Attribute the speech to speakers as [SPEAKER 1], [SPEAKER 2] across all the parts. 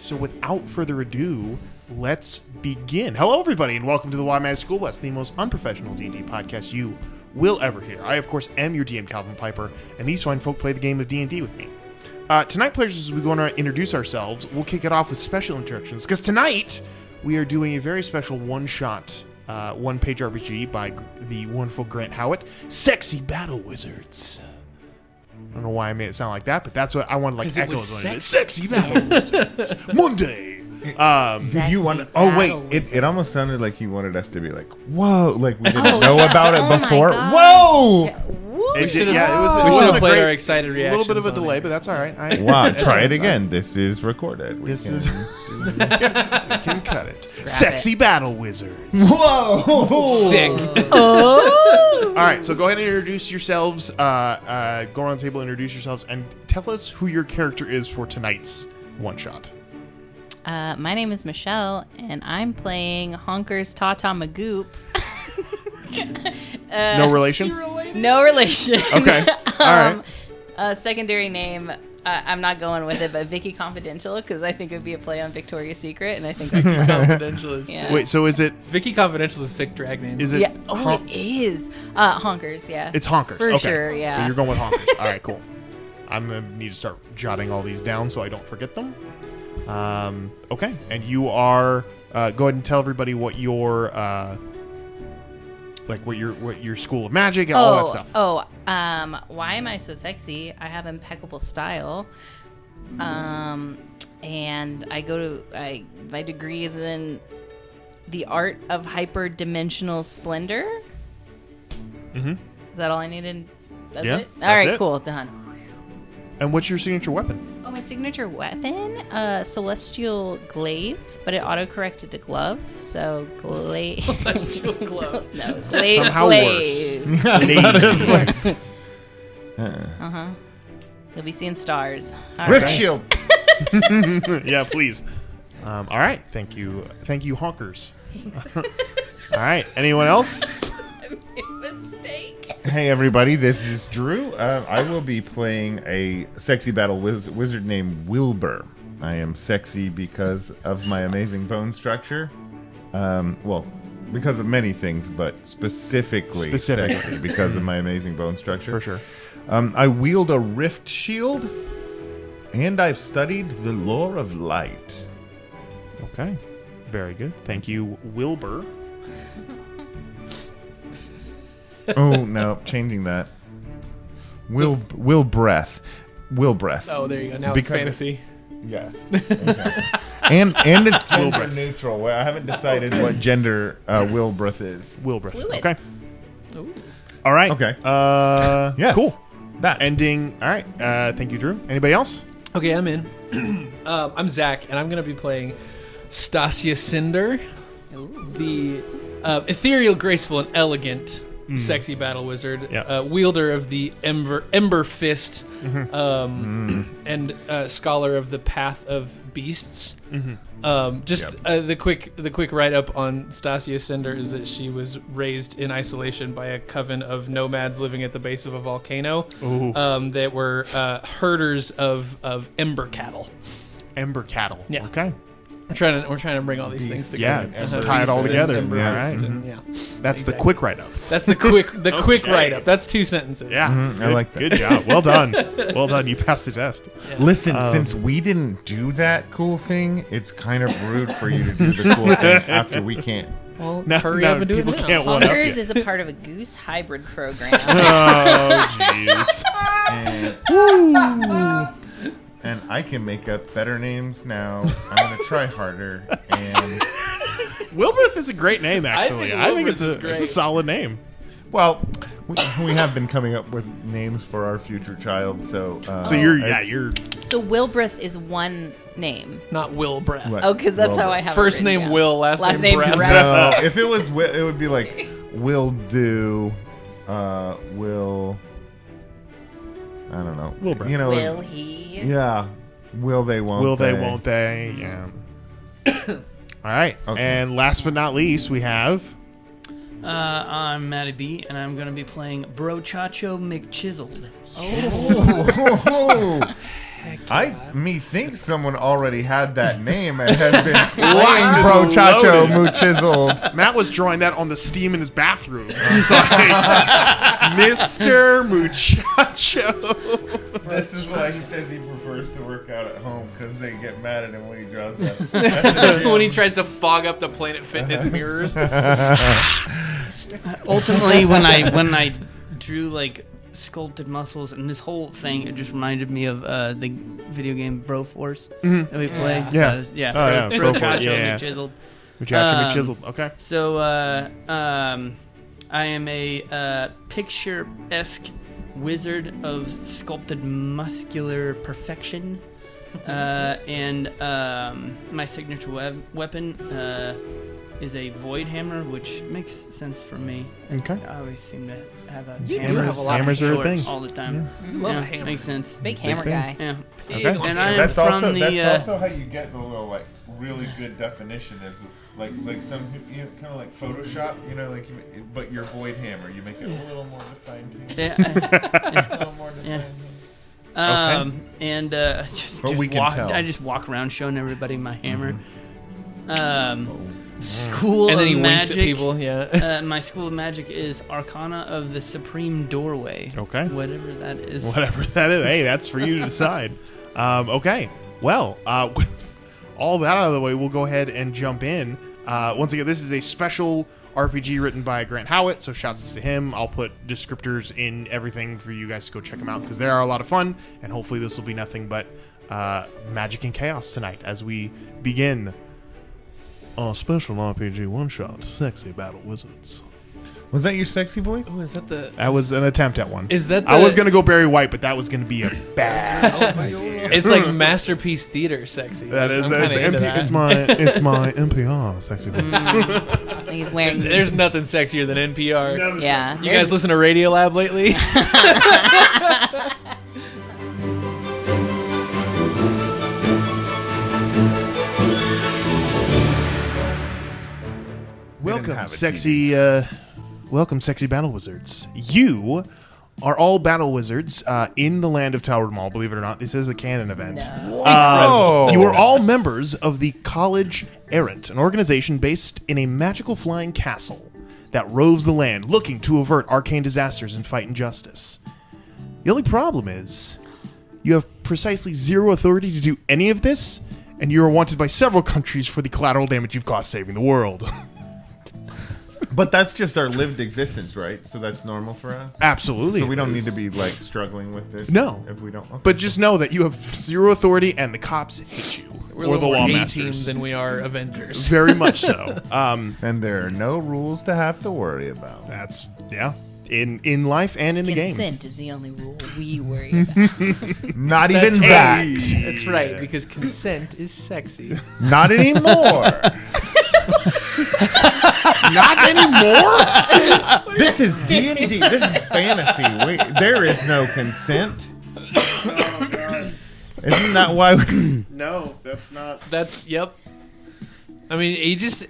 [SPEAKER 1] So without further ado, let's begin. Hello, everybody, and welcome to the WMSB School Bus, the most unprofessional D&D podcast you will ever hear. I, of course, am your DM, Calvin Piper, and these fine folk play the game of D&D with me. Tonight, players, as we go on to introduce ourselves, we'll kick it off with special introductions, because tonight we are doing a very special one-shot, one-page RPG by the wonderful Grant Howitt, Sexy Battle Wizards. I don't know why I made it sound like that, but that's what I wanted, like, echoes on it. Sexy Battle Wizards. Monday.
[SPEAKER 2] You want? Oh wait, it almost sounded like you wanted us to be like, whoa, like we didn't know about it before. Whoa!
[SPEAKER 1] We should
[SPEAKER 3] have played our excited reaction.
[SPEAKER 1] A little bit of a delay, but that's all right.
[SPEAKER 2] Wow, try it again. This is recorded.
[SPEAKER 1] We can cut it. Sexy Battle Wizards.
[SPEAKER 2] Whoa!
[SPEAKER 3] Sick.
[SPEAKER 1] All right, so go ahead and introduce yourselves. Go around the table, introduce yourselves, and tell us who your character is for tonight's one shot.
[SPEAKER 4] My name is Michelle, and I'm playing Honker's Tata Magoop.
[SPEAKER 1] No relation?
[SPEAKER 4] No relation.
[SPEAKER 1] Okay. All right.
[SPEAKER 4] Secondary name, I'm not going with it, but Vicky Confidential, because I think it would be a play on Victoria's Secret, and I think that's fun.
[SPEAKER 3] Confidential is
[SPEAKER 4] Yeah.
[SPEAKER 1] Wait, so is it...
[SPEAKER 3] Vicky Confidential is a sick drag name.
[SPEAKER 1] Is it?
[SPEAKER 4] Yeah. Oh, it is. Honkers, yeah.
[SPEAKER 1] It's Honkers.
[SPEAKER 4] For
[SPEAKER 1] okay.
[SPEAKER 4] sure, yeah.
[SPEAKER 1] So you're going with Honkers. All right, cool. I'm going to need to start jotting all these down so I don't forget them. Okay, and you are go ahead and tell everybody what your what your school of magic, all that stuff.
[SPEAKER 4] Why am I so sexy? I have impeccable style, and my degree is in the art of hyperdimensional splendor.
[SPEAKER 1] Mm-hmm.
[SPEAKER 4] Is that all I needed? That's
[SPEAKER 1] Yeah,
[SPEAKER 4] it.
[SPEAKER 1] that's
[SPEAKER 4] All right,
[SPEAKER 1] it.
[SPEAKER 4] cool, done.
[SPEAKER 1] And what's your signature weapon?
[SPEAKER 4] Oh, my signature weapon? Celestial glaive, but it auto-corrected to glove, so glaive.
[SPEAKER 3] Celestial glove.
[SPEAKER 4] No, glaive.
[SPEAKER 1] Somehow
[SPEAKER 4] glaive.
[SPEAKER 1] worse.
[SPEAKER 4] Uh-huh. You'll be seeing stars. All
[SPEAKER 2] Rift
[SPEAKER 4] right.
[SPEAKER 2] shield.
[SPEAKER 1] Yeah, please. All right, thank you, Honkers.
[SPEAKER 4] Thanks.
[SPEAKER 1] All right, anyone else?
[SPEAKER 4] I made a mistake.
[SPEAKER 2] Hey everybody, this is Drew. I will be playing a sexy battle wizard named Wilbur. I am sexy because of my amazing bone structure. Well, because of many things, but specifically sexy because of my amazing bone structure.
[SPEAKER 1] For sure.
[SPEAKER 2] I wield a rift shield, and I've studied the lore of light.
[SPEAKER 1] Okay, very good. Thank you, Wilbur.
[SPEAKER 2] Oh no, changing that. Will breath.
[SPEAKER 3] Oh, there you go. Now it's fantasy.
[SPEAKER 2] Yes. Okay. and it's gender neutral. Well, I haven't decided what gender Wilbreth is.
[SPEAKER 1] Wilbur.
[SPEAKER 4] Fluid.
[SPEAKER 1] Okay.
[SPEAKER 3] Ooh.
[SPEAKER 1] All right.
[SPEAKER 2] Okay.
[SPEAKER 1] Yes. Cool.
[SPEAKER 2] That.
[SPEAKER 1] Ending. All right. Thank you, Drew. Anybody else?
[SPEAKER 3] Okay, I'm in. I'm Zach, and I'm going to be playing Stasia Cinder, the ethereal, graceful, and elegant sexy battle wizard, wielder of the Ember Fist, and scholar of the Path of Beasts. The quick write up on Stasia Cinder is that she was raised in isolation by a coven of nomads living at the base of a volcano. That were herders of ember cattle.
[SPEAKER 1] Ember cattle.
[SPEAKER 3] Yeah.
[SPEAKER 1] Okay.
[SPEAKER 3] We're trying to bring all these things together.
[SPEAKER 1] Yeah, tie it all together.
[SPEAKER 3] Ember
[SPEAKER 1] Yeah,
[SPEAKER 3] Fist
[SPEAKER 1] right.
[SPEAKER 3] and- yeah.
[SPEAKER 1] That's
[SPEAKER 3] Exactly.
[SPEAKER 1] the quick write-up.
[SPEAKER 3] That's the quick
[SPEAKER 1] Okay.
[SPEAKER 3] write up. That's 2 sentences.
[SPEAKER 1] Yeah.
[SPEAKER 2] I like that.
[SPEAKER 1] Good job. Well done. Well done. You passed the test.
[SPEAKER 2] Listen, since we didn't do that cool thing, it's kind of rude for you to do the cool thing after we can't.
[SPEAKER 3] Well,
[SPEAKER 1] Now,
[SPEAKER 3] hurry
[SPEAKER 1] now
[SPEAKER 3] up and do it
[SPEAKER 1] people
[SPEAKER 3] now.
[SPEAKER 1] can't one up
[SPEAKER 4] Honkers
[SPEAKER 1] you.
[SPEAKER 4] is a part of a goose hybrid program.
[SPEAKER 1] Oh, jeez.
[SPEAKER 2] And I can make up better names now. I'm going to try harder. And
[SPEAKER 1] Wilbreth is a great name, actually. I think
[SPEAKER 3] Wilbreth is
[SPEAKER 1] it's a
[SPEAKER 3] great.
[SPEAKER 1] solid name.
[SPEAKER 2] well, we have been coming up with names for our future child. So
[SPEAKER 1] you're
[SPEAKER 4] So Wilbreth is one name.
[SPEAKER 3] Not Will Breath.
[SPEAKER 2] What?
[SPEAKER 4] Oh, because that's how I have
[SPEAKER 3] First
[SPEAKER 4] it written
[SPEAKER 3] name
[SPEAKER 4] down.
[SPEAKER 3] Will, last name Breath.
[SPEAKER 2] No, if it was, it would be like will do, will. I don't know.
[SPEAKER 1] Wilbur.
[SPEAKER 2] You know.
[SPEAKER 4] Will he?
[SPEAKER 2] Yeah. Will they? Won't
[SPEAKER 1] Will they,
[SPEAKER 2] they?
[SPEAKER 1] won't they? Yeah. All right.
[SPEAKER 2] Okay.
[SPEAKER 1] And last but not least, we have...
[SPEAKER 5] I'm Matty B, and I'm going to be playing Brochacho McChiseled.
[SPEAKER 2] Oh.
[SPEAKER 3] Heck
[SPEAKER 2] Think someone already had that name and has been playing Bro Chacho Muchizzled.
[SPEAKER 1] Matt was drawing that on the steam in his bathroom. It's like, Mr. Muchacho.
[SPEAKER 2] This is why he says he prefers to work out at home, because they get mad at him when he draws that.
[SPEAKER 3] When he tries to fog up the Planet Fitness mirrors.
[SPEAKER 5] Ultimately, when I drew like sculpted muscles and this whole thing, it just reminded me of the video game Bro Force that we play.
[SPEAKER 1] Yeah.
[SPEAKER 5] So, yeah.
[SPEAKER 1] Oh, yeah.
[SPEAKER 5] Bro
[SPEAKER 1] Bro Force,
[SPEAKER 5] Chacho
[SPEAKER 1] yeah.
[SPEAKER 5] McChizzled.
[SPEAKER 1] Muchacho McChizzled. Okay.
[SPEAKER 5] So I am a picture-esque wizard of sculpted muscular perfection, and my signature weapon is a void hammer, which makes sense for me.
[SPEAKER 1] Okay.
[SPEAKER 5] I always seem to have a
[SPEAKER 3] You do
[SPEAKER 5] hammer
[SPEAKER 3] have a lot of
[SPEAKER 1] hammers are a
[SPEAKER 5] shorts
[SPEAKER 1] thing.
[SPEAKER 5] all the time.
[SPEAKER 3] Love a hammer.
[SPEAKER 5] Makes sense.
[SPEAKER 4] Big hammer
[SPEAKER 1] thing.
[SPEAKER 4] guy.
[SPEAKER 5] Yeah.
[SPEAKER 1] Okay.
[SPEAKER 5] And I am
[SPEAKER 2] That's
[SPEAKER 5] from
[SPEAKER 2] also
[SPEAKER 5] the.
[SPEAKER 2] how you get the little like really good definition is like some kind of like Photoshop, but your void hammer, you make it a little more defined.
[SPEAKER 5] Yeah.
[SPEAKER 2] A little more defined.
[SPEAKER 5] And
[SPEAKER 2] But we can tell.
[SPEAKER 5] I just walk around showing everybody my hammer. School
[SPEAKER 3] And then
[SPEAKER 5] of
[SPEAKER 3] he winks
[SPEAKER 5] Magic.
[SPEAKER 3] at people. Yeah.
[SPEAKER 5] My School of Magic is Arcana of the Supreme Doorway.
[SPEAKER 1] Okay.
[SPEAKER 5] Whatever that is.
[SPEAKER 1] Whatever that is. Hey, that's for you to decide. Okay. Well, with all that out of the way, we'll go ahead and jump in. Once again, this is a special RPG written by Grant Howitt, so shouts to him. I'll put descriptors in everything for you guys to go check them out, because they are a lot of fun, and hopefully this will be nothing but magic and chaos tonight as we begin our special RPG one-shot, Sexy Battle Wizards.
[SPEAKER 2] Was that your sexy voice?
[SPEAKER 3] Oh, is that the?
[SPEAKER 1] That was an attempt at one.
[SPEAKER 3] Is that the?
[SPEAKER 1] I was going to go Barry White, but that was going to be a bad idea.
[SPEAKER 3] It's like masterpiece theater sexy.
[SPEAKER 1] That is,
[SPEAKER 3] I'm
[SPEAKER 1] that's
[SPEAKER 3] kinda into that.
[SPEAKER 1] it's my NPR sexy voice.
[SPEAKER 4] He's wearing.
[SPEAKER 3] There's nothing sexier than NPR.
[SPEAKER 4] Yeah.
[SPEAKER 3] You guys listen to Radiolab lately?
[SPEAKER 1] Welcome, sexy battle wizards. You are all battle wizards in the land of Tower Mall. Believe it or not, this is a canon event.
[SPEAKER 4] No.
[SPEAKER 1] You are all members of the College Errant, an organization based in a magical flying castle that roves the land, looking to avert arcane disasters and fight injustice. The only problem is, you have precisely zero authority to do any of this, and you are wanted by several countries for the collateral damage you've caused saving the world.
[SPEAKER 2] But that's just our lived existence, right? So that's normal for us?
[SPEAKER 1] Absolutely.
[SPEAKER 2] So we
[SPEAKER 1] it
[SPEAKER 2] don't
[SPEAKER 1] is.
[SPEAKER 2] need to be, like, struggling with this?
[SPEAKER 1] No.
[SPEAKER 2] If we don't? Okay.
[SPEAKER 1] But just know that you have zero authority, and the cops hate you.
[SPEAKER 3] We're a
[SPEAKER 1] or the
[SPEAKER 3] little more
[SPEAKER 1] law
[SPEAKER 3] A-team
[SPEAKER 1] masters.
[SPEAKER 3] than we are Avengers.
[SPEAKER 1] Very much so.
[SPEAKER 2] And there are no rules to have to worry about.
[SPEAKER 1] That's, yeah. In life and in the game.
[SPEAKER 4] Consent is the only rule we worry about.
[SPEAKER 2] Not
[SPEAKER 3] That's
[SPEAKER 2] even
[SPEAKER 3] right.
[SPEAKER 2] that.
[SPEAKER 3] That's right, because consent is sexy.
[SPEAKER 2] Not anymore.
[SPEAKER 1] Not anymore?
[SPEAKER 2] This is D&D. This is fantasy. There is no consent. Isn't that why we...
[SPEAKER 1] No, that's not.
[SPEAKER 3] Yep. I mean, he just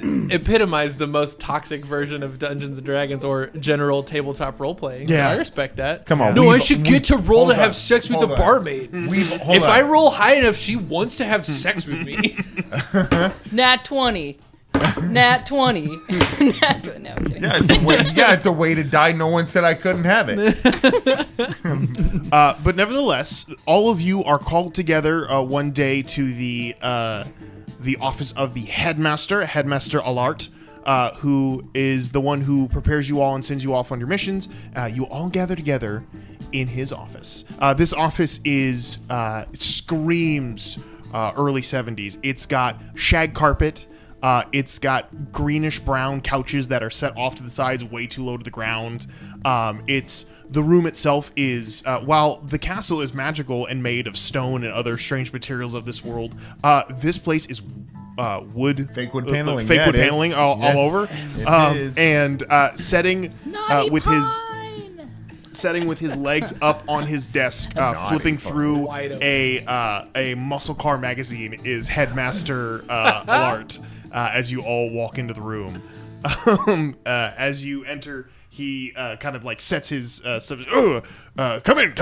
[SPEAKER 3] epitomized the most toxic version of Dungeons and Dragons or general tabletop role playing.
[SPEAKER 1] Yeah.
[SPEAKER 3] I respect that.
[SPEAKER 2] Come on.
[SPEAKER 3] No, I should get to roll to
[SPEAKER 2] hold
[SPEAKER 3] have
[SPEAKER 2] on,
[SPEAKER 3] sex with
[SPEAKER 2] hold
[SPEAKER 3] a
[SPEAKER 2] on.
[SPEAKER 3] barmaid. If I roll high enough, she wants to have sex with me.
[SPEAKER 4] Nat 20. Nat 20. Nat 20. No, I'm kidding.
[SPEAKER 2] it's a way to die. No one said I couldn't have it.
[SPEAKER 1] But nevertheless, all of you are called together one day to the office of the headmaster Alart, who is the one who prepares you all and sends you off on your missions. You all gather together in his office. This office is screams early 70s. It's got shag carpet. It's got greenish brown couches that are set off to the sides, way too low to the ground. The room itself is, while the castle is magical and made of stone and other strange materials of this world, this place is wood.
[SPEAKER 2] Fake wood paneling.
[SPEAKER 1] Fake
[SPEAKER 2] Yeah,
[SPEAKER 1] wood
[SPEAKER 2] it is.
[SPEAKER 1] paneling all
[SPEAKER 2] Yes,
[SPEAKER 1] over.
[SPEAKER 2] it is.
[SPEAKER 1] And setting
[SPEAKER 4] Naughty
[SPEAKER 1] with
[SPEAKER 4] pine.
[SPEAKER 1] setting with his legs up on his desk, flipping through
[SPEAKER 3] Wide open.
[SPEAKER 1] a muscle car magazine is Headmaster Alart. As you all walk into the room, as you enter, he kind of like sets his stuff. Come in.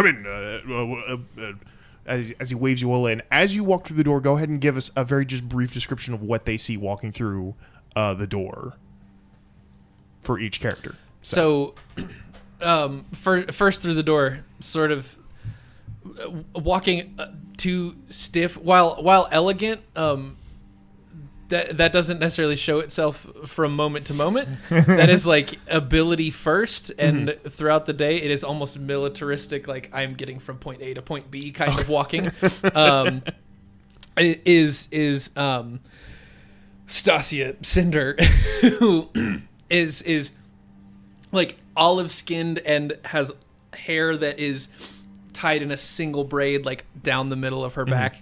[SPEAKER 1] as he waves you all in. As you walk through the door, go ahead and give us a very just brief description of what they see walking through the door for each character.
[SPEAKER 3] So, first through the door, sort of walking too stiff, while elegant. That doesn't necessarily show itself from moment to moment. That is like ability first, and throughout the day, it is almost militaristic. Like I'm getting from point A to point B, kind of walking. Is Stasia Cinder, who is like olive skinned and has hair that is tied in a single braid, like down the middle of her back.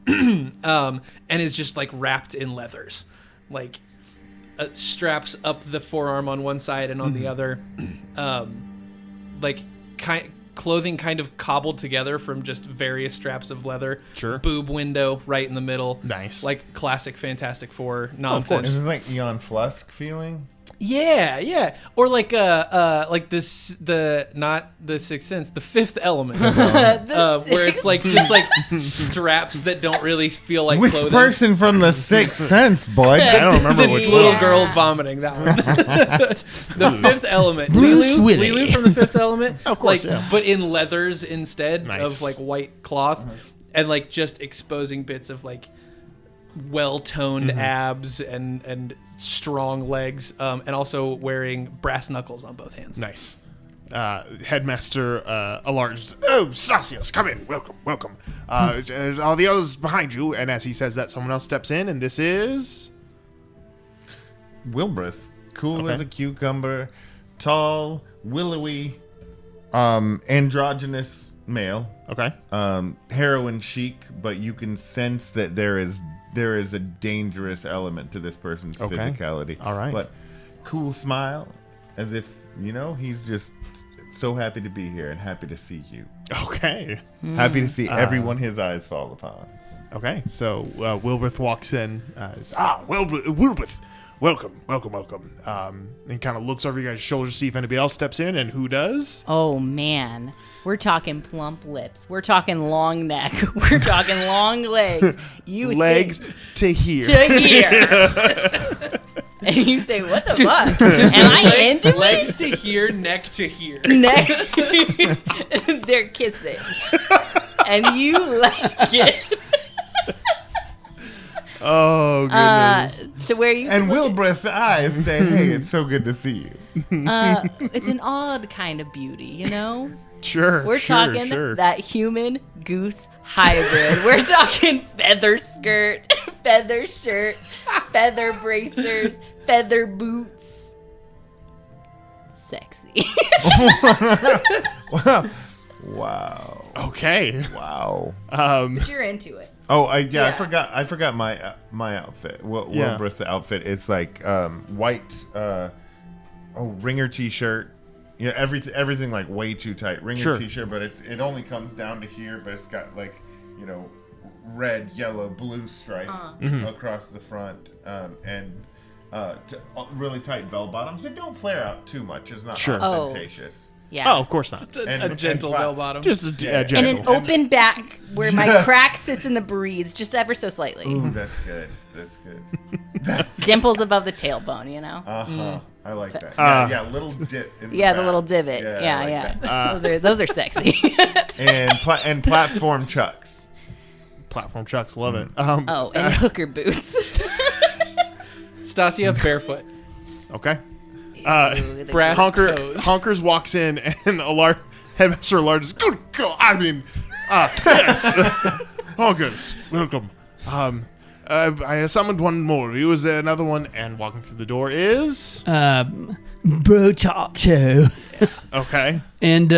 [SPEAKER 3] And is just like wrapped in leathers, like straps up the forearm on one side and on the other, like clothing kind of cobbled together from just various straps of leather.
[SPEAKER 1] Sure.
[SPEAKER 3] Boob window right in the middle.
[SPEAKER 1] Nice.
[SPEAKER 3] Like classic Fantastic Four nonsense.
[SPEAKER 2] Is it like Eon Flusk feeling?
[SPEAKER 3] Yeah. Or like this, not the Sixth Sense, the Fifth Element, where it's like just like straps that don't really feel like
[SPEAKER 2] Which
[SPEAKER 3] clothing.
[SPEAKER 2] person from the Sixth Sense, bud?
[SPEAKER 1] I don't remember
[SPEAKER 3] the
[SPEAKER 1] which
[SPEAKER 3] little
[SPEAKER 1] one.
[SPEAKER 3] girl vomiting that one. The Fifth Element,
[SPEAKER 5] Bruce Willis.
[SPEAKER 3] Lilu from the Fifth Element,
[SPEAKER 1] Of course,
[SPEAKER 3] like,
[SPEAKER 1] yeah.
[SPEAKER 3] but in leathers instead
[SPEAKER 1] Nice.
[SPEAKER 3] of like white cloth, and like just exposing bits of like well-toned abs and strong legs, and also wearing brass knuckles on both hands.
[SPEAKER 1] Nice. Headmaster Alarge, "Oh, Stasios, come in. Welcome. Are the others behind you?" And as he says that, someone else steps in, and this is...
[SPEAKER 2] Wilbrith. Cool
[SPEAKER 1] Okay.
[SPEAKER 2] as a cucumber. Tall, willowy, androgynous male.
[SPEAKER 1] Okay.
[SPEAKER 2] Heroin chic, but you can sense that there is a dangerous element to this person's
[SPEAKER 1] Okay.
[SPEAKER 2] physicality.
[SPEAKER 1] All right.
[SPEAKER 2] But cool smile, as if, he's just so happy to be here and happy to see you.
[SPEAKER 1] Okay.
[SPEAKER 2] Happy to see everyone his eyes fall upon.
[SPEAKER 1] Okay. So Wilbrith walks in. Wilbrith. Welcome. And kind of looks over you guys' shoulders to see if anybody else steps in, and who does?
[SPEAKER 4] Oh, man. We're talking plump lips. We're talking long neck. We're talking long legs. You
[SPEAKER 1] Legs
[SPEAKER 4] think
[SPEAKER 1] to here.
[SPEAKER 4] to here. And you say, what the fuck? Am I into it?
[SPEAKER 3] Legs to here, neck to here.
[SPEAKER 4] Neck. They're kissing. And you like it.
[SPEAKER 1] Oh, goodness.
[SPEAKER 4] To where you
[SPEAKER 2] And
[SPEAKER 4] look
[SPEAKER 2] Wilbrith's eyes say, "Hey, it's so good to see you."
[SPEAKER 4] it's an odd kind of beauty, you know?
[SPEAKER 1] Sure.
[SPEAKER 4] We're talking
[SPEAKER 1] sure.
[SPEAKER 4] that human goose hybrid. We're talking feather skirt, feather shirt, feather bracers, feather boots. Sexy.
[SPEAKER 2] Wow.
[SPEAKER 1] Okay.
[SPEAKER 2] Wow.
[SPEAKER 4] But you're into it.
[SPEAKER 2] Oh, I
[SPEAKER 4] Yeah.
[SPEAKER 2] forgot my outfit.
[SPEAKER 1] Yeah.
[SPEAKER 2] Wilbrith's outfit. It's like white, ringer t-shirt. Everything like way too tight. Ringer
[SPEAKER 1] Sure.
[SPEAKER 2] t-shirt, but it only comes down to here. But it's got like red, yellow, blue stripe across the front, and really tight bell bottoms that don't flare out too much. It's not
[SPEAKER 1] Sure.
[SPEAKER 2] ostentatious.
[SPEAKER 4] Yeah.
[SPEAKER 1] Oh, of course not.
[SPEAKER 3] A gentle bell bottom.
[SPEAKER 1] Just a
[SPEAKER 2] Yeah.
[SPEAKER 4] And
[SPEAKER 1] gentle.
[SPEAKER 4] an open back where my crack sits in the breeze just ever so slightly.
[SPEAKER 2] Ooh, that's good. That's good.
[SPEAKER 4] Dimples above the tailbone, you know?
[SPEAKER 2] I like that. Yeah, little dip. In
[SPEAKER 4] Yeah, the
[SPEAKER 2] back.
[SPEAKER 4] little divot.
[SPEAKER 2] Yeah, I
[SPEAKER 4] Yeah,
[SPEAKER 2] like that.
[SPEAKER 4] those are sexy.
[SPEAKER 2] And platform chucks.
[SPEAKER 1] Platform chucks, love it.
[SPEAKER 4] Oh, and hooker boots.
[SPEAKER 3] Stasia barefoot.
[SPEAKER 1] Okay.
[SPEAKER 4] Ooh, the
[SPEAKER 3] Brass toes.
[SPEAKER 1] Honkers walks in, and Headmaster Alarge is good. Yes. Honkers, welcome. I summoned one more. Who is there? Another one, and walking through the door is
[SPEAKER 5] Brotato.
[SPEAKER 1] okay.
[SPEAKER 5] And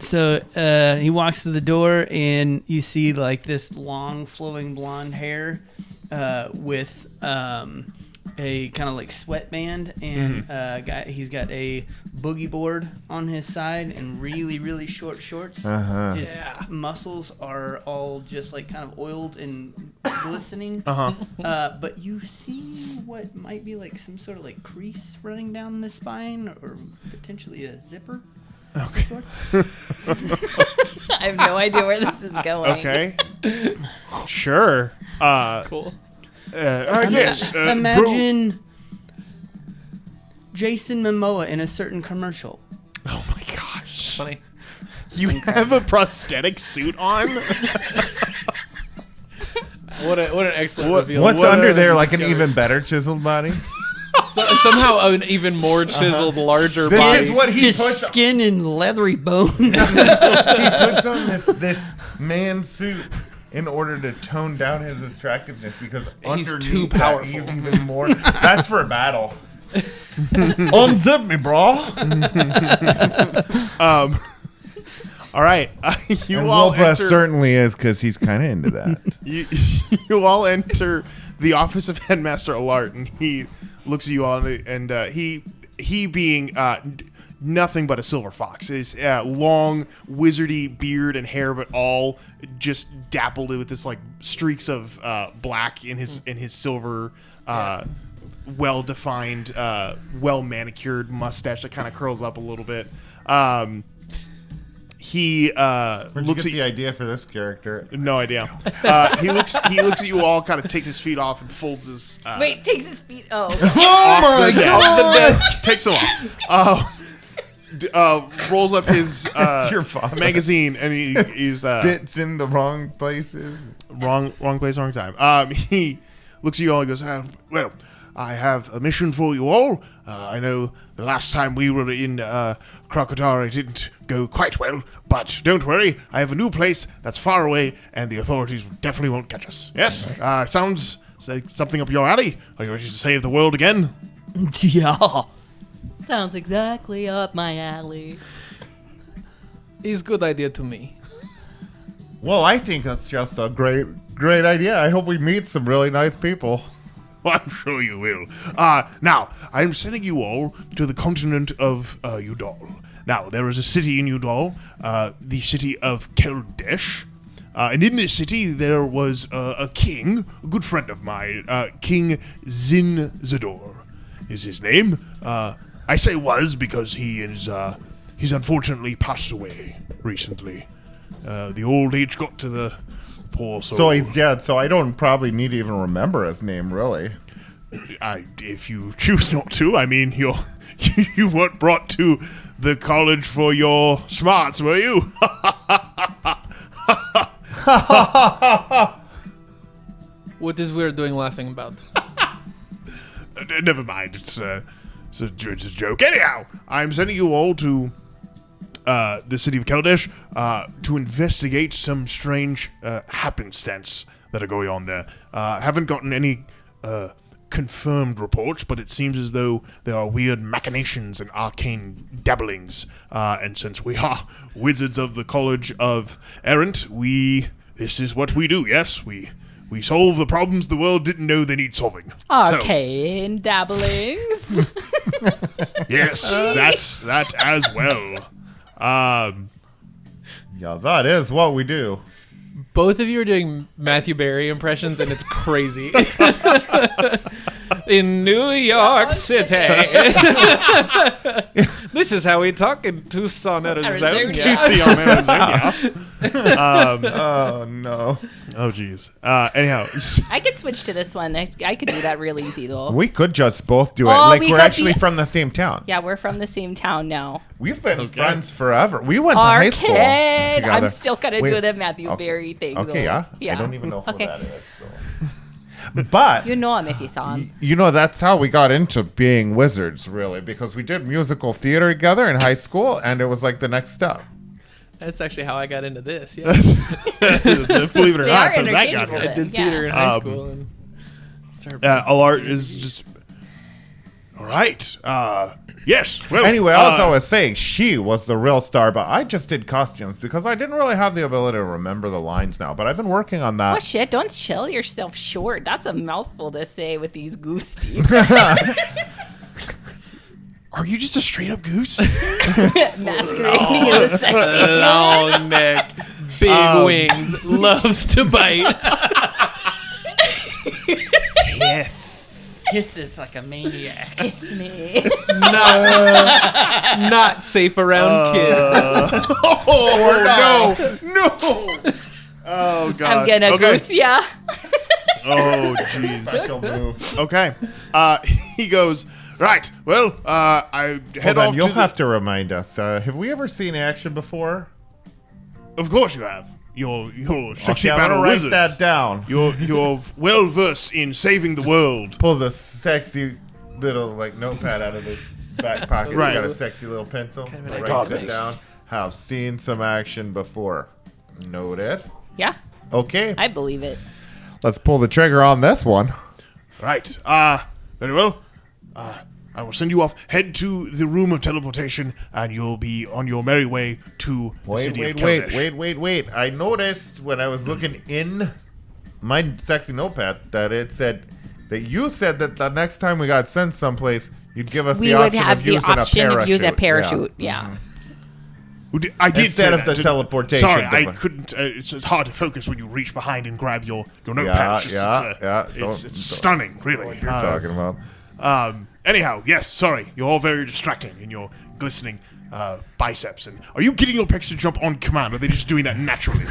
[SPEAKER 5] so he walks to the door, and you see like this long flowing blonde hair with a kind of like sweatband, and he's got a boogie board on his side and really short shorts. His muscles are all just like kind of oiled and glistening. But you see what might be like some sort of like crease running down the spine, or potentially a zipper.
[SPEAKER 1] Okay.
[SPEAKER 4] I have no idea where this is going.
[SPEAKER 1] Okay. Sure.
[SPEAKER 3] Cool.
[SPEAKER 1] Yes.
[SPEAKER 5] Imagine Jason Momoa in a certain commercial.
[SPEAKER 1] Oh my gosh.
[SPEAKER 3] Funny.
[SPEAKER 1] You have a prosthetic suit on?
[SPEAKER 3] What an excellent reveal.
[SPEAKER 2] What's
[SPEAKER 1] What
[SPEAKER 2] under
[SPEAKER 1] a
[SPEAKER 2] there, like an
[SPEAKER 3] discovery.
[SPEAKER 2] even better chiseled body?
[SPEAKER 3] Somehow an even more chiseled, larger
[SPEAKER 2] This
[SPEAKER 3] body.
[SPEAKER 2] is what he
[SPEAKER 5] Just
[SPEAKER 2] puts.
[SPEAKER 5] skin and leathery bones.
[SPEAKER 2] He puts on this man suit in order to tone down his attractiveness because
[SPEAKER 3] He's
[SPEAKER 2] underneath
[SPEAKER 3] too
[SPEAKER 2] that,
[SPEAKER 3] powerful.
[SPEAKER 2] he's even more. That's for a battle. Unzip me, bro.
[SPEAKER 1] All right. You
[SPEAKER 2] And
[SPEAKER 1] all
[SPEAKER 2] Wilbur
[SPEAKER 1] enter.
[SPEAKER 2] certainly is because he's kind of into that.
[SPEAKER 1] You all enter the office of Headmaster Alart, and he looks at you all, and he being nothing but a silver fox, his long wizardy beard and hair, but all just dappled with this like streaks of black in his silver, well-defined, well-manicured mustache that kind of curls up a little bit. He
[SPEAKER 2] Where'd you
[SPEAKER 1] looks
[SPEAKER 2] get
[SPEAKER 1] at
[SPEAKER 2] the idea for this character?
[SPEAKER 1] No idea. He looks at you all, kind of takes his feet off and folds his
[SPEAKER 4] Wait, takes his feet. Oh,
[SPEAKER 2] Oh my
[SPEAKER 1] off the desk, takes them off. Rolls up his
[SPEAKER 2] your father.
[SPEAKER 1] magazine, and he's
[SPEAKER 2] Bits in the wrong places.
[SPEAKER 1] wrong place, wrong time. He looks at you all and goes, well, I have a mission for you all. I know the last time we were in Crocodile it didn't go quite well, but don't worry, I have a new place that's far away, and the authorities definitely won't catch us. Yes? Sounds like something up your alley. Are you ready to save the world again?
[SPEAKER 5] Yeah.
[SPEAKER 4] sounds exactly up my alley.
[SPEAKER 3] It's a good idea to me.
[SPEAKER 2] Well, I think that's just a great idea. I hope we meet some really nice people.
[SPEAKER 1] I'm sure you will. Now, I'm sending you all to the continent of Udal. Now, there is a city in Udal, the city of Keldesh. And in this city, there was a king, a good friend of mine, King Zinzador is his name. I say was because he's unfortunately passed away recently. The old age got to the poor soul.
[SPEAKER 2] So he's dead, so I don't probably need to even remember his name, really.
[SPEAKER 1] If you choose not to, I mean, you weren't brought to the college for your smarts, were you?
[SPEAKER 3] What is weird doing laughing about?
[SPEAKER 1] Never mind, it's a joke. Anyhow, I'm sending you all to the city of Keldesh to investigate some strange happenstance that are going on there. Haven't gotten any confirmed reports, but it seems as though there are weird machinations and arcane dabblings. And since we are wizards of the College of Errant, this is what we do, yes? We solve the problems the world didn't know they need solving.
[SPEAKER 4] Arcane dabblings.
[SPEAKER 1] Yes, that as well.
[SPEAKER 2] Yeah, that is what we do.
[SPEAKER 3] Both of you are doing Matthew Berry impressions, and it's crazy. In New York City. This is how we talk in Tucson, Arizona.
[SPEAKER 1] PC on Arizona.
[SPEAKER 2] Oh, no.
[SPEAKER 1] Oh, jeez. Anyhow,
[SPEAKER 4] I could switch to this one. I could do that real easy though.
[SPEAKER 2] We could just both do it.
[SPEAKER 4] Oh,
[SPEAKER 2] Like,
[SPEAKER 4] we
[SPEAKER 2] we're
[SPEAKER 4] could
[SPEAKER 2] actually
[SPEAKER 4] be-
[SPEAKER 2] from the same town.
[SPEAKER 4] Yeah, we're from the same town now.
[SPEAKER 2] We've been friends forever. We went to high school
[SPEAKER 4] Arcade.
[SPEAKER 2] together.
[SPEAKER 4] I'm still gonna
[SPEAKER 2] Wait,
[SPEAKER 4] do the Matthew Berry thing.
[SPEAKER 2] Okay,
[SPEAKER 4] though.
[SPEAKER 2] yeah? I don't even know who
[SPEAKER 4] Okay.
[SPEAKER 2] that is. So. But,
[SPEAKER 4] You know him if you saw him.
[SPEAKER 2] you know, that's how we got into being wizards, really, because we did musical theater together in high school, and it was like the next step.
[SPEAKER 3] That's actually how I got into this. Yeah,
[SPEAKER 1] believe it or
[SPEAKER 4] They
[SPEAKER 1] not,
[SPEAKER 4] are
[SPEAKER 1] so Zach got
[SPEAKER 4] interchangeable
[SPEAKER 1] here.
[SPEAKER 3] I did
[SPEAKER 4] Yeah.
[SPEAKER 3] theater in high school. And started
[SPEAKER 1] Alart is just... All right. Yes. Well,
[SPEAKER 2] Anyway, as I was saying, she was the real star, but I just did costumes because I didn't really have the ability to remember the lines now, but I've been working on that.
[SPEAKER 4] Oh shit! Don't sell yourself short. That's a mouthful to say with these goose teeth.
[SPEAKER 1] Are you just a straight up goose?
[SPEAKER 4] Masquerading as a sexy.
[SPEAKER 3] long neck, big wings, loves to bite.
[SPEAKER 1] Yeah.
[SPEAKER 5] kisses like a maniac.
[SPEAKER 4] Me.
[SPEAKER 3] Not safe around kids.
[SPEAKER 1] Oh no! Oh god.
[SPEAKER 4] I'm gonna goose ya.
[SPEAKER 1] Oh jeez.
[SPEAKER 2] Special move.
[SPEAKER 1] Okay. He goes. Right. Well, I head
[SPEAKER 2] Hold
[SPEAKER 1] off.
[SPEAKER 2] on, you'll
[SPEAKER 1] to
[SPEAKER 2] have to remind us. Have we ever seen action before?
[SPEAKER 1] Of course you have. You're sexy
[SPEAKER 2] Okay, I'm
[SPEAKER 1] battle
[SPEAKER 2] gonna write
[SPEAKER 1] wizards.
[SPEAKER 2] that down.
[SPEAKER 1] You're well versed in saving the world.
[SPEAKER 2] Pulls a sexy little like notepad out of his back pocket.
[SPEAKER 1] Right.
[SPEAKER 2] It's got a sexy little pencil.
[SPEAKER 3] like,
[SPEAKER 2] Writes it down. Have seen some action before. Noted.
[SPEAKER 4] Yeah,
[SPEAKER 2] Okay,
[SPEAKER 4] I believe it.
[SPEAKER 2] let's pull the trigger on this one.
[SPEAKER 1] Right. Very well. I will send you off. Head to the room of teleportation, and you'll be on your merry way to the city of Keldesh.
[SPEAKER 2] Wait. I noticed when I was looking in my sexy notepad that it said that you said that the next time we got sent someplace, you'd give us
[SPEAKER 4] We
[SPEAKER 2] the
[SPEAKER 4] would
[SPEAKER 2] option
[SPEAKER 4] have
[SPEAKER 2] of
[SPEAKER 4] the
[SPEAKER 2] using
[SPEAKER 4] option
[SPEAKER 2] a
[SPEAKER 4] of
[SPEAKER 2] parachute.
[SPEAKER 4] using a parachute. Yeah.
[SPEAKER 1] I did
[SPEAKER 2] Instead
[SPEAKER 1] say
[SPEAKER 2] of
[SPEAKER 1] that.
[SPEAKER 2] the teleportation
[SPEAKER 1] Sorry, I
[SPEAKER 2] device.
[SPEAKER 1] couldn't. It's hard to focus when you reach behind and grab your notepad. It's stunning, really.
[SPEAKER 2] What you're talking about.
[SPEAKER 1] Anyhow, yes. Sorry, you're all very distracting in your glistening biceps. And are you getting your pecs to jump on command? Or are they just doing that naturally?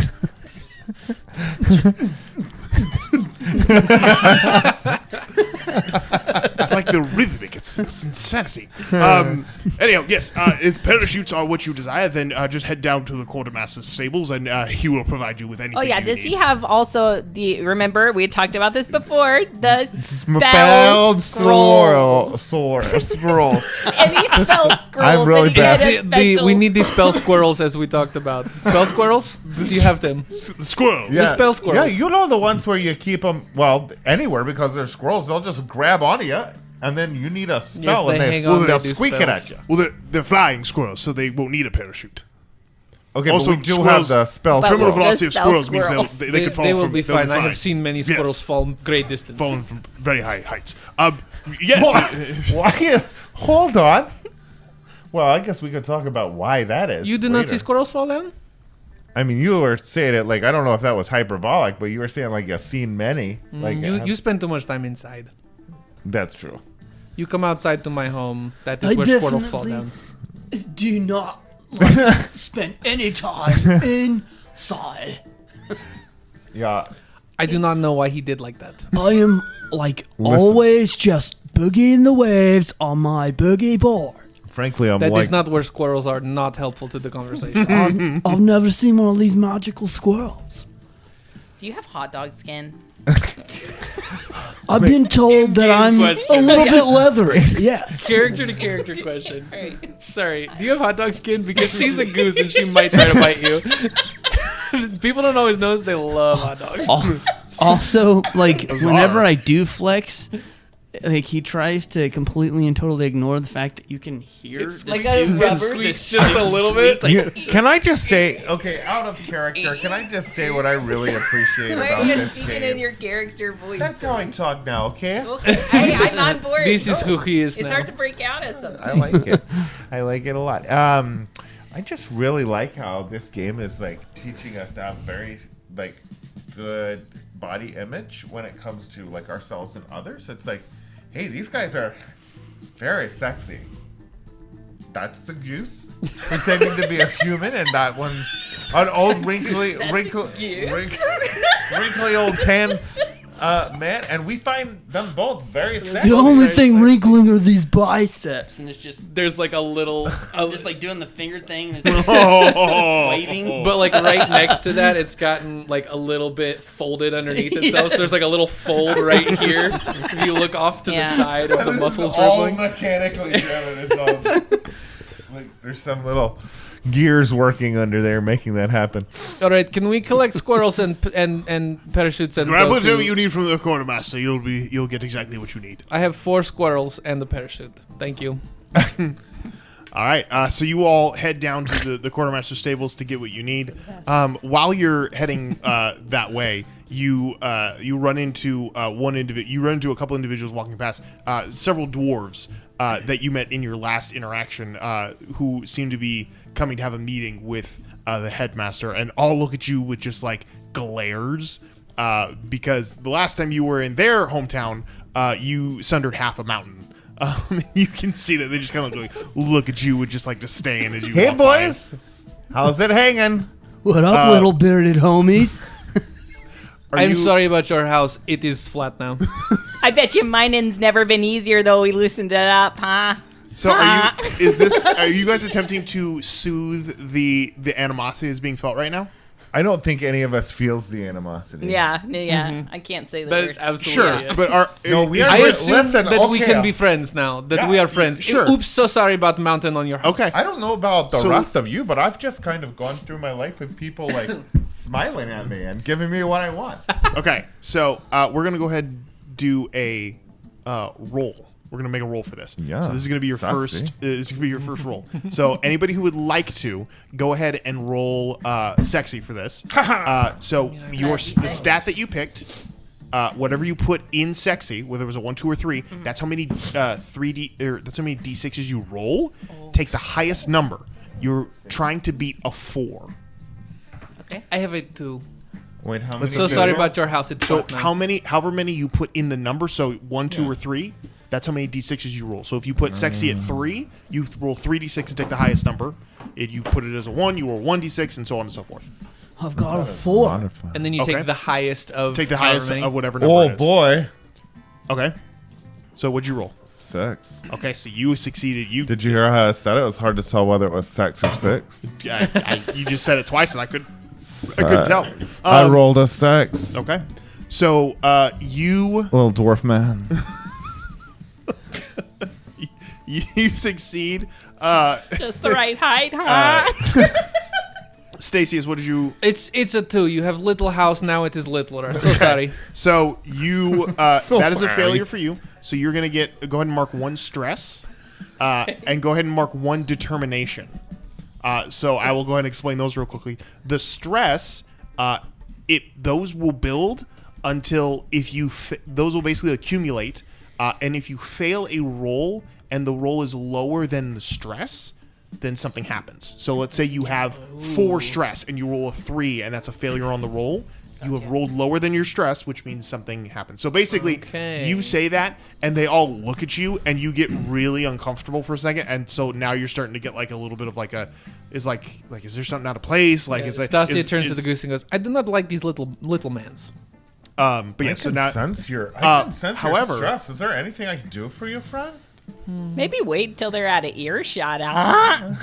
[SPEAKER 1] It's like the rhythmic. It's insanity. Anyhow, yes. If parachutes are what you desire, then just head down to the quartermaster's stables, and he will provide you with anything.
[SPEAKER 4] Oh yeah,
[SPEAKER 1] you
[SPEAKER 4] does
[SPEAKER 1] need.
[SPEAKER 4] he have also the? Remember, we had talked about this before. The spell
[SPEAKER 2] Spelled
[SPEAKER 4] scrolls.
[SPEAKER 2] Scrolls.
[SPEAKER 4] Any spell scrolls.
[SPEAKER 2] I'm really
[SPEAKER 4] that you get
[SPEAKER 2] bad.
[SPEAKER 4] a special-
[SPEAKER 3] We need these spell squirrels as we talked about. The spell squirrels? Do you have them?
[SPEAKER 1] The squirrels.
[SPEAKER 3] The spell squirrels.
[SPEAKER 2] Yeah, you know the ones where you keep them, well, anywhere because they're squirrels. They'll just grab onto you, and then you need a spell,
[SPEAKER 3] they
[SPEAKER 2] and
[SPEAKER 3] hang on,
[SPEAKER 2] they'll
[SPEAKER 3] they do
[SPEAKER 2] squeak it
[SPEAKER 3] spells.
[SPEAKER 2] at you.
[SPEAKER 1] Well, they're flying squirrels, so they won't need a parachute.
[SPEAKER 2] Okay,
[SPEAKER 1] Also,
[SPEAKER 2] but we do
[SPEAKER 1] squirrels-
[SPEAKER 2] have the spell
[SPEAKER 4] But
[SPEAKER 1] Terminal
[SPEAKER 2] squirrel.
[SPEAKER 1] velocity of
[SPEAKER 4] spell
[SPEAKER 1] squirrels means
[SPEAKER 4] squirrels.
[SPEAKER 1] they can fall
[SPEAKER 3] They will
[SPEAKER 1] from,
[SPEAKER 3] be
[SPEAKER 1] they'll
[SPEAKER 3] fine. I have seen many
[SPEAKER 1] Yes.
[SPEAKER 3] squirrels fall great distance.
[SPEAKER 1] fallen from very high heights. Yes.
[SPEAKER 2] Why? Hold on. Well, I guess we could talk about why that is.
[SPEAKER 3] You do not
[SPEAKER 2] later.
[SPEAKER 3] see squirrels fall down?
[SPEAKER 2] I mean, you were saying it like, I don't know if that was hyperbolic, but you were saying like you've seen many. Like
[SPEAKER 3] You spend too much time inside.
[SPEAKER 2] that's true.
[SPEAKER 3] You come outside to my home. That is
[SPEAKER 5] I
[SPEAKER 3] where squirrels fall
[SPEAKER 5] definitely-
[SPEAKER 3] down.
[SPEAKER 5] Do not like to spend any time inside.
[SPEAKER 2] Yeah.
[SPEAKER 3] I do not know why he did like that.
[SPEAKER 5] I am like
[SPEAKER 2] Listen.
[SPEAKER 5] always just boogieing the waves on my boogie board.
[SPEAKER 2] Frankly, I'm
[SPEAKER 3] That
[SPEAKER 2] like
[SPEAKER 3] is not where squirrels are not helpful to the conversation.
[SPEAKER 5] I've never seen one of these magical squirrels.
[SPEAKER 4] Do you have hot dog skin?
[SPEAKER 5] I've been told that I'm
[SPEAKER 3] question.
[SPEAKER 5] a little bit leathery. Yes.
[SPEAKER 3] Character to character question.
[SPEAKER 4] Right.
[SPEAKER 3] Sorry, do you have hot dog skin? Because she's a goose and she might try to bite you. People don't always notice they love hot dogs.
[SPEAKER 5] Also, like
[SPEAKER 1] Those
[SPEAKER 5] whenever
[SPEAKER 1] are.
[SPEAKER 5] I do flex, like he tries to completely and totally ignore the fact that you can hear.
[SPEAKER 3] It's
[SPEAKER 5] the
[SPEAKER 4] like a
[SPEAKER 5] squeak-
[SPEAKER 4] rubber
[SPEAKER 5] the
[SPEAKER 3] squeak
[SPEAKER 5] squeak
[SPEAKER 3] just a little bit.
[SPEAKER 5] like,
[SPEAKER 2] Can I just say, okay, out of character, can I just say what I really appreciate
[SPEAKER 4] Why
[SPEAKER 2] about
[SPEAKER 4] are you
[SPEAKER 2] this
[SPEAKER 4] speaking
[SPEAKER 2] game?
[SPEAKER 4] in your character voice?
[SPEAKER 2] That's how I talk now, okay?
[SPEAKER 4] Okay, I'm on board.
[SPEAKER 3] This is who he is
[SPEAKER 4] It's
[SPEAKER 3] now.
[SPEAKER 4] hard to break out as something.
[SPEAKER 2] I like it. I like it a lot. I just really like how this game is like teaching us to have very like good body image when it comes to like ourselves and others. It's like, hey, these guys are very sexy. That's a goose pretending to be a human, and that one's an old wrinkly old tan man, and we find them both very sexy.
[SPEAKER 5] the only thing wrinkling are these biceps, and it's just
[SPEAKER 3] There's like a little,
[SPEAKER 5] just like doing the finger thing, and it's like waving.
[SPEAKER 3] but like right next to that, it's gotten like a little bit folded underneath itself. So there's like a little fold right here. If you look off to the
[SPEAKER 4] Yeah.
[SPEAKER 3] side of the
[SPEAKER 2] This
[SPEAKER 3] muscles
[SPEAKER 2] is all
[SPEAKER 3] rippling.
[SPEAKER 2] mechanically driven. It's all, like there's some little gears working under there making that happen.
[SPEAKER 3] All right, can we collect squirrels and parachutes and
[SPEAKER 1] Grab
[SPEAKER 3] go
[SPEAKER 1] whatever
[SPEAKER 3] to-
[SPEAKER 1] you need from the quartermaster. You'll get exactly what you need.
[SPEAKER 3] I have 4 squirrels and the parachute. Thank you.
[SPEAKER 1] All right. So you all head down to the quartermaster stables to get what you need. While you're heading that way, you run into one individual. You run into a couple individuals walking past. Several dwarves that you met in your last interaction, who seem to be coming to have a meeting with the headmaster, and all look at you with just like glares. Because the last time you were in their hometown, you sundered half a mountain. You can see that they just kind of like look at you with just like disdain as you.
[SPEAKER 2] Hey,
[SPEAKER 1] walk by.
[SPEAKER 2] boys. How's it hanging?
[SPEAKER 5] What up, little bearded homies?
[SPEAKER 3] I'm sorry about your house. It is flat now.
[SPEAKER 4] I bet you mining's never been easier, though. We loosened it up, huh?
[SPEAKER 1] So are you guys attempting to soothe the animosity that's being felt right now?
[SPEAKER 2] I don't think any of us feels the animosity.
[SPEAKER 4] Yeah. I can't say the
[SPEAKER 3] That
[SPEAKER 4] word.
[SPEAKER 3] is absolutely
[SPEAKER 1] Sure,
[SPEAKER 3] it.
[SPEAKER 1] but
[SPEAKER 2] No, we are.
[SPEAKER 3] I assume
[SPEAKER 2] Listen,
[SPEAKER 3] that we
[SPEAKER 2] okay.
[SPEAKER 3] can be friends now. That
[SPEAKER 2] Yeah,
[SPEAKER 3] we are friends.
[SPEAKER 1] sure.
[SPEAKER 3] Oops, so sorry about the mountain on your house.
[SPEAKER 1] Okay.
[SPEAKER 2] I don't know about the
[SPEAKER 1] So-
[SPEAKER 2] rest of you, but I've just kind of gone through my life with people like smiling at me and giving me what I want.
[SPEAKER 1] Okay, so we're gonna go ahead and do a roll. We're gonna make a roll for this.
[SPEAKER 2] Yeah,
[SPEAKER 1] So this is gonna be your
[SPEAKER 2] sexy.
[SPEAKER 1] first. This is gonna be your first roll. So anybody who would like to go ahead and roll sexy for this. So the stat that you picked, whatever you put in sexy, whether it was a 1, 2, or 3, that's how many 3D or that's how many d6s you roll. Take the highest number. You're trying to beat a 4.
[SPEAKER 4] Okay.
[SPEAKER 3] I have a 2.
[SPEAKER 2] Wait, how many?
[SPEAKER 3] So sorry about your house. It's
[SPEAKER 1] So
[SPEAKER 3] flat now.
[SPEAKER 1] however many you put in the number, so 1, 2, or 3, that's how many d6s you roll. So if you put sexy at 3, you roll 3d6 and take the highest number. If you put it as a 1, you roll 1d6 and so on and so forth.
[SPEAKER 5] I've got a 4.
[SPEAKER 2] Wonderful.
[SPEAKER 3] And then you
[SPEAKER 1] Okay.
[SPEAKER 3] take the highest of
[SPEAKER 1] Take the
[SPEAKER 3] however
[SPEAKER 1] highest
[SPEAKER 3] many.
[SPEAKER 1] of whatever number
[SPEAKER 2] Oh
[SPEAKER 1] it is.
[SPEAKER 2] boy,
[SPEAKER 1] Okay. So what'd you roll?
[SPEAKER 2] 6.
[SPEAKER 1] Okay, so you succeeded. You
[SPEAKER 2] Did you hear how I said it? It was hard to tell whether it was 6 or 6.
[SPEAKER 1] you just said it twice and I couldn't tell.
[SPEAKER 2] I rolled a 6.
[SPEAKER 1] Okay. So you
[SPEAKER 2] Little dwarf man.
[SPEAKER 1] you succeed.
[SPEAKER 4] Just the right height, huh?
[SPEAKER 1] Stacey, what did you?
[SPEAKER 3] It's a 2. You have little house, now it is littler. So sorry.
[SPEAKER 1] So you
[SPEAKER 2] So
[SPEAKER 1] that is a
[SPEAKER 2] sorry.
[SPEAKER 1] failure for you. So you're gonna go ahead and mark 1 stress, and go ahead and mark 1 determination. So I will go ahead and explain those real quickly. The stress, those will build until those will basically accumulate, and if you fail a roll and the roll is lower than the stress, then something happens. So let's say you have 4 stress and you roll a 3 and that's a failure on the roll. You have rolled lower than your stress, which means something happens. So basically,
[SPEAKER 3] Okay.
[SPEAKER 1] you say that and they all look at you and you get really uncomfortable for a second. And so now you're starting to get like a little bit of like is there something out of place? Like,
[SPEAKER 3] Stasia turns to the goose and goes, I do not like these little mans.
[SPEAKER 1] But yeah,
[SPEAKER 2] I
[SPEAKER 1] so
[SPEAKER 2] can
[SPEAKER 1] now,
[SPEAKER 2] sense your. I can sense
[SPEAKER 1] however-
[SPEAKER 2] your stress. Is there anything I can do for you, friend?
[SPEAKER 4] Maybe wait till they're out of earshot, huh?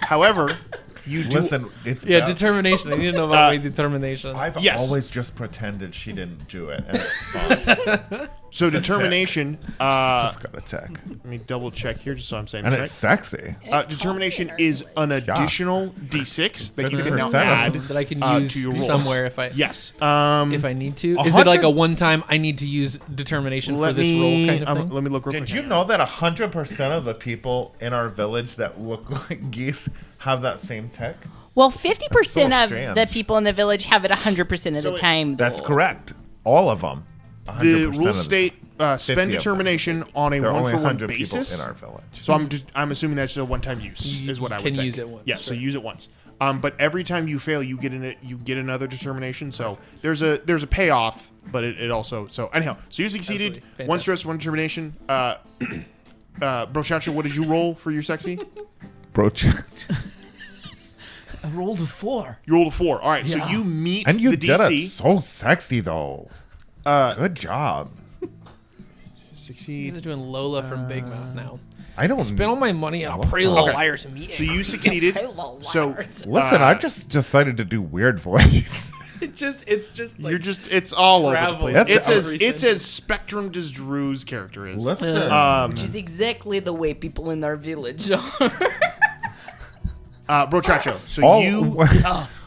[SPEAKER 1] however, you do.
[SPEAKER 2] Listen, it's
[SPEAKER 3] Yeah,
[SPEAKER 2] bad.
[SPEAKER 3] determination. I need to know about my determination.
[SPEAKER 2] I've
[SPEAKER 1] Yes.
[SPEAKER 2] always just pretended she didn't do it, and it's fine.
[SPEAKER 1] So determination.
[SPEAKER 2] Just got a tech,
[SPEAKER 1] Let me double check here, just so I'm saying
[SPEAKER 2] and
[SPEAKER 1] this
[SPEAKER 2] it's
[SPEAKER 1] right.
[SPEAKER 2] sexy.
[SPEAKER 1] Determination is an additional d6 that you can now
[SPEAKER 2] 50%
[SPEAKER 1] add
[SPEAKER 3] that I can
[SPEAKER 1] to
[SPEAKER 3] use
[SPEAKER 1] your rolls.
[SPEAKER 3] somewhere if I
[SPEAKER 1] Yes.
[SPEAKER 3] if I need to. Is it like a
[SPEAKER 2] 100
[SPEAKER 3] one-time I need to use determination for
[SPEAKER 1] let
[SPEAKER 3] this
[SPEAKER 1] me
[SPEAKER 3] roll kind of thing?
[SPEAKER 1] let me look real
[SPEAKER 2] Did
[SPEAKER 1] quick.
[SPEAKER 2] you know that 100% of the people in our village that look like geese have that same tech?
[SPEAKER 4] Well, 50%
[SPEAKER 2] That's
[SPEAKER 4] of
[SPEAKER 2] so
[SPEAKER 4] the
[SPEAKER 2] strange.
[SPEAKER 4] people in the village have it 100% of the time.
[SPEAKER 2] That's
[SPEAKER 4] though.
[SPEAKER 2] correct. All of them. 100%
[SPEAKER 1] The
[SPEAKER 2] of
[SPEAKER 1] rules
[SPEAKER 2] them.
[SPEAKER 1] state
[SPEAKER 2] 50
[SPEAKER 1] spend
[SPEAKER 2] of them.
[SPEAKER 1] determination on a
[SPEAKER 2] There are only
[SPEAKER 1] one-for-one
[SPEAKER 2] 100 people
[SPEAKER 1] basis.
[SPEAKER 2] in our village.
[SPEAKER 1] So I'm assuming that's a one-time use
[SPEAKER 3] You
[SPEAKER 1] is what I would
[SPEAKER 3] can
[SPEAKER 1] think.
[SPEAKER 3] use it once,
[SPEAKER 1] Yeah, so
[SPEAKER 3] sure.
[SPEAKER 1] use it once. But every time you fail, you get another determination. So there's a payoff, but it also so anyhow. So you succeeded.
[SPEAKER 3] Absolutely.
[SPEAKER 1] One
[SPEAKER 3] Fantastic.
[SPEAKER 1] stress, one determination. Brochacha, what did you roll for your sexy?
[SPEAKER 2] Broach.
[SPEAKER 5] I rolled a 4.
[SPEAKER 1] You rolled a 4. All right, so
[SPEAKER 5] Yeah.
[SPEAKER 1] you meet
[SPEAKER 2] And you
[SPEAKER 1] the
[SPEAKER 2] did
[SPEAKER 1] DC.
[SPEAKER 2] it so sexy, though. Good job.
[SPEAKER 1] Succeed.
[SPEAKER 3] They're doing Lola from Big Mouth now.
[SPEAKER 2] I don't
[SPEAKER 3] Spend all my money on a pretty little
[SPEAKER 1] Okay.
[SPEAKER 3] liar to me.
[SPEAKER 1] So you succeeded.
[SPEAKER 4] Hello,
[SPEAKER 1] So
[SPEAKER 4] liars.
[SPEAKER 2] Listen, I just decided to do weird voice.
[SPEAKER 3] it's just like
[SPEAKER 1] you're just it's all over the
[SPEAKER 3] travel.
[SPEAKER 1] place.
[SPEAKER 2] That's
[SPEAKER 1] It's as spectrum as Drew's character is.
[SPEAKER 2] Listen.
[SPEAKER 4] Which is exactly the way people in our village are.
[SPEAKER 1] Brochacho. So
[SPEAKER 2] all,
[SPEAKER 1] you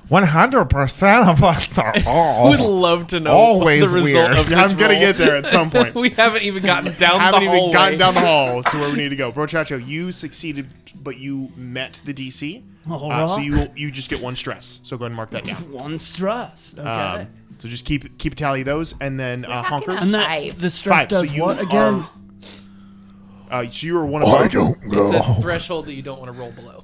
[SPEAKER 2] 100% of us are all.
[SPEAKER 3] would love to know
[SPEAKER 2] Always
[SPEAKER 3] the result
[SPEAKER 2] weird.
[SPEAKER 3] of this
[SPEAKER 1] I'm gonna
[SPEAKER 3] roll.
[SPEAKER 1] get there at some point.
[SPEAKER 3] We haven't even gotten down
[SPEAKER 1] Haven't
[SPEAKER 3] the
[SPEAKER 1] even
[SPEAKER 3] hallway.
[SPEAKER 1] gotten down the hall to where we need to go. Brochacho, you succeeded, but you met the DC.
[SPEAKER 5] All
[SPEAKER 1] So
[SPEAKER 5] right.
[SPEAKER 1] you just get 1 stress. So go ahead and mark that down.
[SPEAKER 5] 1 stress. Okay.
[SPEAKER 1] So just keep a tally of those, and then
[SPEAKER 4] talking
[SPEAKER 1] honkers.
[SPEAKER 4] about-
[SPEAKER 5] and that,
[SPEAKER 4] 5.
[SPEAKER 5] the stress
[SPEAKER 1] 5. So
[SPEAKER 5] does
[SPEAKER 1] you
[SPEAKER 5] what again?
[SPEAKER 1] so you are one above.
[SPEAKER 3] It's a threshold that you don't want to roll below.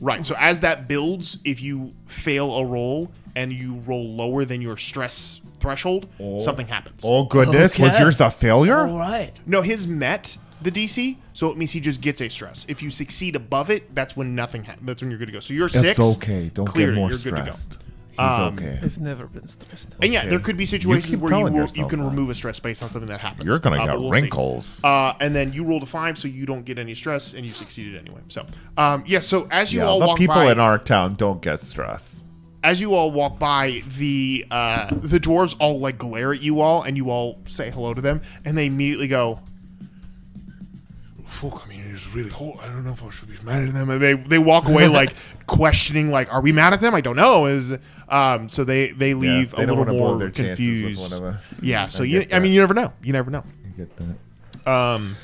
[SPEAKER 1] Right. So as that builds, if you fail a roll and you roll lower than your stress threshold, something happens.
[SPEAKER 2] Oh, goodness.
[SPEAKER 5] Okay.
[SPEAKER 2] Was yours a failure?
[SPEAKER 5] All right.
[SPEAKER 1] No, his met the DC, so it means he just gets a stress. If you succeed above it, that's when nothing happens. That's when you're good to go. So you're 6.
[SPEAKER 2] It's okay. Don't
[SPEAKER 1] cleared
[SPEAKER 2] get more
[SPEAKER 1] you're good to go.
[SPEAKER 2] stressed. He's okay.
[SPEAKER 3] I've never been stressed.
[SPEAKER 1] And yeah, there could be situations
[SPEAKER 2] keep
[SPEAKER 1] where
[SPEAKER 2] telling
[SPEAKER 1] you
[SPEAKER 2] yourself
[SPEAKER 1] can
[SPEAKER 2] that.
[SPEAKER 1] remove a stress based on something that happens.
[SPEAKER 2] You're going to
[SPEAKER 1] but
[SPEAKER 2] get
[SPEAKER 1] we'll see.
[SPEAKER 2] wrinkles.
[SPEAKER 1] And then you rolled a 5, so you don't get any stress, and you succeeded anyway. So, so as you all
[SPEAKER 2] the
[SPEAKER 1] walk
[SPEAKER 2] people
[SPEAKER 1] by,
[SPEAKER 2] in our town don't get stressed.
[SPEAKER 1] as you all walk by, the dwarves all like glare at you all, and you all say hello to them, and they immediately go, "Fuck, I mean, it's really hot. I don't know if I should be mad at them." And they walk away like questioning, like, "Are we mad at them? I don't know." So they leave
[SPEAKER 2] they
[SPEAKER 1] a
[SPEAKER 2] don't
[SPEAKER 1] little
[SPEAKER 2] wanna blow
[SPEAKER 1] more
[SPEAKER 2] their chances with
[SPEAKER 1] confused.
[SPEAKER 2] one of us.
[SPEAKER 1] Yeah. So
[SPEAKER 2] get that.
[SPEAKER 1] you never know. You never know.
[SPEAKER 2] You get that.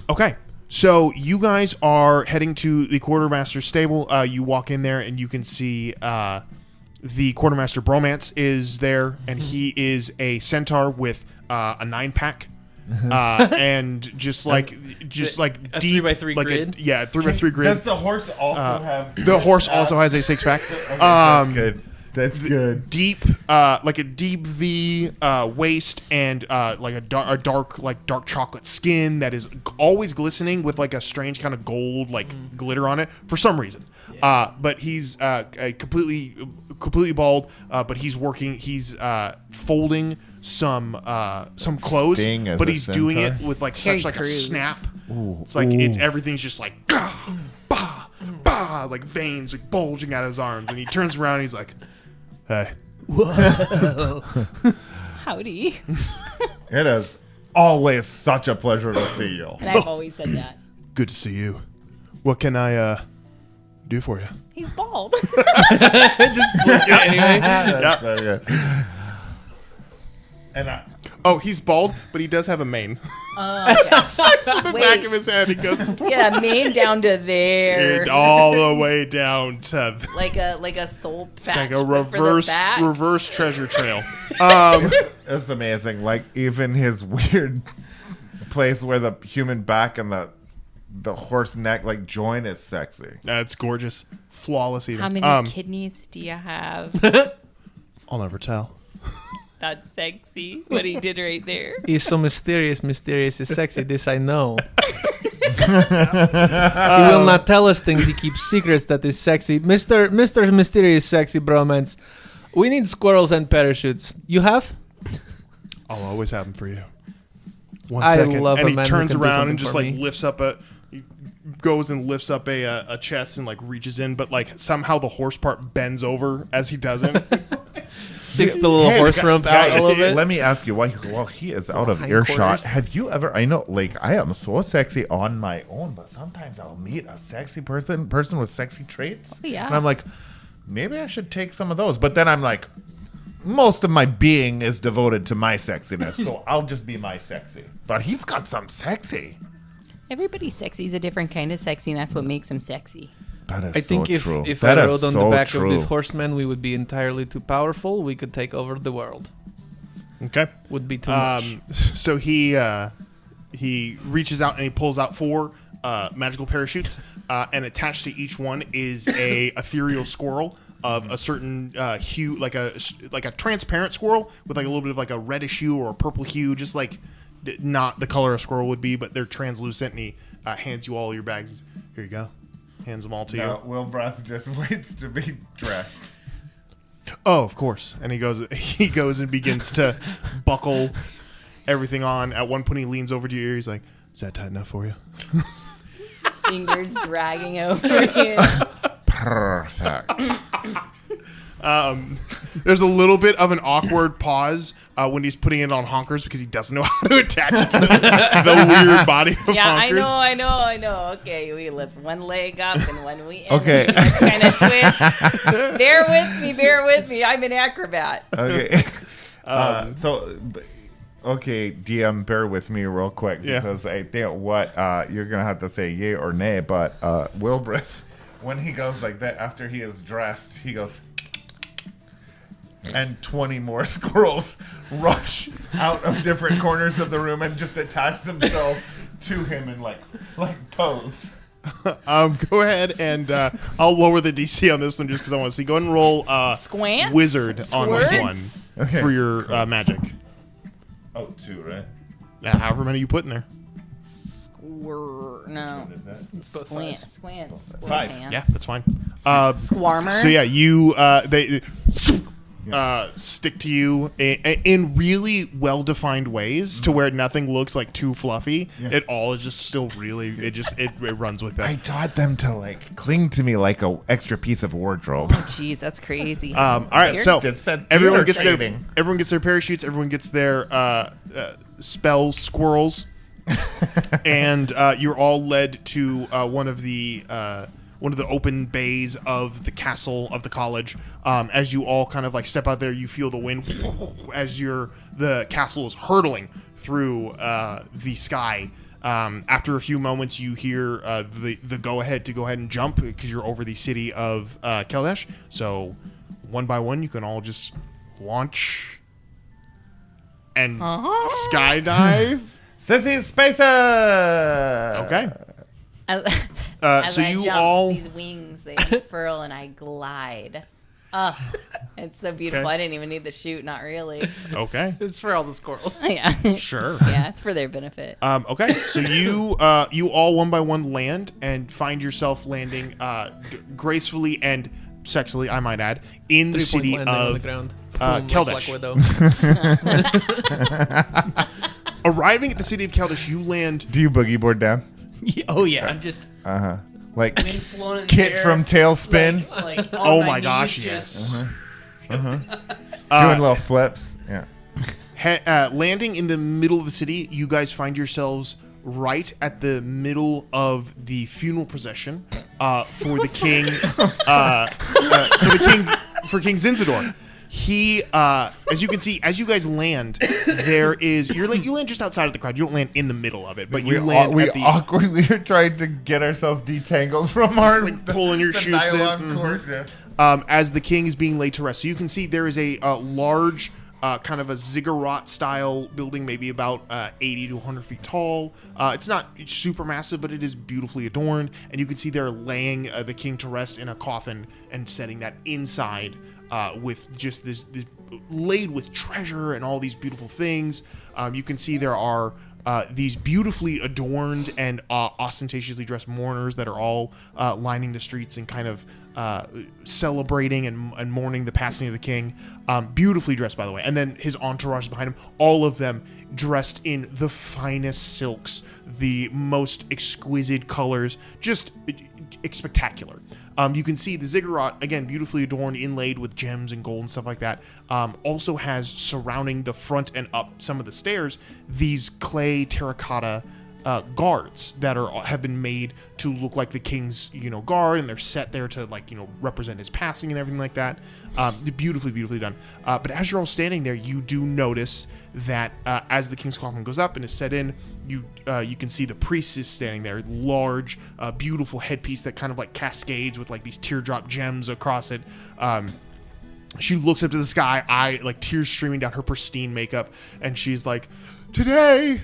[SPEAKER 1] Okay. So you guys are heading to the quartermaster's stable. You walk in there and you can see the quartermaster Bromance is there, and he is a centaur with a 9-pack. And just like
[SPEAKER 3] a
[SPEAKER 1] deep
[SPEAKER 3] 3x3
[SPEAKER 1] like
[SPEAKER 3] grid?
[SPEAKER 1] 3x3 grid.
[SPEAKER 2] Does the horse also have...
[SPEAKER 1] The horse also has a 6-pack.
[SPEAKER 2] That's good. That's good.
[SPEAKER 1] Deep, like a deep V waist, and like a dark chocolate skin that is always glistening with like a strange kind of gold glitter on it for some reason. But he's completely bald. But he's working. He's folding some clothes,
[SPEAKER 2] Sting as
[SPEAKER 1] but
[SPEAKER 2] a
[SPEAKER 1] he's doing it
[SPEAKER 2] centaur?
[SPEAKER 1] with like
[SPEAKER 4] Terry
[SPEAKER 1] such like a
[SPEAKER 4] Crews.
[SPEAKER 1] snap.
[SPEAKER 2] Ooh.
[SPEAKER 1] It's like everything's just like bah, bah, like veins like bulging out of his arms, and he turns around and he's like, "Hey."
[SPEAKER 4] Howdy.
[SPEAKER 2] It is always such a pleasure to see you.
[SPEAKER 4] And I've always said that.
[SPEAKER 1] Good to see you. What can I do for you?
[SPEAKER 4] He's bald.
[SPEAKER 3] Anyway,
[SPEAKER 2] That's very good. And
[SPEAKER 1] Oh, he's bald, but he does have a mane.
[SPEAKER 4] Okay.
[SPEAKER 1] The back
[SPEAKER 4] Wait.
[SPEAKER 1] of his head, he goes
[SPEAKER 4] Yeah, mane down to there.
[SPEAKER 1] all the way down to
[SPEAKER 4] Like a soul patch.
[SPEAKER 1] like a
[SPEAKER 4] but for the back.
[SPEAKER 1] reverse treasure trail.
[SPEAKER 2] it's amazing. Like, even his weird place where the human back and the horse neck like join is sexy.
[SPEAKER 1] That's gorgeous, flawless even.
[SPEAKER 4] How many kidneys do you have?
[SPEAKER 1] I'll never tell.
[SPEAKER 4] That's sexy. What he did right there.
[SPEAKER 3] he's so mysterious. Mysterious is sexy. This I know. He will not tell us things. He keeps secrets that is sexy. Mr. Mysterious Sexy Bromance. We need squirrels and parachutes. You have?
[SPEAKER 1] I'll always have them for you. One
[SPEAKER 3] I
[SPEAKER 1] second,
[SPEAKER 3] love
[SPEAKER 1] and
[SPEAKER 3] a
[SPEAKER 1] he
[SPEAKER 3] man who
[SPEAKER 1] turns
[SPEAKER 3] can do
[SPEAKER 1] around
[SPEAKER 3] something
[SPEAKER 1] and just
[SPEAKER 3] for
[SPEAKER 1] like
[SPEAKER 3] me.
[SPEAKER 1] lifts up he goes and lifts up a chest and like reaches in, but like somehow the horse part bends over as he does it.
[SPEAKER 3] Sticks the little horse rump out a little bit.
[SPEAKER 2] Let me ask you, while he is out of
[SPEAKER 3] hind
[SPEAKER 2] earshot,
[SPEAKER 3] quarters.
[SPEAKER 2] have you ever? I know, like, I am so sexy on my own, but sometimes I'll meet a sexy person with sexy traits,
[SPEAKER 4] Yeah.
[SPEAKER 2] and I'm like, maybe I should take some of those. But then I'm like, most of my being is devoted to my sexiness, so I'll just be my sexy. But he's got some sexy.
[SPEAKER 4] Everybody's sexy is a different kind of sexy, and that's what makes him sexy.
[SPEAKER 2] That is
[SPEAKER 3] I think
[SPEAKER 2] so true.
[SPEAKER 3] if
[SPEAKER 2] That
[SPEAKER 3] I
[SPEAKER 2] is
[SPEAKER 3] rode on
[SPEAKER 2] so
[SPEAKER 3] the back
[SPEAKER 2] true.
[SPEAKER 3] of this horseman, we would be entirely too powerful. We could take over the world.
[SPEAKER 1] Okay.
[SPEAKER 3] Would be too much.
[SPEAKER 1] So he reaches out and he pulls out 4 magical parachutes, and attached to each one is a ethereal squirrel of a certain hue, like a transparent squirrel with like a little bit of like a reddish hue or a purple hue, just like not the color a squirrel would be, but they're translucent. And he hands you all your bags. Here you go. Hands them all to
[SPEAKER 2] No,
[SPEAKER 1] you.
[SPEAKER 2] Will Breath just waits to be dressed.
[SPEAKER 1] Oh, of course. And he goes and begins to buckle everything on. At one point, he leans over to your ear. He's like, "Is that tight enough for you?"
[SPEAKER 4] Fingers dragging over you.
[SPEAKER 2] Perfect.
[SPEAKER 1] There's a little bit of an awkward pause when he's putting it on Honkers because he doesn't know how to attach it to the weird body of
[SPEAKER 4] Yeah,
[SPEAKER 1] Honkers.
[SPEAKER 4] I know. Okay, we lift one leg up and when we end
[SPEAKER 2] Okay.
[SPEAKER 4] kind of twist. Bear with me. I'm an acrobat.
[SPEAKER 2] Okay. Okay, DM, bear with me real quick
[SPEAKER 1] Yeah.
[SPEAKER 2] because I think what you're gonna have to say yay or nay. But Wilbrith, when he goes like that after he is dressed, he goes, and 20 more squirrels rush out of different corners of the room and just attach themselves to him and like pose.
[SPEAKER 1] Go ahead and I'll lower the DC on this one just because I want to see. Go ahead and roll
[SPEAKER 4] Squants?
[SPEAKER 1] Wizard on this
[SPEAKER 4] Squirts?
[SPEAKER 1] one for your magic.
[SPEAKER 2] Oh, 2, right?
[SPEAKER 1] Yeah, however many you put in there.
[SPEAKER 4] No.
[SPEAKER 3] It's both
[SPEAKER 4] Squants.
[SPEAKER 3] fives.
[SPEAKER 2] 5.
[SPEAKER 1] Yeah, that's fine.
[SPEAKER 4] Squarmer.
[SPEAKER 1] So yeah, you they stick to you in really well-defined ways to where nothing looks like too fluffy.
[SPEAKER 2] Yeah.
[SPEAKER 1] It all is just still really it runs with
[SPEAKER 2] I
[SPEAKER 1] it.
[SPEAKER 2] taught them to like cling to me like a extra piece of wardrobe.
[SPEAKER 4] Oh, jeez, that's crazy.
[SPEAKER 1] All right, so
[SPEAKER 2] It said
[SPEAKER 1] everyone
[SPEAKER 2] theater
[SPEAKER 1] gets
[SPEAKER 2] training.
[SPEAKER 1] everyone gets their parachutes. Everyone gets their spell squirrels, and you're all led to one of the open bays of the castle of the college. As you all kind of like step out there, you feel the wind as the castle is hurtling through the sky. After a few moments, you hear the go ahead and jump because you're over the city of Keldesh. So one by one, you can all just launch and skydive.
[SPEAKER 2] Sissy Spacer!
[SPEAKER 1] Okay.
[SPEAKER 4] As
[SPEAKER 1] So
[SPEAKER 4] I
[SPEAKER 1] you
[SPEAKER 4] jump,
[SPEAKER 1] all
[SPEAKER 4] these wings they unfurl and I glide. Oh, it's so beautiful.
[SPEAKER 1] Okay.
[SPEAKER 4] I didn't even need the chute. Not really.
[SPEAKER 1] okay.
[SPEAKER 3] It's for all the squirrels.
[SPEAKER 4] Yeah.
[SPEAKER 1] Sure.
[SPEAKER 4] Yeah, it's for their benefit.
[SPEAKER 1] Okay, so you all one by one land and find yourself landing gracefully and sexually, I might add, in the
[SPEAKER 3] 3-point
[SPEAKER 1] city
[SPEAKER 3] landing on the
[SPEAKER 1] of
[SPEAKER 3] ground.
[SPEAKER 1] Keldesh.
[SPEAKER 3] Black Widow.
[SPEAKER 1] Arriving at the city of Keldesh, you land.
[SPEAKER 2] Do you boogie board down?
[SPEAKER 5] Oh yeah, I'm just
[SPEAKER 2] Like
[SPEAKER 5] wind flowing in the
[SPEAKER 2] Kit
[SPEAKER 5] air,
[SPEAKER 2] from Tailspin,
[SPEAKER 5] Like,
[SPEAKER 1] Oh
[SPEAKER 5] on
[SPEAKER 1] my
[SPEAKER 5] knees,
[SPEAKER 1] gosh,
[SPEAKER 5] just-
[SPEAKER 2] doing little flips. Yeah.
[SPEAKER 1] Landing in the middle of the city, you guys find yourselves right at the middle of the funeral procession for the king, for King Zinzador. He, as you can see, as you guys land, you land just outside of the crowd. You don't land in the middle of it, but you land
[SPEAKER 2] we
[SPEAKER 1] at the
[SPEAKER 2] awkwardly are trying to get ourselves detangled from our
[SPEAKER 1] like pulling your
[SPEAKER 2] the
[SPEAKER 1] chutes in.
[SPEAKER 2] nylon cord. Yeah.
[SPEAKER 1] As the king is being laid to rest. So you can see there is a large, kind of a ziggurat style building, maybe about 80 to 100 feet tall. It's not super massive, but it is beautifully adorned. And you can see they're laying the king to rest in a coffin and setting that inside with just this laid with treasure and all these beautiful things. You can see there are these beautifully adorned and ostentatiously dressed mourners that are all lining the streets and kind of celebrating and mourning the passing of the king. Beautifully dressed, by the way. And then his entourage behind him, all of them dressed in the finest silks, the most exquisite colors, just spectacular. You can see the ziggurat, again, beautifully adorned, inlaid with gems and gold and stuff like that. Also has surrounding the front and up some of the stairs, these clay terracotta guards that have been made to look like the king's, guard, and they're set there to represent his passing and everything like that. Beautifully done. But as you're all standing there, you do notice that as the king's coffin goes up and is set in, you can see the priest is standing there, large, beautiful headpiece that kind of like cascades with like these teardrop gems across it. She looks up to the sky, tears streaming down her pristine makeup, and she's like, "Today,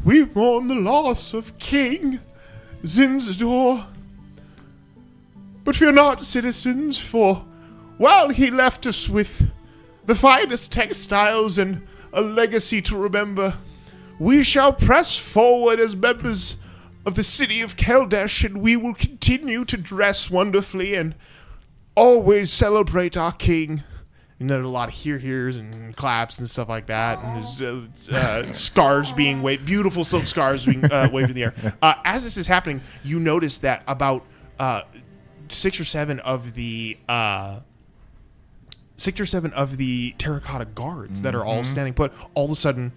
[SPEAKER 1] we mourn the loss of King Zinzador. But fear not, citizens, for while he left us with the finest textiles and a legacy to remember, we shall press forward as members of the city of Keldesh, and we will continue to dress wonderfully and always celebrate our king." And there's a lot of hears and claps and stuff like that, and there's scarves being waved, beautiful silk scarves being waved in the air. As this is happening, you notice that about 6 or 7 of the terracotta guards that are all standing put, all of a sudden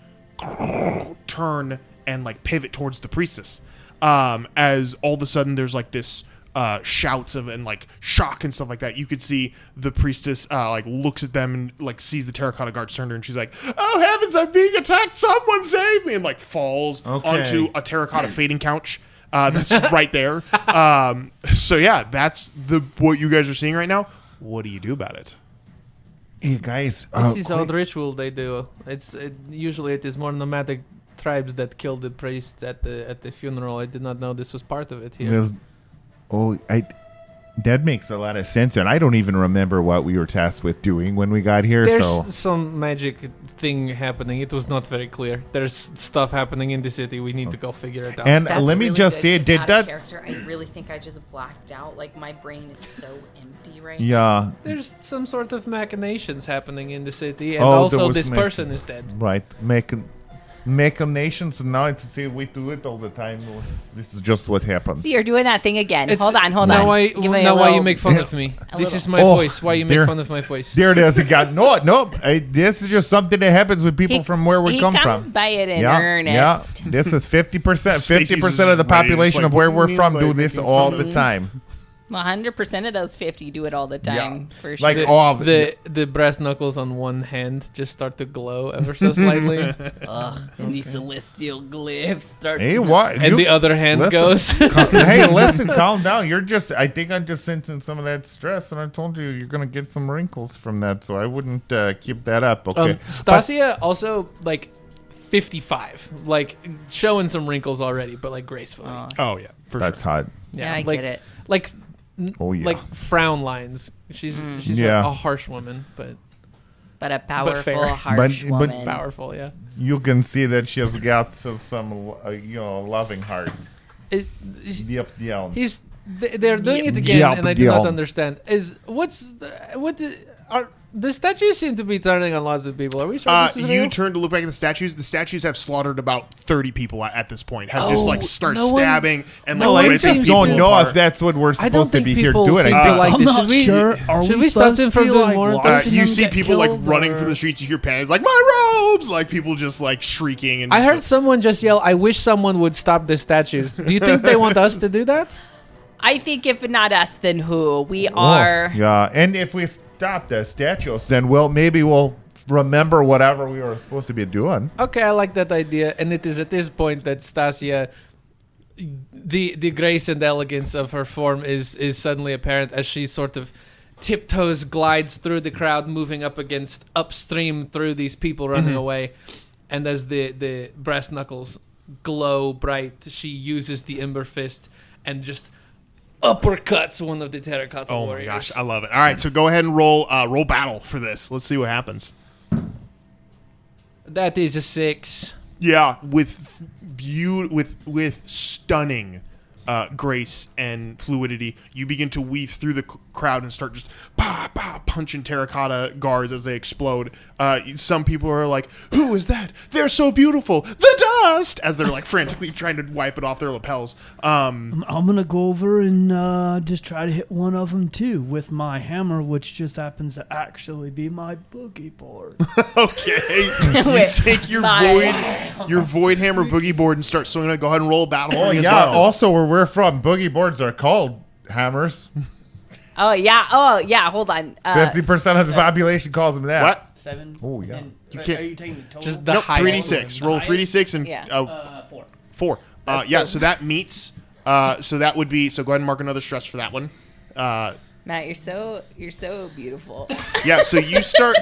[SPEAKER 1] turn and pivot towards the priestess. As all of a sudden there's this shouts of and shock and stuff like that. You could see the priestess looks at them and sees the terracotta guards turn to her, and she's like, "Oh heavens, I'm being attacked! Someone save me!" And falls onto a terracotta fading couch that's right there. So yeah, that's what you guys are seeing right now. What do you do about it?
[SPEAKER 2] Hey guys,
[SPEAKER 3] This is old ritual they do. Usually it is more nomadic tribes that kill the priest at the funeral. I did not know this was part of it here.
[SPEAKER 2] That makes a lot of sense, and I don't even remember what we were tasked with doing when we got here.
[SPEAKER 3] There's some magic thing happening. It was not very clear. There's stuff happening in the city. We need to go figure it out.
[SPEAKER 2] And
[SPEAKER 4] That's
[SPEAKER 2] let me
[SPEAKER 4] really
[SPEAKER 2] just
[SPEAKER 4] good,
[SPEAKER 2] say,
[SPEAKER 4] 'cause
[SPEAKER 2] did
[SPEAKER 4] out of
[SPEAKER 2] that?
[SPEAKER 4] character? I really think I just blacked out. Like my brain is so empty right
[SPEAKER 2] Yeah,
[SPEAKER 3] There's some sort of machinations happening in the city, and
[SPEAKER 2] Oh, there
[SPEAKER 3] also
[SPEAKER 2] was
[SPEAKER 3] this person is dead.
[SPEAKER 2] right. Machinations, and now to see we do it all the time. This is just what happens.
[SPEAKER 4] See, you're doing that thing again.
[SPEAKER 3] It's-
[SPEAKER 4] Hold on.
[SPEAKER 3] Now
[SPEAKER 4] Give
[SPEAKER 3] why
[SPEAKER 4] me a
[SPEAKER 3] you
[SPEAKER 4] little-
[SPEAKER 3] make fun of me?
[SPEAKER 4] A
[SPEAKER 3] This
[SPEAKER 4] little.
[SPEAKER 3] is my
[SPEAKER 2] Oh,
[SPEAKER 3] voice. Why you make
[SPEAKER 2] there-
[SPEAKER 3] fun of my voice?
[SPEAKER 2] There it is again. No. This is just something that happens with people from where we come
[SPEAKER 4] He comes
[SPEAKER 2] from.
[SPEAKER 4] by it in
[SPEAKER 2] Yeah.
[SPEAKER 4] earnest.
[SPEAKER 2] This is 50%.
[SPEAKER 1] Stacey's
[SPEAKER 2] 50% of the
[SPEAKER 1] just ready to
[SPEAKER 2] population
[SPEAKER 1] just
[SPEAKER 2] of where we're
[SPEAKER 1] like,
[SPEAKER 2] from
[SPEAKER 1] like,
[SPEAKER 2] do this
[SPEAKER 1] making
[SPEAKER 2] all
[SPEAKER 1] fun
[SPEAKER 2] the
[SPEAKER 1] of-
[SPEAKER 2] time.
[SPEAKER 4] 100% of those 50 do it all the time. For sure.
[SPEAKER 2] Like
[SPEAKER 3] The,
[SPEAKER 2] all of
[SPEAKER 3] the brass knuckles on one hand just start to glow ever so slightly,
[SPEAKER 4] Ugh, and these celestial glyphs start.
[SPEAKER 2] Hey, what?
[SPEAKER 3] and the other hand
[SPEAKER 2] listen.
[SPEAKER 3] goes.
[SPEAKER 2] Hey, listen, calm down. I think I'm just sensing some of that stress, and I told you you're gonna get some wrinkles from that, so I wouldn't keep that up. Okay.
[SPEAKER 3] Stasia also like 55, like showing some wrinkles already, but like gracefully.
[SPEAKER 1] Oh yeah, for
[SPEAKER 2] That's hot.
[SPEAKER 4] Yeah, I
[SPEAKER 3] like,
[SPEAKER 4] get it.
[SPEAKER 3] Like,
[SPEAKER 2] Oh yeah.
[SPEAKER 3] like frown lines. She's
[SPEAKER 2] Yeah.
[SPEAKER 3] a harsh woman, but
[SPEAKER 4] But a powerful,
[SPEAKER 3] fair.
[SPEAKER 4] harsh
[SPEAKER 2] But-
[SPEAKER 4] woman.
[SPEAKER 3] powerful. Yeah.
[SPEAKER 2] You can see that she has got some, loving heart.
[SPEAKER 3] It,
[SPEAKER 2] Yep.
[SPEAKER 3] they're doing it again,
[SPEAKER 2] Yep,
[SPEAKER 3] and I do not
[SPEAKER 2] yep.
[SPEAKER 3] understand. The statues seem to be turning on lots of people. Are we sure this is
[SPEAKER 1] you
[SPEAKER 3] real?
[SPEAKER 1] turn to look back at the statues. The statues have slaughtered about 30 people at this point. Have just
[SPEAKER 3] Oh,
[SPEAKER 1] like start
[SPEAKER 3] no one-
[SPEAKER 1] stabbing and
[SPEAKER 3] no
[SPEAKER 1] like
[SPEAKER 3] one
[SPEAKER 1] ripping
[SPEAKER 3] seems
[SPEAKER 1] people
[SPEAKER 2] don't know
[SPEAKER 1] apart.
[SPEAKER 2] if that's what we're
[SPEAKER 3] I don't
[SPEAKER 2] supposed to
[SPEAKER 3] think
[SPEAKER 2] be here
[SPEAKER 3] people
[SPEAKER 2] doing.
[SPEAKER 3] seem
[SPEAKER 2] I
[SPEAKER 3] to
[SPEAKER 2] think-
[SPEAKER 3] like
[SPEAKER 5] I'm
[SPEAKER 3] this.
[SPEAKER 5] not
[SPEAKER 3] Should we,
[SPEAKER 5] sure. Are
[SPEAKER 3] should
[SPEAKER 5] we
[SPEAKER 3] we stop
[SPEAKER 5] supposed
[SPEAKER 3] them
[SPEAKER 5] to
[SPEAKER 3] from
[SPEAKER 5] be,
[SPEAKER 3] doing
[SPEAKER 5] like,
[SPEAKER 3] more?
[SPEAKER 5] watching
[SPEAKER 1] You
[SPEAKER 5] them
[SPEAKER 1] see
[SPEAKER 5] get
[SPEAKER 1] people like
[SPEAKER 5] killed,
[SPEAKER 1] running
[SPEAKER 5] or-
[SPEAKER 1] through the streets. You hear panics like my robes, like people just like shrieking. And
[SPEAKER 3] I
[SPEAKER 1] just,
[SPEAKER 3] heard
[SPEAKER 1] like,
[SPEAKER 3] someone just yell, "I wish someone would stop the statues." Do you think they want us to do that?
[SPEAKER 4] I think if not us, then who? We are.
[SPEAKER 2] Yeah, and if we stop the statues, then maybe we'll remember whatever we were supposed to be doing.
[SPEAKER 3] Okay, I like that idea, and it is at this point that Stasia, the grace and elegance of her form is suddenly apparent as she sort of tiptoes, glides through the crowd, moving upstream through these people running away, and as the brass knuckles glow bright, she uses the ember fist and just uppercuts one of the terracotta
[SPEAKER 1] oh
[SPEAKER 3] warriors.
[SPEAKER 1] my gosh, I love it. All right, so go ahead and roll battle for this. Let's see what happens.
[SPEAKER 3] That is a 6.
[SPEAKER 1] Yeah, with stunning grace and fluidity, you begin to weave through the crowd and start just punching terracotta guards as they explode. Some people are like, "Who is that? They're so beautiful. The dust!" As they're like frantically trying to wipe it off their lapels.
[SPEAKER 5] I'm gonna go over and just try to hit one of them too with my hammer, which just happens to actually be my boogie board.
[SPEAKER 1] Okay, you take your void hammer boogie board and start swinging it. Go ahead and roll a battle for me as well.
[SPEAKER 2] Also, where we're from, boogie boards are called hammers.
[SPEAKER 4] Oh yeah. Hold on.
[SPEAKER 2] 50% of the population calls them that.
[SPEAKER 1] What?
[SPEAKER 5] 7.
[SPEAKER 2] Oh, yeah.
[SPEAKER 5] And,
[SPEAKER 1] You can't-
[SPEAKER 5] Are you taking the total?
[SPEAKER 3] Just the
[SPEAKER 1] Nope,
[SPEAKER 3] highest
[SPEAKER 1] 3d6.
[SPEAKER 5] one.
[SPEAKER 1] Roll
[SPEAKER 5] The
[SPEAKER 1] 3d6 and
[SPEAKER 4] Yeah.
[SPEAKER 5] 4.
[SPEAKER 1] 4. So that meets. So that would be. So go ahead and mark another stress for that one.
[SPEAKER 4] Matt, you're so beautiful.
[SPEAKER 1] Yeah. So you start.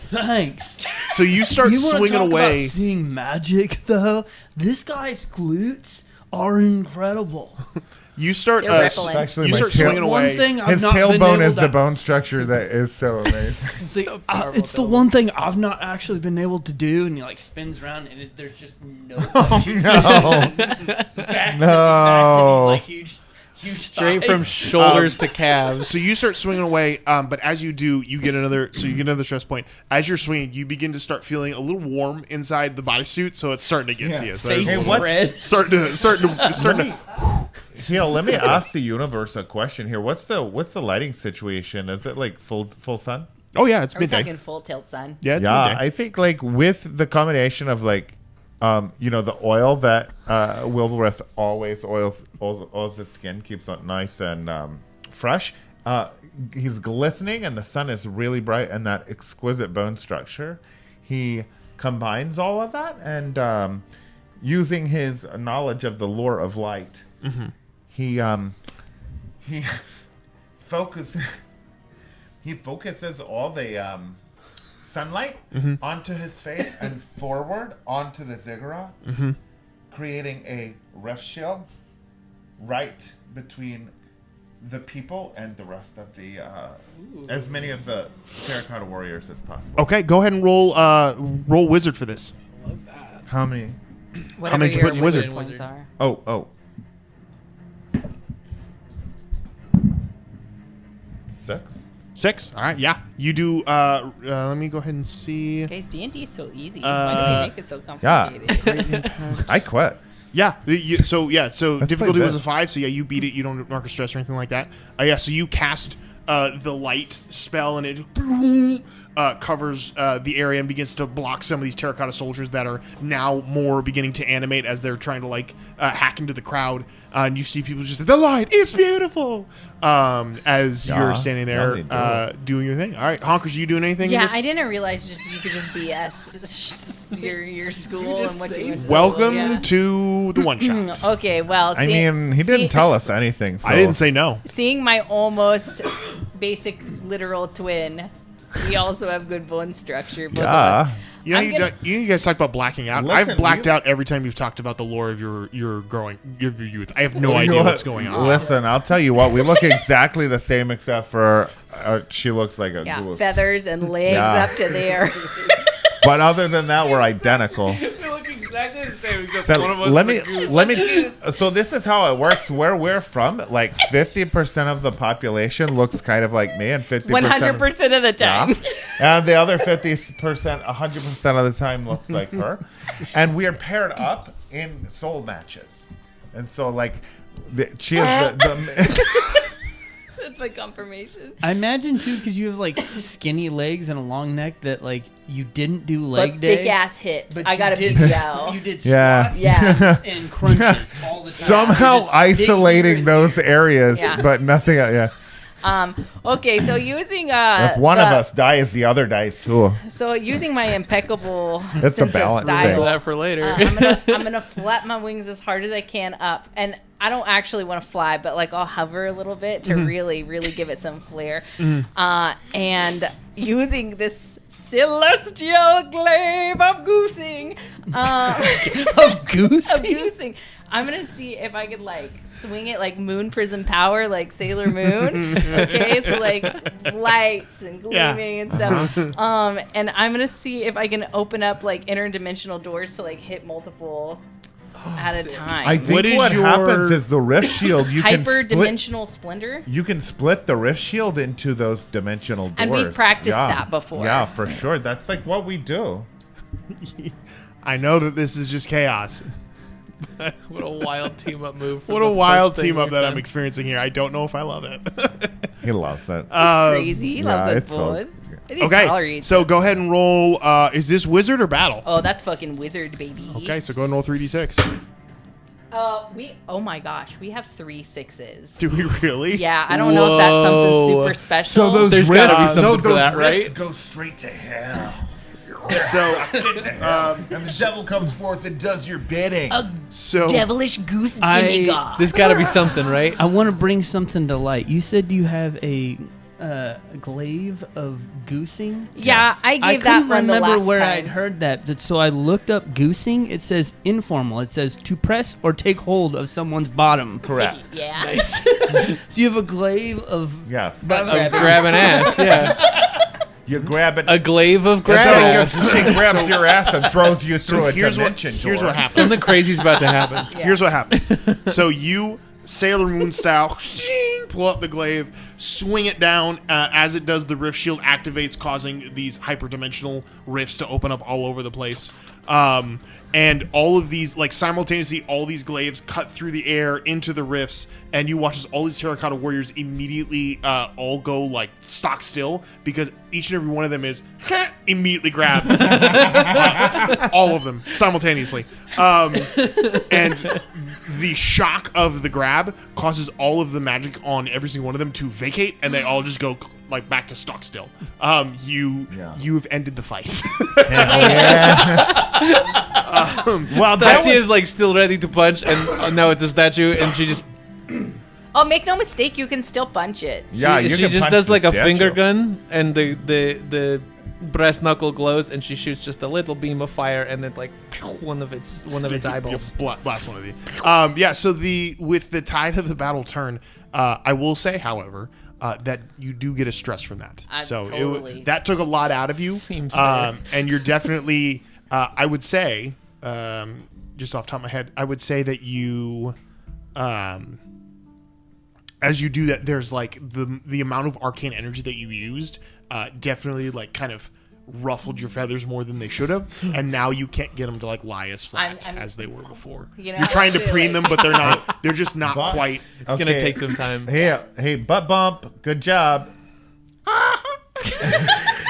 [SPEAKER 5] Thanks.
[SPEAKER 1] So you start
[SPEAKER 5] You wanna
[SPEAKER 1] swinging
[SPEAKER 5] talk
[SPEAKER 1] away.
[SPEAKER 5] about seeing magic, though? This guy's glutes are incredible.
[SPEAKER 1] You start.
[SPEAKER 4] They're rippling.
[SPEAKER 2] Actually,
[SPEAKER 1] You
[SPEAKER 2] my
[SPEAKER 1] start
[SPEAKER 2] tail-
[SPEAKER 1] swinging
[SPEAKER 5] One
[SPEAKER 1] away.
[SPEAKER 5] thing I've
[SPEAKER 2] his
[SPEAKER 5] not been
[SPEAKER 2] tailbone
[SPEAKER 5] able
[SPEAKER 2] is
[SPEAKER 5] to,
[SPEAKER 2] the bone structure that is so amazing.
[SPEAKER 5] It's, like, it's the one thing I've not actually been able to do, and he like spins around, and there's just no.
[SPEAKER 2] No.
[SPEAKER 5] Like huge
[SPEAKER 3] Straight from
[SPEAKER 5] thighs.
[SPEAKER 3] shoulders to calves.
[SPEAKER 1] So you start swinging away, but as you do, you get another. So you get another stress point. As you're swinging, you begin to start feeling a little warm inside the bodysuit, so it's starting to get to you. So
[SPEAKER 5] Face
[SPEAKER 1] it's
[SPEAKER 5] is
[SPEAKER 2] what-
[SPEAKER 5] red.
[SPEAKER 1] starting to.
[SPEAKER 2] Let me ask the universe a question here. What's the lighting situation? Is it like full sun?
[SPEAKER 1] Oh yeah, it's
[SPEAKER 4] Are we
[SPEAKER 1] midday.
[SPEAKER 4] talking full tilt sun?
[SPEAKER 1] Yeah, it's
[SPEAKER 2] Yeah,
[SPEAKER 1] midday.
[SPEAKER 2] I think like with the combination of like, the oil that Wilbureth always oils his skin, keeps it nice and fresh. He's glistening, and the sun is really bright, and that exquisite bone structure. He combines all of that, and using his knowledge of the lore of light, he focuses all the sunlight onto his face and forward onto the ziggurat, creating a ref shield right between the people and the rest of the as many of the terracotta warriors as possible.
[SPEAKER 1] Okay, go ahead and roll wizard for this.
[SPEAKER 3] Love that.
[SPEAKER 2] How many?
[SPEAKER 4] Whatever
[SPEAKER 1] many did you
[SPEAKER 4] your
[SPEAKER 1] put in wizard?
[SPEAKER 4] points are.
[SPEAKER 2] Oh. 6.
[SPEAKER 1] 6. All right, yeah. You do. Let me go ahead and see.
[SPEAKER 4] Guys, D&D is so easy. Why do they make it so
[SPEAKER 2] Yeah.
[SPEAKER 4] complicated?
[SPEAKER 2] I quit.
[SPEAKER 1] Yeah. So
[SPEAKER 2] Let's
[SPEAKER 1] difficulty
[SPEAKER 2] play
[SPEAKER 1] was a
[SPEAKER 2] that.
[SPEAKER 1] 5. So yeah, you beat it. You don't mark a stress or anything like that. Yeah. So you cast the light spell, and it covers the area and begins to block some of these terracotta soldiers that are now more beginning to animate as they're trying to hack into the crowd. And you see people just say, "The light, it's beautiful," as you're standing there
[SPEAKER 2] they
[SPEAKER 1] doing your thing. All right, Honkers, you doing anything? in
[SPEAKER 4] Yeah,
[SPEAKER 1] this?
[SPEAKER 4] I didn't realize you could just BS your school
[SPEAKER 3] just
[SPEAKER 4] and what
[SPEAKER 3] say
[SPEAKER 4] you went to
[SPEAKER 3] stuff.
[SPEAKER 1] Welcome
[SPEAKER 4] Yeah.
[SPEAKER 1] to the one shots.
[SPEAKER 4] Okay, well,
[SPEAKER 2] I mean, he didn't tell us anything. So.
[SPEAKER 1] I didn't say no.
[SPEAKER 4] Seeing my almost basic literal twin, we also have good bone structure. Both of us.
[SPEAKER 1] You know,
[SPEAKER 4] I'm gonna-
[SPEAKER 1] you guys talked about blacking out.
[SPEAKER 2] Listen,
[SPEAKER 1] I've blacked
[SPEAKER 2] you-
[SPEAKER 1] out every time you've talked about the lore of your youth. I have no
[SPEAKER 2] You know
[SPEAKER 1] idea
[SPEAKER 2] what?
[SPEAKER 1] what's going on.
[SPEAKER 2] Listen, I'll tell you what. We look exactly the same, except for she looks like a
[SPEAKER 4] Yeah,
[SPEAKER 2] goose.
[SPEAKER 4] feathers and legs
[SPEAKER 2] Yeah.
[SPEAKER 4] up to there.
[SPEAKER 2] But other than that, we're identical.
[SPEAKER 3] We look exactly the same, except
[SPEAKER 2] So
[SPEAKER 3] one of us
[SPEAKER 2] let
[SPEAKER 3] is a
[SPEAKER 2] me
[SPEAKER 3] goose.
[SPEAKER 2] let me. So this is how it works. Where we're from, like 50% of the population looks kind of like me, and 50%.
[SPEAKER 4] 100% of the time.
[SPEAKER 2] Yeah. And the other 50%, 100% of the time looks like her. And we are paired up in soul matches. And so, like, she is the
[SPEAKER 4] That's my confirmation.
[SPEAKER 5] I imagine too, because you have like skinny legs and a long neck, that like you didn't do
[SPEAKER 4] But
[SPEAKER 5] leg day.
[SPEAKER 4] thick ass hips.
[SPEAKER 5] but
[SPEAKER 4] I
[SPEAKER 5] you
[SPEAKER 4] got a
[SPEAKER 5] did-
[SPEAKER 4] big gal.
[SPEAKER 5] You did
[SPEAKER 2] Yeah.
[SPEAKER 5] squats
[SPEAKER 4] Yeah.
[SPEAKER 5] and crunches all the time.
[SPEAKER 2] somehow
[SPEAKER 5] Just big
[SPEAKER 2] isolating
[SPEAKER 5] here
[SPEAKER 2] those
[SPEAKER 5] and
[SPEAKER 2] areas,
[SPEAKER 4] Yeah.
[SPEAKER 2] but nothing. Yeah.
[SPEAKER 4] Okay, so using
[SPEAKER 2] If one of us dies, the other dies too.
[SPEAKER 4] So using my impeccable
[SPEAKER 2] It's a
[SPEAKER 4] sense of
[SPEAKER 2] balance
[SPEAKER 3] Remember
[SPEAKER 2] thing.
[SPEAKER 4] style,
[SPEAKER 3] that for later.
[SPEAKER 4] I'm gonna flap my wings as hard as I can up, and I don't actually want to fly, but like I'll hover a little bit to really give it some flair. And using this celestial glaive of goosing,
[SPEAKER 5] of goose.
[SPEAKER 4] of goosing, I'm gonna see if I could like swing it like moon prism power, like Sailor Moon. Okay, so like lights and gleaming and stuff. And I'm gonna see if I can open up like interdimensional doors to like hit multiple at a time.
[SPEAKER 2] I think
[SPEAKER 1] What
[SPEAKER 2] what,
[SPEAKER 1] is your-
[SPEAKER 2] happens is the rift shield. You can
[SPEAKER 4] Hyper
[SPEAKER 2] split.
[SPEAKER 4] dimensional splendor.
[SPEAKER 2] You can split the rift shield into those dimensional doors.
[SPEAKER 4] And we've practiced that before.
[SPEAKER 2] Yeah, for sure. That's like what we do.
[SPEAKER 1] I know that this is just chaos.
[SPEAKER 3] What a wild team up move. for
[SPEAKER 1] What
[SPEAKER 3] the
[SPEAKER 1] a wild
[SPEAKER 3] first thing
[SPEAKER 1] team up
[SPEAKER 3] we've
[SPEAKER 1] that I'm
[SPEAKER 3] done.
[SPEAKER 1] experiencing here. I don't know if I love it.
[SPEAKER 2] He loves it.
[SPEAKER 4] It's crazy. He loves
[SPEAKER 2] yeah,
[SPEAKER 4] that
[SPEAKER 2] it's so-
[SPEAKER 4] food. I think
[SPEAKER 1] Okay,
[SPEAKER 4] tolerates
[SPEAKER 1] so
[SPEAKER 4] it.
[SPEAKER 1] go ahead and roll. Is this wizard or battle?
[SPEAKER 4] Oh, that's fucking wizard, baby.
[SPEAKER 1] Okay, so go ahead and roll 3d6.
[SPEAKER 4] Oh my gosh, we have 3 6s.
[SPEAKER 1] Do we really?
[SPEAKER 4] Yeah, I don't know if that's something
[SPEAKER 3] Whoa.
[SPEAKER 4] super special.
[SPEAKER 2] So those
[SPEAKER 3] There's
[SPEAKER 2] rifts,
[SPEAKER 3] gotta be something
[SPEAKER 2] no,
[SPEAKER 3] for
[SPEAKER 2] those
[SPEAKER 3] that,
[SPEAKER 2] rifts
[SPEAKER 3] right?
[SPEAKER 2] go straight to hell.
[SPEAKER 1] So,
[SPEAKER 2] And the devil comes forth and does your bidding.
[SPEAKER 1] so
[SPEAKER 4] devilish goose
[SPEAKER 5] I-
[SPEAKER 4] demigod.
[SPEAKER 3] There's got to be something, right?
[SPEAKER 5] I want to bring something to light. You said you have a glaive of goosing.
[SPEAKER 4] Yeah, I
[SPEAKER 5] I
[SPEAKER 4] gave that
[SPEAKER 5] couldn't
[SPEAKER 4] one the
[SPEAKER 5] remember
[SPEAKER 4] last
[SPEAKER 5] where
[SPEAKER 4] time.
[SPEAKER 5] I'd heard that, so I looked up goosing. It says informal. It says to press or take hold of someone's bottom.
[SPEAKER 2] Correct.
[SPEAKER 4] Yeah.
[SPEAKER 3] Nice.
[SPEAKER 5] So you have a glaive of
[SPEAKER 2] Yes.
[SPEAKER 5] butt
[SPEAKER 3] Of
[SPEAKER 5] grabbing.
[SPEAKER 3] grabbing ass, yeah.
[SPEAKER 2] You grab it.
[SPEAKER 3] A glaive of
[SPEAKER 2] So
[SPEAKER 3] grab
[SPEAKER 2] he
[SPEAKER 3] ass.
[SPEAKER 2] grabs your ass and throws you through a
[SPEAKER 1] here's what
[SPEAKER 2] dimension
[SPEAKER 1] here's
[SPEAKER 2] door.
[SPEAKER 1] what happens.
[SPEAKER 3] Something crazy's about to happen.
[SPEAKER 4] Yeah.
[SPEAKER 1] Here's what happens. So you Sailor Moon style pull up the glaive, swing it down. As it does, the rift shield activates, causing these hyperdimensional rifts to open up all over the place. And all of these, like simultaneously, all these glaives cut through the air into the rifts, and you watch as all these terracotta warriors immediately all go like stock still, because each and every one of them is immediately grabbed. All of them simultaneously. And the shock of the grab causes all of the magic on every single one of them to vacate, and they all just go like back to stock still. You have ended the fight.
[SPEAKER 2] Well, that
[SPEAKER 3] Stacia is like still ready to punch, and now it's a statue, and she just
[SPEAKER 4] Oh, make no mistake, you can still punch it.
[SPEAKER 2] yeah, you
[SPEAKER 3] she
[SPEAKER 2] can
[SPEAKER 3] just
[SPEAKER 2] punch
[SPEAKER 3] does
[SPEAKER 2] the
[SPEAKER 3] like a
[SPEAKER 2] statue.
[SPEAKER 3] finger gun, and the brass knuckle glows, and she shoots just a little beam of fire, and then like one of its eyeballs.
[SPEAKER 1] Blast one of you. So with the tide of the battle turn, I will say, however, that you do get a stress from that.
[SPEAKER 4] Totally.
[SPEAKER 1] That took a lot out of you.
[SPEAKER 3] Seems fair.
[SPEAKER 1] And you're definitely, I would say, just off the top of my head, I would say that you, as you do that, there's like the amount of arcane energy that you used definitely like kind of ruffled your feathers more than they should have, and now you can't get them to like lie as flat as they were before. You're trying to preen them, but they're not. They're just not quite.
[SPEAKER 3] It's gonna take some time.
[SPEAKER 2] Hey, butt bump. Good job.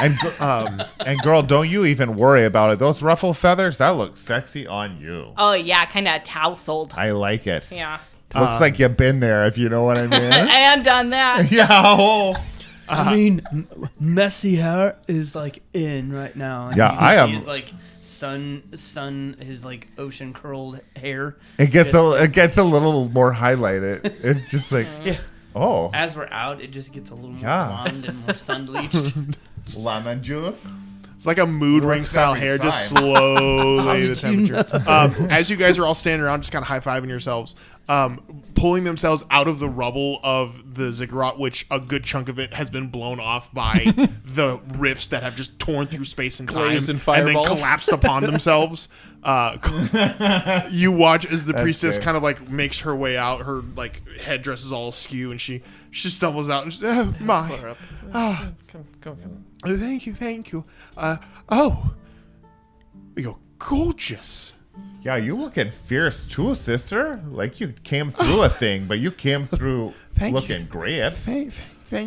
[SPEAKER 2] and girl, don't you even worry about it. Those ruffle feathers, that looks sexy on you.
[SPEAKER 4] Oh yeah, kind of tousled.
[SPEAKER 2] I like it.
[SPEAKER 4] Yeah.
[SPEAKER 2] Looks like you've been there, if you know what I mean.
[SPEAKER 4] And done that.
[SPEAKER 2] Yeah.
[SPEAKER 5] I mean, messy hair is like in right now. And
[SPEAKER 2] Yeah,
[SPEAKER 5] you can
[SPEAKER 2] I
[SPEAKER 5] see
[SPEAKER 2] am-
[SPEAKER 5] his like his like ocean curled hair.
[SPEAKER 2] It gets a little more highlighted. It's just like, oh,
[SPEAKER 5] As we're out, it just gets a little more
[SPEAKER 2] Yeah.
[SPEAKER 5] blonde and more sun bleached.
[SPEAKER 2] lemon juice.
[SPEAKER 1] It's like a mood ring style hair, just slowly the temperature. As you guys are all standing around, just kind of high fiving yourselves, pulling themselves out of the rubble of the ziggurat, which a good chunk of it has been blown off by the rifts that have just torn through space and time,
[SPEAKER 3] Glaives and
[SPEAKER 1] then
[SPEAKER 3] fireballs.
[SPEAKER 1] collapsed upon themselves. You watch as the priestess
[SPEAKER 2] good.
[SPEAKER 1] kind of like makes her way out. Her like headdress is all askew, and she stumbles out. And oh my!
[SPEAKER 3] Come.
[SPEAKER 1] Thank you. You're gorgeous.
[SPEAKER 2] Yeah, you looking fierce too, sister. Like you came through a thing, but you came through
[SPEAKER 1] Thank
[SPEAKER 2] looking
[SPEAKER 1] you.
[SPEAKER 2] great.
[SPEAKER 1] Thank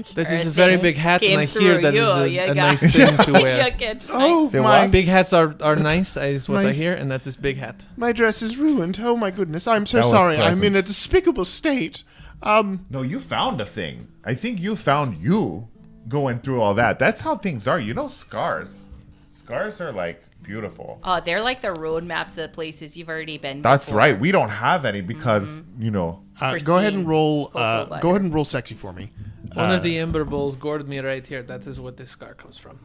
[SPEAKER 1] you.
[SPEAKER 3] That is a very big hat, and
[SPEAKER 4] Came
[SPEAKER 3] I hear
[SPEAKER 4] through
[SPEAKER 3] that
[SPEAKER 4] you.
[SPEAKER 3] is
[SPEAKER 4] You
[SPEAKER 3] a
[SPEAKER 4] got-
[SPEAKER 3] nice thing to wear.
[SPEAKER 1] Oh,
[SPEAKER 2] Say
[SPEAKER 1] my,
[SPEAKER 2] what?
[SPEAKER 3] Big hats are nice, is what
[SPEAKER 1] My-
[SPEAKER 3] I hear, and that is big hat.
[SPEAKER 1] my dress is ruined. Oh, my goodness. I'm so
[SPEAKER 2] That was
[SPEAKER 1] sorry. I'm in
[SPEAKER 2] pleasant.
[SPEAKER 1] a despicable state.
[SPEAKER 2] No, you found a thing. I think you found you going through all that. That's how things are. You know, scars. Scars are like beautiful.
[SPEAKER 4] Oh, they're like the road maps of places you've already been.
[SPEAKER 2] That's
[SPEAKER 4] before.
[SPEAKER 2] right. We don't have any because you know.
[SPEAKER 1] Go ahead and roll.
[SPEAKER 4] Cocoa
[SPEAKER 1] Go
[SPEAKER 4] butter.
[SPEAKER 1] ahead and roll sexy for me.
[SPEAKER 3] One of the ember bowls gored me right here. That is what this scar comes from.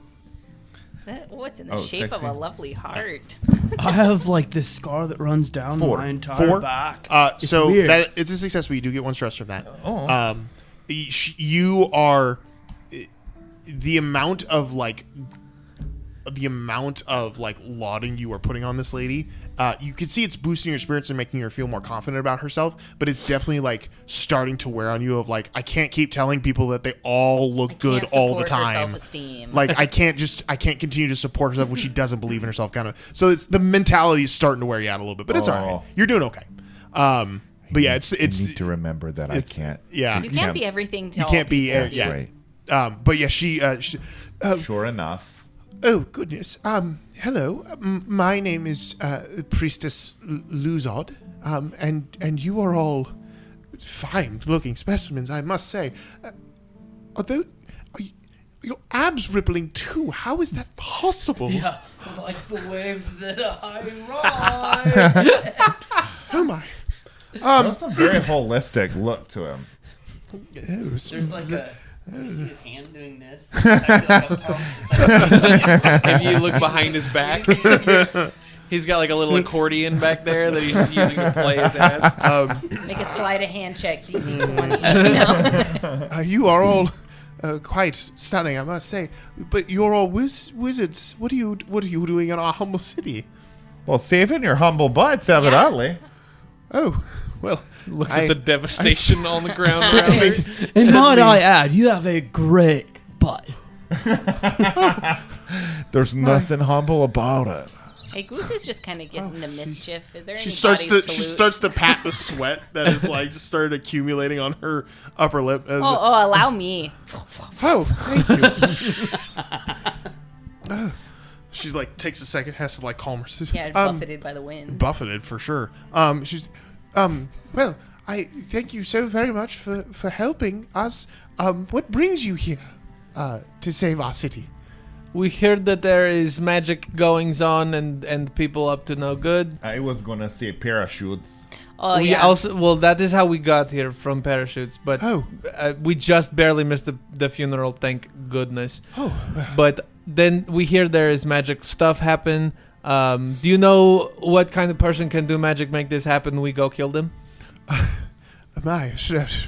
[SPEAKER 4] Is that, it's in the
[SPEAKER 2] Oh,
[SPEAKER 4] shape
[SPEAKER 2] sexy.
[SPEAKER 4] of a lovely heart.
[SPEAKER 5] I have like this scar that runs down my entire
[SPEAKER 1] 4.
[SPEAKER 5] back.
[SPEAKER 1] So
[SPEAKER 5] It's weird.
[SPEAKER 1] that it's a success, but you do get 1 stress from that.
[SPEAKER 2] Oh.
[SPEAKER 1] You are the amount of lauding you are putting on this lady. You can see it's boosting your spirits and making her feel more confident about herself, but it's definitely like starting to wear on you of like, I can't keep telling people that they all look good
[SPEAKER 4] Can't
[SPEAKER 1] all the
[SPEAKER 4] support her
[SPEAKER 1] time.
[SPEAKER 4] self-esteem.
[SPEAKER 1] Like I can't continue to support herself when she doesn't believe in herself, kind of. So it's the mentality is starting to wear you out a little bit, but it's all right. You're doing okay. But yeah, it's
[SPEAKER 2] You need to remember that I can't.
[SPEAKER 1] yeah.
[SPEAKER 4] you can't be everything to
[SPEAKER 1] You
[SPEAKER 4] all
[SPEAKER 1] can't be
[SPEAKER 4] people.
[SPEAKER 1] yeah.
[SPEAKER 2] Right.
[SPEAKER 1] But yeah, she
[SPEAKER 2] Sure enough.
[SPEAKER 1] oh goodness. Hello. My name is Priestess Luzod. And you are all fine-looking specimens, I must say. Are your abs rippling too? How is that possible?
[SPEAKER 5] Yeah, like the waves that I ride.
[SPEAKER 1] Oh my.
[SPEAKER 2] That's a very holistic look to him.
[SPEAKER 5] There's like a. You see his hand doing this. It's actually like a pump. It's like-
[SPEAKER 3] If you look behind his back, he's got like a little accordion back there that he's just using to play his abs.
[SPEAKER 4] Make a sleight of hand check, DC 20. No.
[SPEAKER 1] You are all quite stunning, I must say. But you're all wizards. What are you doing in our humble city?
[SPEAKER 2] Well, saving your humble butts, evidently.
[SPEAKER 1] Oh, well.
[SPEAKER 3] Looks at the devastation on the ground. around
[SPEAKER 1] certainly,
[SPEAKER 3] her.
[SPEAKER 5] And might I add, you have a great butt.
[SPEAKER 2] There's nothing humble about it.
[SPEAKER 4] Hey, Goose is just kind of getting into mischief. Are there any
[SPEAKER 1] she starts
[SPEAKER 4] bodies
[SPEAKER 1] to
[SPEAKER 4] loot?
[SPEAKER 1] starts to pat the sweat that is like just started accumulating on her upper lip. As
[SPEAKER 4] Oh, allow me.
[SPEAKER 1] oh, thank you. She's like takes a second, has to like calm herself.
[SPEAKER 4] Yeah, buffeted by the wind.
[SPEAKER 1] Buffeted for sure. She's well, I thank you so very much for helping us. What brings you here to save our city?
[SPEAKER 3] We heard that there is magic goings on and people up to no good.
[SPEAKER 2] I was gonna say parachutes.
[SPEAKER 4] Oh,
[SPEAKER 3] We
[SPEAKER 4] yeah.
[SPEAKER 3] also that is how we got here from parachutes, but
[SPEAKER 1] Oh.
[SPEAKER 3] we just barely missed the funeral. Thank goodness.
[SPEAKER 1] Oh, well,
[SPEAKER 3] But then we hear there is magic stuff happen. Do you know what kind of person can do magic make this happen? We go kill them?
[SPEAKER 1] My,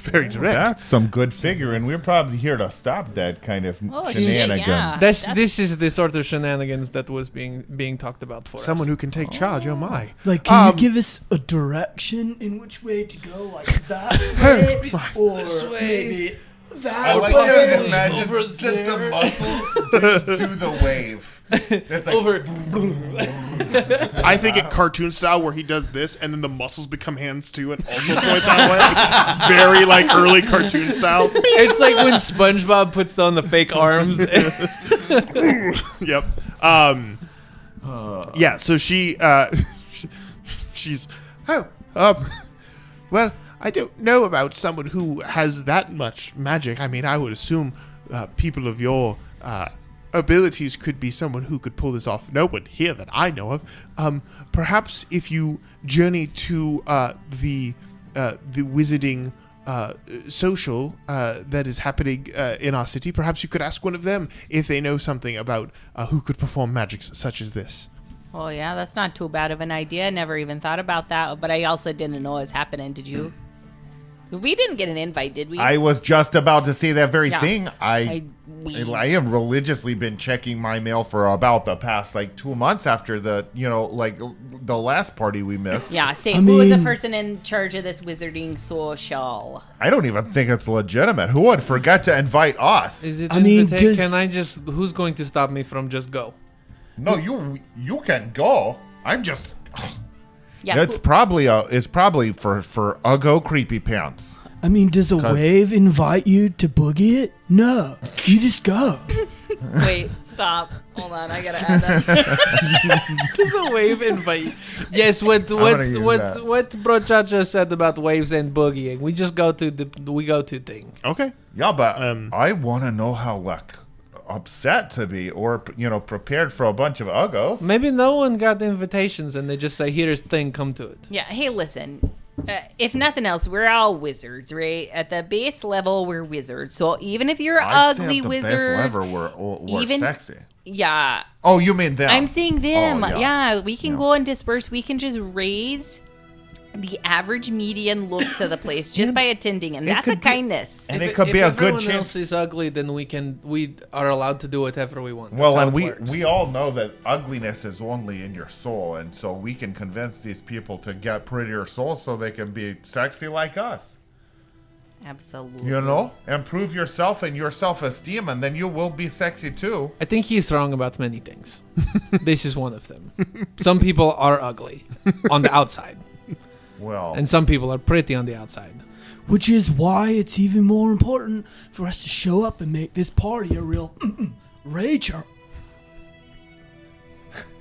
[SPEAKER 1] very direct.
[SPEAKER 2] That's some good figure, and we're probably here to stop that kind of shenanigans.
[SPEAKER 4] yeah.
[SPEAKER 3] This is the sort of shenanigans that was being talked about for
[SPEAKER 1] Someone
[SPEAKER 3] us.
[SPEAKER 1] who can take charge. Oh my!
[SPEAKER 5] Like, can you give us a direction in which way to go? Like that way, or
[SPEAKER 3] This way.
[SPEAKER 5] maybe that
[SPEAKER 2] I like
[SPEAKER 5] way?
[SPEAKER 2] to imagine
[SPEAKER 3] over
[SPEAKER 2] that
[SPEAKER 3] there.
[SPEAKER 2] the muscles do the wave. It's like,
[SPEAKER 3] Over.
[SPEAKER 1] I think it cartoon style where he does this and then the muscles become hands too and also point that way. Very like early cartoon style.
[SPEAKER 3] It's like when SpongeBob puts on the fake arms.
[SPEAKER 1] Yep. Yeah. So she's well, I don't know about someone who has that much magic. I mean, I would assume people of your abilities could be someone who could pull this off. No one here that I know of. Perhaps if you journey to the wizarding social that is happening in our city, perhaps you could ask one of them if they know something about who could perform magics such as this.
[SPEAKER 4] Oh, yeah, that's not too bad of an idea. Never even thought about that. But I also didn't know it was happening. Did you? We didn't get an invite, did we?
[SPEAKER 2] I was just about to say that very
[SPEAKER 4] Yeah.
[SPEAKER 2] thing. I have religiously been checking my mail for about the past 2 months after the the last party we missed.
[SPEAKER 4] Yeah, say
[SPEAKER 5] I
[SPEAKER 4] who is the
[SPEAKER 5] mean-
[SPEAKER 4] person in charge of this wizarding social?
[SPEAKER 2] I don't even think it's legitimate. Who would forget to invite us?
[SPEAKER 3] Is it
[SPEAKER 5] I mean,
[SPEAKER 3] can I just? Who's going to stop me from just go?
[SPEAKER 2] No, you can go. I'm just.
[SPEAKER 4] Yeah,
[SPEAKER 2] It's probably for Uggo Creepy Pants.
[SPEAKER 5] I mean, does a wave invite you to boogie it? No, you just go.
[SPEAKER 4] wait, stop. Hold on, I gotta add that.
[SPEAKER 3] Just a wave invite. Yes, what
[SPEAKER 2] gonna use that.
[SPEAKER 3] Bro Chacha said about waves and boogieing. We just go to thing.
[SPEAKER 1] Okay.
[SPEAKER 2] Yeah, but I want to know how upset to be or prepared for a bunch of Uggos.
[SPEAKER 3] Maybe no one got invitations and they just say, "Here's thing, come to it."
[SPEAKER 4] Yeah, hey, listen. If nothing else, we're all wizards, right? At the base level, we're wizards. So even if you're
[SPEAKER 2] I'd say
[SPEAKER 4] ugly
[SPEAKER 2] at the
[SPEAKER 4] wizards,
[SPEAKER 2] best level we're
[SPEAKER 4] even-
[SPEAKER 2] sexy.
[SPEAKER 4] yeah,
[SPEAKER 2] Oh, you mean them?
[SPEAKER 4] I'm saying them.
[SPEAKER 2] Oh,
[SPEAKER 4] yeah. We can go and disperse. We can just raise the average median looks of the place just by attending, and that's a
[SPEAKER 2] could be-
[SPEAKER 4] kindness.
[SPEAKER 2] And it could be a good
[SPEAKER 3] If everyone else
[SPEAKER 2] chance.
[SPEAKER 3] is ugly, then we are allowed to do whatever we want.
[SPEAKER 2] Well,
[SPEAKER 3] That's how
[SPEAKER 2] and
[SPEAKER 3] it works.
[SPEAKER 2] we all know that ugliness is only in your soul, and so we can convince these people to get prettier souls so they can be sexy like us.
[SPEAKER 4] Absolutely.
[SPEAKER 2] You know, improve yourself and your self-esteem, and then you will be sexy too.
[SPEAKER 3] I think he's wrong about many things. This is one of them. Some people are ugly on the outside,
[SPEAKER 2] Well,
[SPEAKER 3] and some people are pretty on the outside.
[SPEAKER 5] Which is why it's even more important for us to show up and make this party a real rager.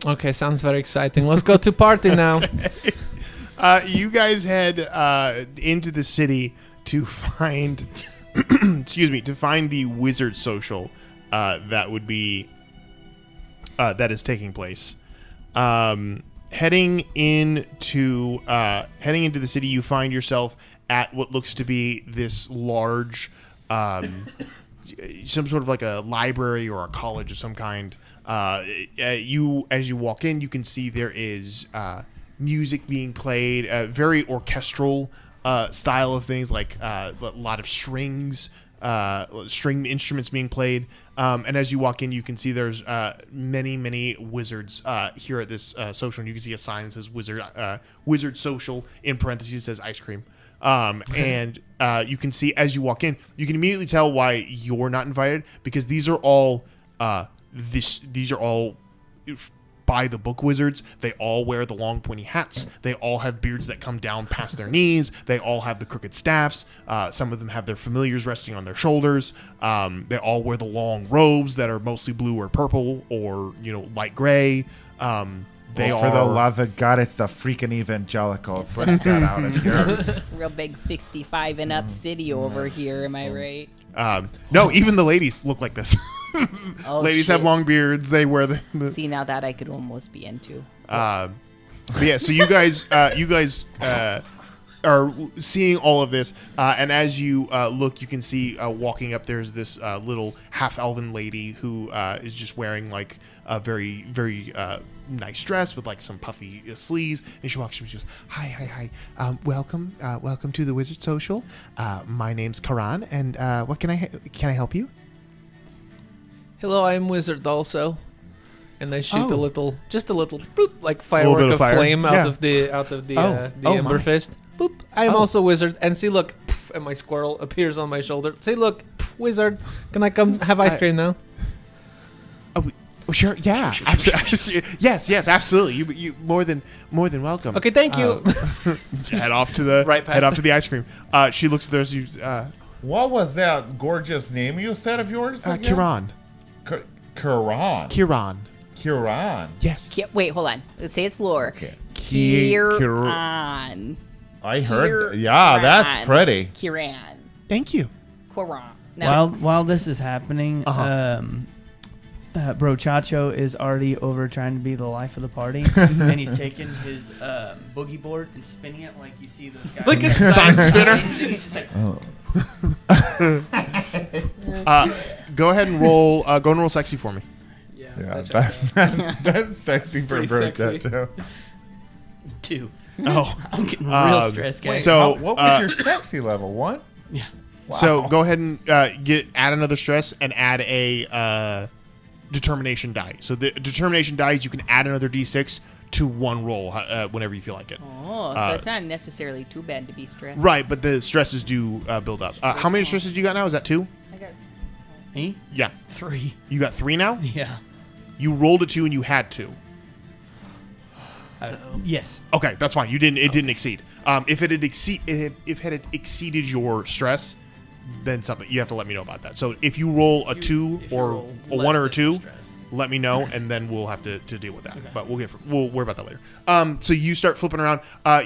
[SPEAKER 3] Okay, sounds very exciting. Let's go to party now.
[SPEAKER 1] You guys head into the city to find, to find the wizard social that would be that is taking place. Heading into the city, you find yourself at what looks to be this large, some sort of like a library or a college of some kind. As you walk in, you can see there is music being played, very orchestral style of things, like a lot of strings, string instruments being played. And as you walk in, you can see there's many wizards here at this social. And you can see a sign that says wizard social, in parentheses it says ice cream. And you can see as you walk in, you can immediately tell why you're not invited, because these are all by the book wizards. They all wear the long pointy hats. They all have beards that come down past their knees. They all have the crooked staffs. Some of them have their familiars resting on their shoulders. They all wear the long robes that are mostly blue or purple or light gray. They
[SPEAKER 2] for the love of God, it's the freaking evangelicals. Let's get out of here.
[SPEAKER 4] Real big 65 and up city over here, am I right?
[SPEAKER 1] No, even the ladies look like this.
[SPEAKER 4] Oh,
[SPEAKER 1] Ladies
[SPEAKER 4] shit.
[SPEAKER 1] have long beards. They wear the
[SPEAKER 4] See, now that I could almost be into.
[SPEAKER 1] but yeah, so you guys are seeing all of this, and as you look, you can see walking up there's this little half-elven lady who is just wearing like a very, very nice dress with like some puffy sleeves, and she walks. She goes, "Hi, welcome to the Wizard Social. My name's Karan, and what can I help you?"
[SPEAKER 3] Hello, I'm Wizard also. And they shoot
[SPEAKER 1] Oh.
[SPEAKER 3] just a little, boop, like firework
[SPEAKER 1] of
[SPEAKER 3] of
[SPEAKER 1] fire.
[SPEAKER 3] flame
[SPEAKER 1] Yeah.
[SPEAKER 3] out of the
[SPEAKER 1] Oh,
[SPEAKER 3] ember
[SPEAKER 1] my.
[SPEAKER 3] fist. Boop. I am
[SPEAKER 1] Oh.
[SPEAKER 3] also Wizard. And see, look, poof, and my squirrel appears on my shoulder. See, look, poof, Wizard. Can I come have ice cream now?
[SPEAKER 1] Oh, sure. Yeah. Absolutely. Yes. Absolutely. You more than welcome.
[SPEAKER 3] Okay, thank you.
[SPEAKER 1] Head off to the
[SPEAKER 3] Right past
[SPEAKER 1] head off
[SPEAKER 3] it.
[SPEAKER 1] to the ice cream. She looks at those.
[SPEAKER 2] What was that gorgeous name you said of yours? again?
[SPEAKER 1] Kiran.
[SPEAKER 2] Kiran.
[SPEAKER 1] Kiran.
[SPEAKER 2] Kiran.
[SPEAKER 1] Yes.
[SPEAKER 4] Wait, hold on. Let's say it's lore.
[SPEAKER 2] Okay.
[SPEAKER 4] Kiran.
[SPEAKER 2] I heard.
[SPEAKER 4] Kiran.
[SPEAKER 2] Yeah, that's pretty.
[SPEAKER 4] Kiran.
[SPEAKER 1] Thank you.
[SPEAKER 4] Kiran. Now,
[SPEAKER 5] While this is happening, Bro Chacho is already over trying to be the life of the party, and he's taking his boogie board and spinning it like you see those guys.
[SPEAKER 3] Like a sign spinner.
[SPEAKER 5] He's just like,
[SPEAKER 1] Go ahead and roll. Go and roll sexy for me.
[SPEAKER 2] Yeah, that's sexy for
[SPEAKER 3] Pretty
[SPEAKER 2] Bro
[SPEAKER 3] sexy.
[SPEAKER 2] Chacho.
[SPEAKER 5] 2.
[SPEAKER 1] Oh.
[SPEAKER 5] I'm getting real stressed, guys.
[SPEAKER 1] So
[SPEAKER 2] What was your sexy level? 1?
[SPEAKER 5] Yeah.
[SPEAKER 2] Wow.
[SPEAKER 1] So go ahead and add another stress and add a determination die. So the determination die is you can add another d6 to one roll whenever you feel like it.
[SPEAKER 4] oh, so it's not necessarily too bad to be stressed.
[SPEAKER 1] Right, but the stresses do build up. How many stresses do you got now? Is that 2?
[SPEAKER 4] I got
[SPEAKER 5] Me?
[SPEAKER 1] Yeah.
[SPEAKER 5] 3.
[SPEAKER 1] You got 3 now?
[SPEAKER 5] Yeah.
[SPEAKER 1] You rolled a 2 and you had 2.
[SPEAKER 5] Yes.
[SPEAKER 1] Okay, that's fine. You didn't. It didn't exceed. If it had exceeded your stress, then something you have to let me know about that. So if you roll a 2
[SPEAKER 3] if you
[SPEAKER 1] or
[SPEAKER 3] roll
[SPEAKER 1] a
[SPEAKER 3] less
[SPEAKER 1] 1 or a
[SPEAKER 3] than
[SPEAKER 1] 2,
[SPEAKER 3] your stress.
[SPEAKER 1] let me know, and then we'll have to deal with that. But we'll worry about that later. So you start flipping around.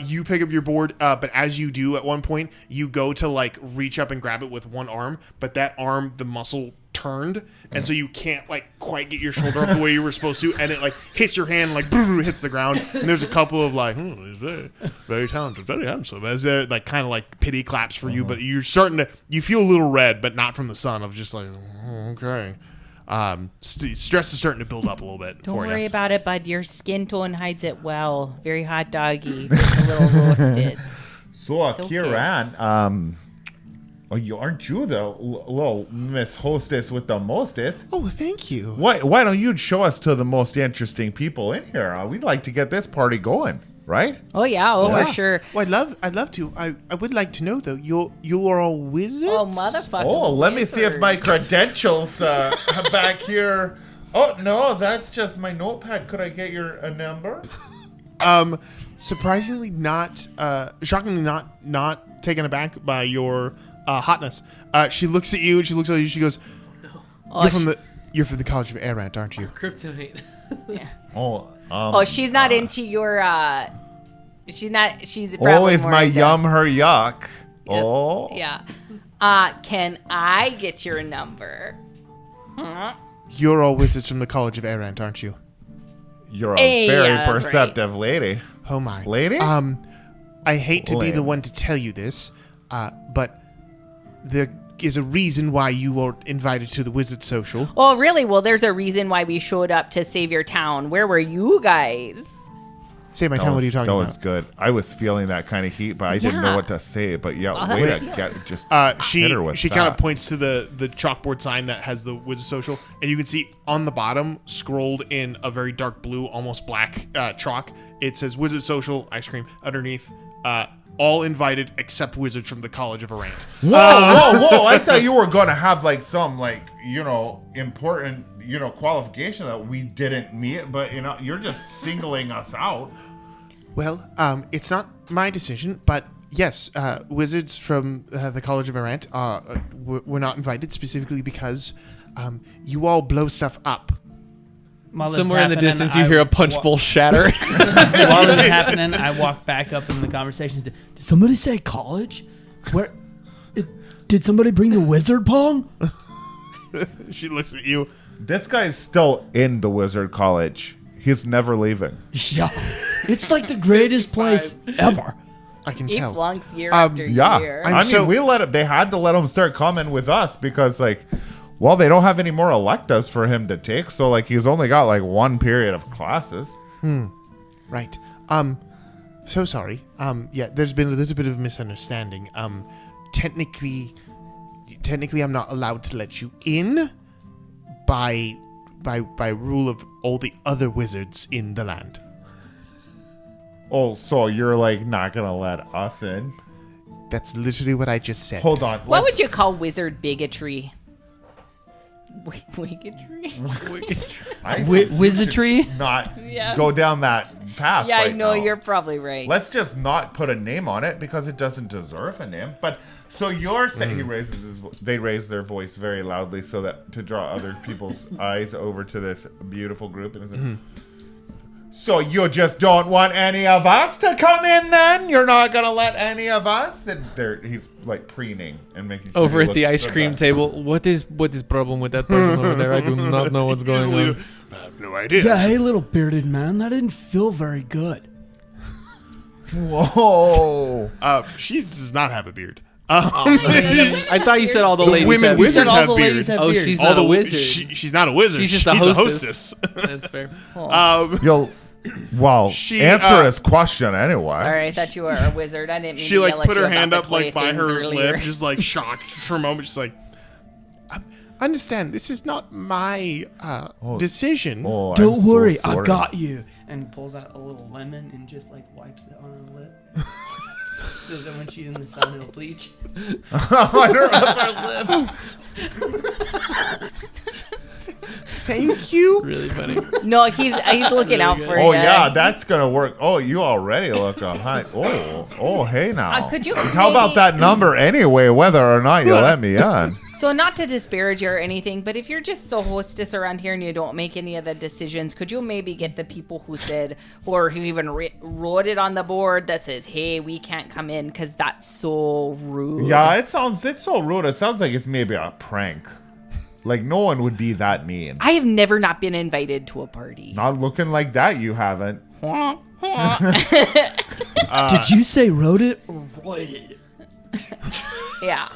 [SPEAKER 1] You pick up your board, but as you do, at one point you go to like reach up and grab it with one arm, but that arm, the muscle turned, and so you can't like quite get your shoulder up the way you were supposed to, and it like hits your hand, like hits the ground, and there's a couple of like, he's very, very talented, very handsome, as they're like kind of like pity claps for you, but you're starting to, you feel a little red, but not from the sun, of just like, okay. Stress is starting to build up a little bit.
[SPEAKER 4] Don't
[SPEAKER 1] for
[SPEAKER 4] worry
[SPEAKER 1] you.
[SPEAKER 4] about it, bud. Your skin tone hides it well. Very hot doggy. Just a little roasted.
[SPEAKER 2] So,
[SPEAKER 4] okay.
[SPEAKER 2] Kiran, aren't you the little Miss Hostess with the mostest?
[SPEAKER 1] Oh, thank you.
[SPEAKER 2] Why don't you show us to the most interesting people in here? We'd like to get this party going, right?
[SPEAKER 4] Oh yeah, for sure.
[SPEAKER 1] Well, I'd love to. I would like to know though. You are all wizards.
[SPEAKER 4] Oh motherfucker.
[SPEAKER 2] Oh, let me see if my credentials back here. Oh no, that's just my notepad. Could I get your number?
[SPEAKER 1] Surprisingly not. Shockingly not taken aback by your hotness. She looks at you and she looks at you. She goes, "You're from the College of Errant, aren't you?"
[SPEAKER 3] Kryptonite.
[SPEAKER 4] Yeah.
[SPEAKER 2] Oh,
[SPEAKER 4] She's not into your. She's not. She's
[SPEAKER 2] oh,
[SPEAKER 4] probably
[SPEAKER 2] is
[SPEAKER 4] more
[SPEAKER 2] my
[SPEAKER 4] into-
[SPEAKER 2] yum her yuck?
[SPEAKER 4] Yes.
[SPEAKER 2] Oh,
[SPEAKER 4] Yeah. Can I get your number?
[SPEAKER 1] You're all wizards from the College of Errant, aren't you?
[SPEAKER 2] you're a
[SPEAKER 4] Hey,
[SPEAKER 2] very
[SPEAKER 4] yeah, that's
[SPEAKER 2] perceptive lady.
[SPEAKER 1] Oh my
[SPEAKER 2] Lady?
[SPEAKER 1] I hate to be the
[SPEAKER 2] Lame.
[SPEAKER 1] one to tell you this, but there is a reason why you were invited to the Wizard Social.
[SPEAKER 4] Oh, really? Well, there's a reason why we showed up to save your town. Where were you guys?
[SPEAKER 1] Say my time. What are you talking
[SPEAKER 2] that
[SPEAKER 1] about?
[SPEAKER 2] was good. I was feeling that kind of heat, but I didn't know
[SPEAKER 4] Yeah.
[SPEAKER 2] what to say. But yeah,
[SPEAKER 4] Oh,
[SPEAKER 2] way
[SPEAKER 4] that
[SPEAKER 2] to
[SPEAKER 4] was
[SPEAKER 2] get just
[SPEAKER 1] She
[SPEAKER 2] hit her with
[SPEAKER 1] kind of
[SPEAKER 2] that.
[SPEAKER 1] points to the chalkboard sign that has the Wizard Social, and you can see on the bottom, scrolled in a very dark blue, almost black chalk, it says Wizard Social ice cream. Underneath, all invited except wizards from the College of Errant.
[SPEAKER 2] Whoa! I thought you were gonna have like some important qualification that we didn't meet, but you're just singling us out.
[SPEAKER 1] Well, it's not my decision, but yes, wizards from the College of Errant were not invited specifically because you all blow stuff up.
[SPEAKER 5] While this
[SPEAKER 3] Somewhere in the
[SPEAKER 5] happening,
[SPEAKER 3] distance, you hear a punch bowl shatter.
[SPEAKER 5] While this happening, I walk back up in the conversation. Did somebody say college? Where? Did somebody bring the wizard pong?
[SPEAKER 1] She looks at you.
[SPEAKER 2] This guy's still in the Wizard College. He's never leaving.
[SPEAKER 5] Yeah, it's like the greatest place ever.
[SPEAKER 1] I can
[SPEAKER 4] He
[SPEAKER 1] tell.
[SPEAKER 4] flunks year after
[SPEAKER 2] Yeah,
[SPEAKER 4] year.
[SPEAKER 2] I mean, we let him. They had to let him start coming with us because, like, well, they don't have any more electives for him to take. So, like, he's only got like one period of classes.
[SPEAKER 1] Right. So sorry. Yeah, there's been a little bit of misunderstanding. Technically, I'm not allowed to let you in by rule of all the other wizards in the land.
[SPEAKER 2] Oh, so you're like not gonna let us in?
[SPEAKER 1] That's literally what I just said.
[SPEAKER 2] Hold on.
[SPEAKER 4] What would you call wizard bigotry? Wigotry?
[SPEAKER 2] I think we
[SPEAKER 5] Wizardry?
[SPEAKER 2] should not
[SPEAKER 4] Yeah.
[SPEAKER 2] go down that path.
[SPEAKER 4] Yeah, I
[SPEAKER 2] right
[SPEAKER 4] know,
[SPEAKER 2] now.
[SPEAKER 4] you're probably right.
[SPEAKER 2] Let's just not put a name on it because it doesn't deserve a name. But so you're saying they raise their voice very loudly so that to draw other people's eyes over to this beautiful group. And so you just don't want any of us to come in? Then you're not gonna let any of us? And he's like preening and making sure
[SPEAKER 3] Over
[SPEAKER 2] he
[SPEAKER 3] at the
[SPEAKER 2] looks
[SPEAKER 3] ice cream table. What is problem with that person over there? I do not know what's going on.
[SPEAKER 1] I have no idea.
[SPEAKER 5] Yeah, hey, little bearded man, that didn't feel very good.
[SPEAKER 2] Whoa!
[SPEAKER 1] She does not have a beard.
[SPEAKER 3] I thought you said all the ladies
[SPEAKER 1] women
[SPEAKER 3] have
[SPEAKER 1] wizards
[SPEAKER 3] beards.
[SPEAKER 5] all
[SPEAKER 1] have
[SPEAKER 5] the
[SPEAKER 1] beard.
[SPEAKER 5] ladies have
[SPEAKER 3] Oh,
[SPEAKER 5] beard.
[SPEAKER 3] she's
[SPEAKER 1] All
[SPEAKER 3] not a
[SPEAKER 1] the
[SPEAKER 3] wizard.
[SPEAKER 1] She's not a wizard.
[SPEAKER 3] She's just a hostess.
[SPEAKER 1] hostess.
[SPEAKER 3] That's fair.
[SPEAKER 2] You'll
[SPEAKER 1] She,
[SPEAKER 2] answer his question anyway.
[SPEAKER 4] Sorry, I thought you were a wizard. I didn't mean
[SPEAKER 1] She
[SPEAKER 4] to
[SPEAKER 1] like
[SPEAKER 4] yell at
[SPEAKER 1] put
[SPEAKER 4] you
[SPEAKER 1] her
[SPEAKER 4] about
[SPEAKER 1] hand
[SPEAKER 4] the
[SPEAKER 1] up like by
[SPEAKER 4] playthings
[SPEAKER 1] her
[SPEAKER 4] earlier.
[SPEAKER 1] lip, just like shocked for a moment. She's like, "Understand, this is not my decision."
[SPEAKER 2] Oh, I'm
[SPEAKER 5] Don't
[SPEAKER 2] so
[SPEAKER 5] worry,
[SPEAKER 2] sorry.
[SPEAKER 5] I've got you. And pulls out a little lemon and just like wipes it on her lip. So that when she's in the sun, it'll bleach.
[SPEAKER 2] on her upper lip.
[SPEAKER 1] Thank you.
[SPEAKER 3] Really funny.
[SPEAKER 4] No, he's looking out for you.
[SPEAKER 2] Oh yeah, that's gonna work. Oh, you already look on high. Oh, hey now.
[SPEAKER 4] Could you
[SPEAKER 2] How about
[SPEAKER 4] maybe-
[SPEAKER 2] that number anyway? Whether or not you let me in.
[SPEAKER 4] So not to disparage you or anything, but if you're just the hostess around here and you don't make any of the decisions, could you maybe get the people who said, or who even wrote it on the board that says, "Hey, we can't come in," because that's so rude.
[SPEAKER 2] Yeah, it's so rude. It sounds like it's maybe a prank. Like no one would be that mean.
[SPEAKER 4] I have never not been invited to a party.
[SPEAKER 2] Not looking like that. You haven't.
[SPEAKER 5] Did you say wrote it or wrote it?
[SPEAKER 4] Yeah,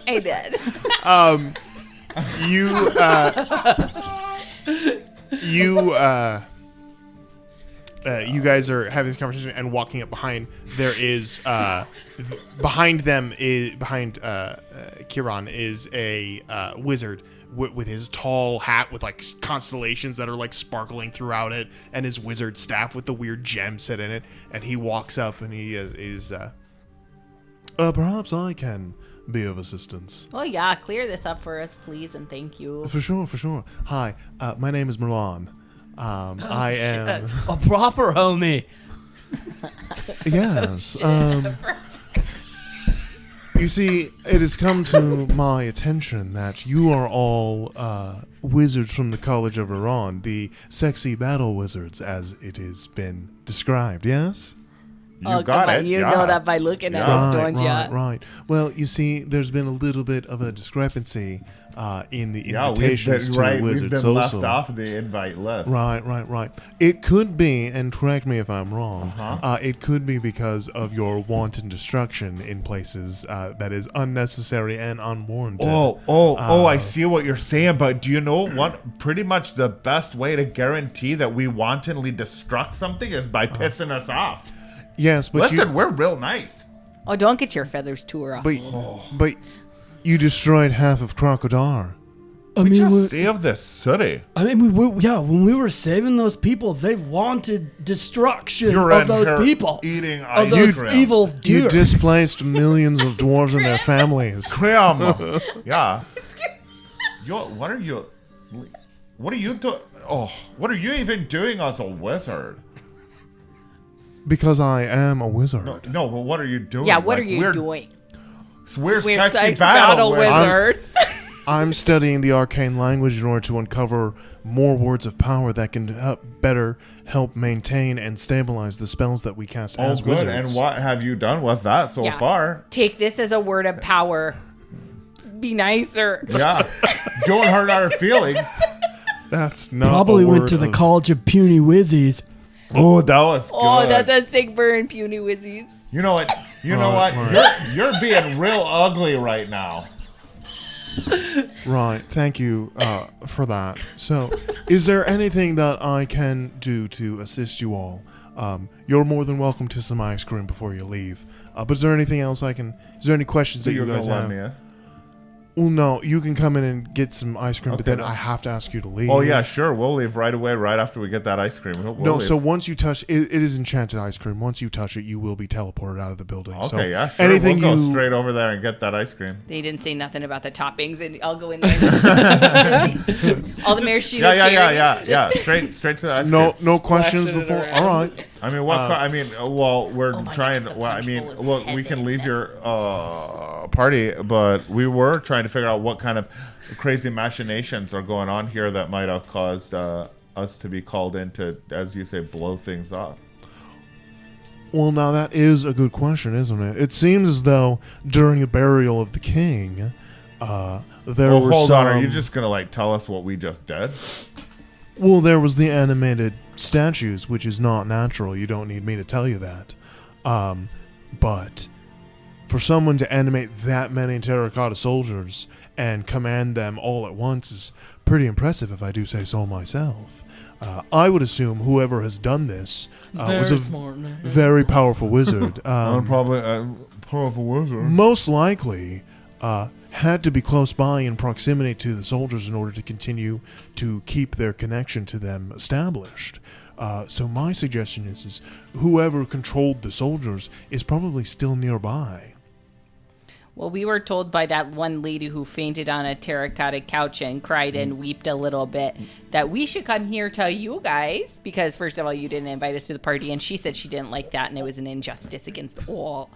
[SPEAKER 4] I did.
[SPEAKER 1] You guys are having this conversation and walking up behind. There is behind Kiran is a wizard with his tall hat with like constellations that are like sparkling throughout it, and his wizard staff with the weird gem set in it. And he walks up and he is perhaps I can be of assistance.
[SPEAKER 4] Oh yeah, clear this up for us, please, and thank you.
[SPEAKER 1] For sure. Hi, my name is Milan. I am.
[SPEAKER 5] A proper homie.
[SPEAKER 1] Yes. You see, it has come to my attention that you are all wizards from the College of Iran, the sexy battle wizards, as it has been described. Yes.
[SPEAKER 2] You got
[SPEAKER 4] come on,
[SPEAKER 2] it.
[SPEAKER 4] you
[SPEAKER 2] yeah.
[SPEAKER 4] know that by looking at us, don't ya?
[SPEAKER 1] Right. Well, you see, there's been a little bit of a discrepancy in the
[SPEAKER 2] Yeah,
[SPEAKER 1] invitations to the
[SPEAKER 2] we've
[SPEAKER 1] wizards
[SPEAKER 2] been left
[SPEAKER 1] also.
[SPEAKER 2] off the invite list.
[SPEAKER 1] Right. It could be, and correct me if I'm wrong,
[SPEAKER 2] Uh-huh.
[SPEAKER 1] it could be because of your wanton destruction in places that is unnecessary and unwarranted.
[SPEAKER 2] I see what you're saying, but do you know what? Pretty much the best way to guarantee that we wantonly destruct something is by pissing us off.
[SPEAKER 1] Yes, but
[SPEAKER 2] Listen, we're real nice.
[SPEAKER 4] Oh, don't get your feathers too rough.
[SPEAKER 1] but you destroyed half of Crocodile.
[SPEAKER 5] I
[SPEAKER 2] We
[SPEAKER 5] mean,
[SPEAKER 2] just saved this city.
[SPEAKER 5] when we were saving those people, they wanted destruction
[SPEAKER 2] You're
[SPEAKER 5] of
[SPEAKER 2] in
[SPEAKER 5] those
[SPEAKER 2] here
[SPEAKER 5] people,
[SPEAKER 2] eating
[SPEAKER 5] of those
[SPEAKER 2] ice cream.
[SPEAKER 5] evil
[SPEAKER 1] You
[SPEAKER 5] deer.
[SPEAKER 1] displaced millions of dwarves and their families.
[SPEAKER 2] Cream. Yeah. What are you doing? Oh, what are you even doing as a wizard?
[SPEAKER 1] Because I am a wizard.
[SPEAKER 2] No, but what are you doing?
[SPEAKER 4] yeah, what
[SPEAKER 2] Like,
[SPEAKER 4] are you doing?
[SPEAKER 2] We're
[SPEAKER 4] We're
[SPEAKER 2] sexy
[SPEAKER 4] sex
[SPEAKER 2] battle
[SPEAKER 4] battle
[SPEAKER 2] wizards.
[SPEAKER 4] wizards.
[SPEAKER 1] I'm studying the arcane language in order to uncover more words of power that can better help maintain and stabilize the spells that we cast
[SPEAKER 2] Oh,
[SPEAKER 1] as
[SPEAKER 2] good.
[SPEAKER 1] wizards.
[SPEAKER 2] And what have you done with that so
[SPEAKER 4] Yeah.
[SPEAKER 2] far?
[SPEAKER 4] Take this as a word of power. Be nicer.
[SPEAKER 2] Yeah. Don't hurt our feelings.
[SPEAKER 1] That's not
[SPEAKER 5] Probably
[SPEAKER 1] a
[SPEAKER 5] went
[SPEAKER 1] word
[SPEAKER 5] to the
[SPEAKER 1] of-
[SPEAKER 5] College of Puny Wizzies.
[SPEAKER 2] Oh, that was good.
[SPEAKER 4] Oh, that's a sick burn, puny wizzies.
[SPEAKER 2] You know what? You're being real ugly right now.
[SPEAKER 1] Right. Thank you for that. So, is there anything that I can do to assist you all? You're more than welcome to some ice cream before you leave. But is there anything else I can... Is there any questions that you guys have? Well, no, you can come in and get some ice cream, but then I have to ask you to leave.
[SPEAKER 2] Oh, yeah, sure. We'll leave right away, right after we get that ice cream. We'll leave.
[SPEAKER 1] So once you touch... It is enchanted ice cream. Once you touch it, you will be teleported out of the building.
[SPEAKER 2] Okay,
[SPEAKER 1] so
[SPEAKER 2] yeah, sure.
[SPEAKER 1] Anything
[SPEAKER 2] we'll go straight over there and get that ice cream.
[SPEAKER 4] They didn't say nothing about the toppings, and I'll go in there. All the maraschino cherries.
[SPEAKER 2] Yeah. Straight to the ice cream.
[SPEAKER 1] No questions before? All right.
[SPEAKER 2] I mean, we're trying. We can leave your party, but we were trying to figure out what kind of crazy machinations are going on here that might have caused us to be called in to, as you say, blow things up.
[SPEAKER 1] Well, now that is a good question, isn't it? It seems as though during the burial of the king,
[SPEAKER 2] hold on. Are you just gonna tell us what we just did?
[SPEAKER 1] Well, there was the animated statues, which is not natural. You don't need me to tell you that. But for someone to animate that many terracotta soldiers and command them all at once is pretty impressive, if I do say so myself. I would assume whoever has done this was a very powerful wizard.
[SPEAKER 2] Probably a powerful wizard.
[SPEAKER 1] Most likely had to be close by in proximity to the soldiers in order to continue to keep their connection to them established. So my suggestion is whoever controlled the soldiers is probably still nearby.
[SPEAKER 4] Well, we were told by that one lady who fainted on a terracotta couch and cried and wept a little bit that we should come here to you guys because, first of all, you didn't invite us to the party, and she said she didn't like that and it was an injustice against all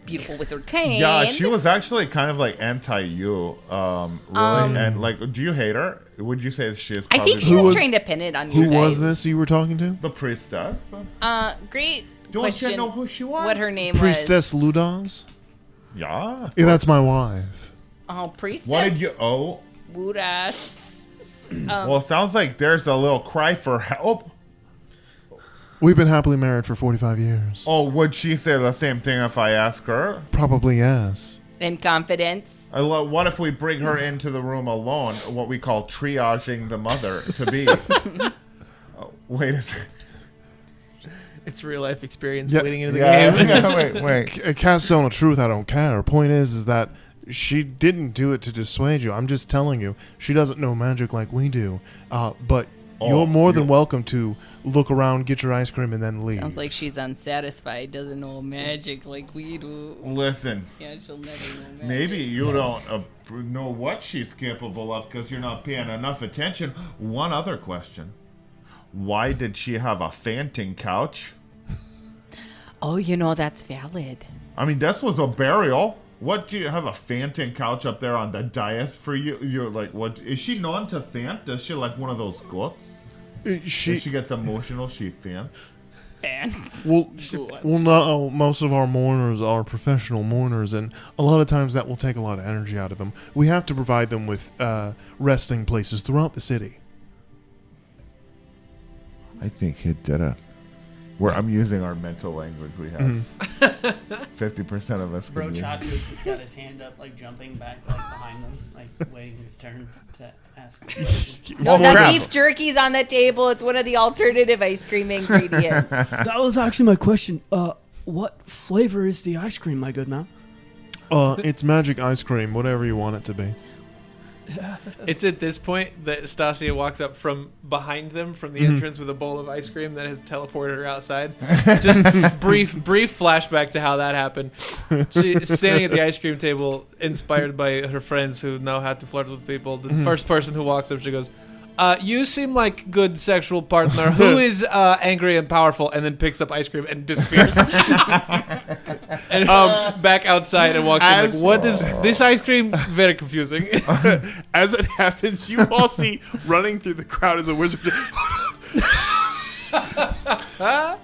[SPEAKER 4] beautiful wizard kind.
[SPEAKER 2] Yeah, she was actually kind of anti-you, really. And do you hate her? Would you say she is?
[SPEAKER 4] I think she was trying to pin it on you guys.
[SPEAKER 1] Who was this you were talking to?
[SPEAKER 2] The priestess.
[SPEAKER 4] Great
[SPEAKER 2] Don't
[SPEAKER 4] question.
[SPEAKER 2] you know who she was?
[SPEAKER 4] What her name
[SPEAKER 1] Priestess
[SPEAKER 4] was?
[SPEAKER 1] Ludaz?
[SPEAKER 2] Yeah.
[SPEAKER 1] Yeah, that's my wife.
[SPEAKER 4] Oh, priestess.
[SPEAKER 2] What did you owe?
[SPEAKER 4] Wudas.
[SPEAKER 2] Well, it sounds like there's a little cry for help.
[SPEAKER 1] We've been happily married for 45 years.
[SPEAKER 2] Oh, would she say the same thing if I ask her?
[SPEAKER 1] Probably yes.
[SPEAKER 4] In confidence.
[SPEAKER 2] What if we bring her into the room alone, what we call triaging the mother to be? Wait a second.
[SPEAKER 3] It's real life experience bleeding into the game.
[SPEAKER 1] Wait. Cast Zone of Truth, I don't care. Point is that she didn't do it to dissuade you. I'm just telling you, she doesn't know magic like we do. But you're more than welcome to look around, get your ice cream, and then leave.
[SPEAKER 4] Sounds like she's unsatisfied, doesn't know magic like we do.
[SPEAKER 2] Listen.
[SPEAKER 4] Yeah, she'll never know magic.
[SPEAKER 2] Maybe you don't know what she's capable of because you're not paying enough attention. One other question. Why did she have a fainting couch?
[SPEAKER 4] Oh, that's valid.
[SPEAKER 2] I mean, this was a burial. What do you have a fainting couch up there on the dais for you? You're what? Is she known to faint? Does she one of those goats? If she gets emotional, she faints.
[SPEAKER 4] Fans.
[SPEAKER 1] Well, no. Most of our mourners are professional mourners, and a lot of times that will take a lot of energy out of them. We have to provide them with resting places throughout the city.
[SPEAKER 2] I think he did it. I'm using our mental language we have. 50% of us can
[SPEAKER 5] Brochacho's just got his hand up, jumping back behind them, waiting his turn to ask.
[SPEAKER 4] No, that beef jerky's on the table. It's one of the alternative ice cream ingredients.
[SPEAKER 5] That was actually my question. What flavor is the ice cream, my good man?
[SPEAKER 1] It's magic ice cream, whatever you want it to be.
[SPEAKER 3] It's at this point that Stasia walks up from behind them from the entrance with a bowl of ice cream that has teleported her outside. Just brief flashback to how that happened. She's standing at the ice cream table, inspired by her friends who know how to flirt with people. The first person who walks up, she goes, you seem like a good sexual partner. Who is angry and powerful? And then picks up ice cream and disappears. And back outside and walks in what is this ice cream? Very confusing.
[SPEAKER 1] As it happens, you all see running through the crowd as a wizard. I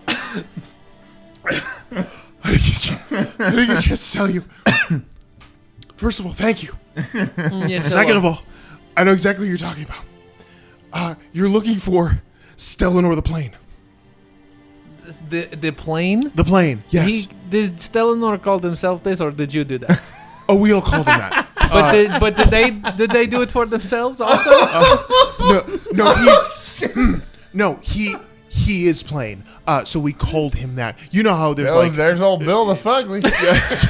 [SPEAKER 1] didn't get a chance to tell you. First of all, thank you.
[SPEAKER 3] Yes,
[SPEAKER 1] Second of all, I know exactly what you're talking about. You're looking for Stellanor the Plane.
[SPEAKER 3] The plane?
[SPEAKER 1] The plane, yes.
[SPEAKER 3] Did Stellanor call himself this, or did you do that?
[SPEAKER 1] Oh, we all called him that.
[SPEAKER 3] But did they do it for themselves also?
[SPEAKER 1] He is plain. So we called him that. You know how
[SPEAKER 2] there's old Bill the Fugly.
[SPEAKER 1] Yes.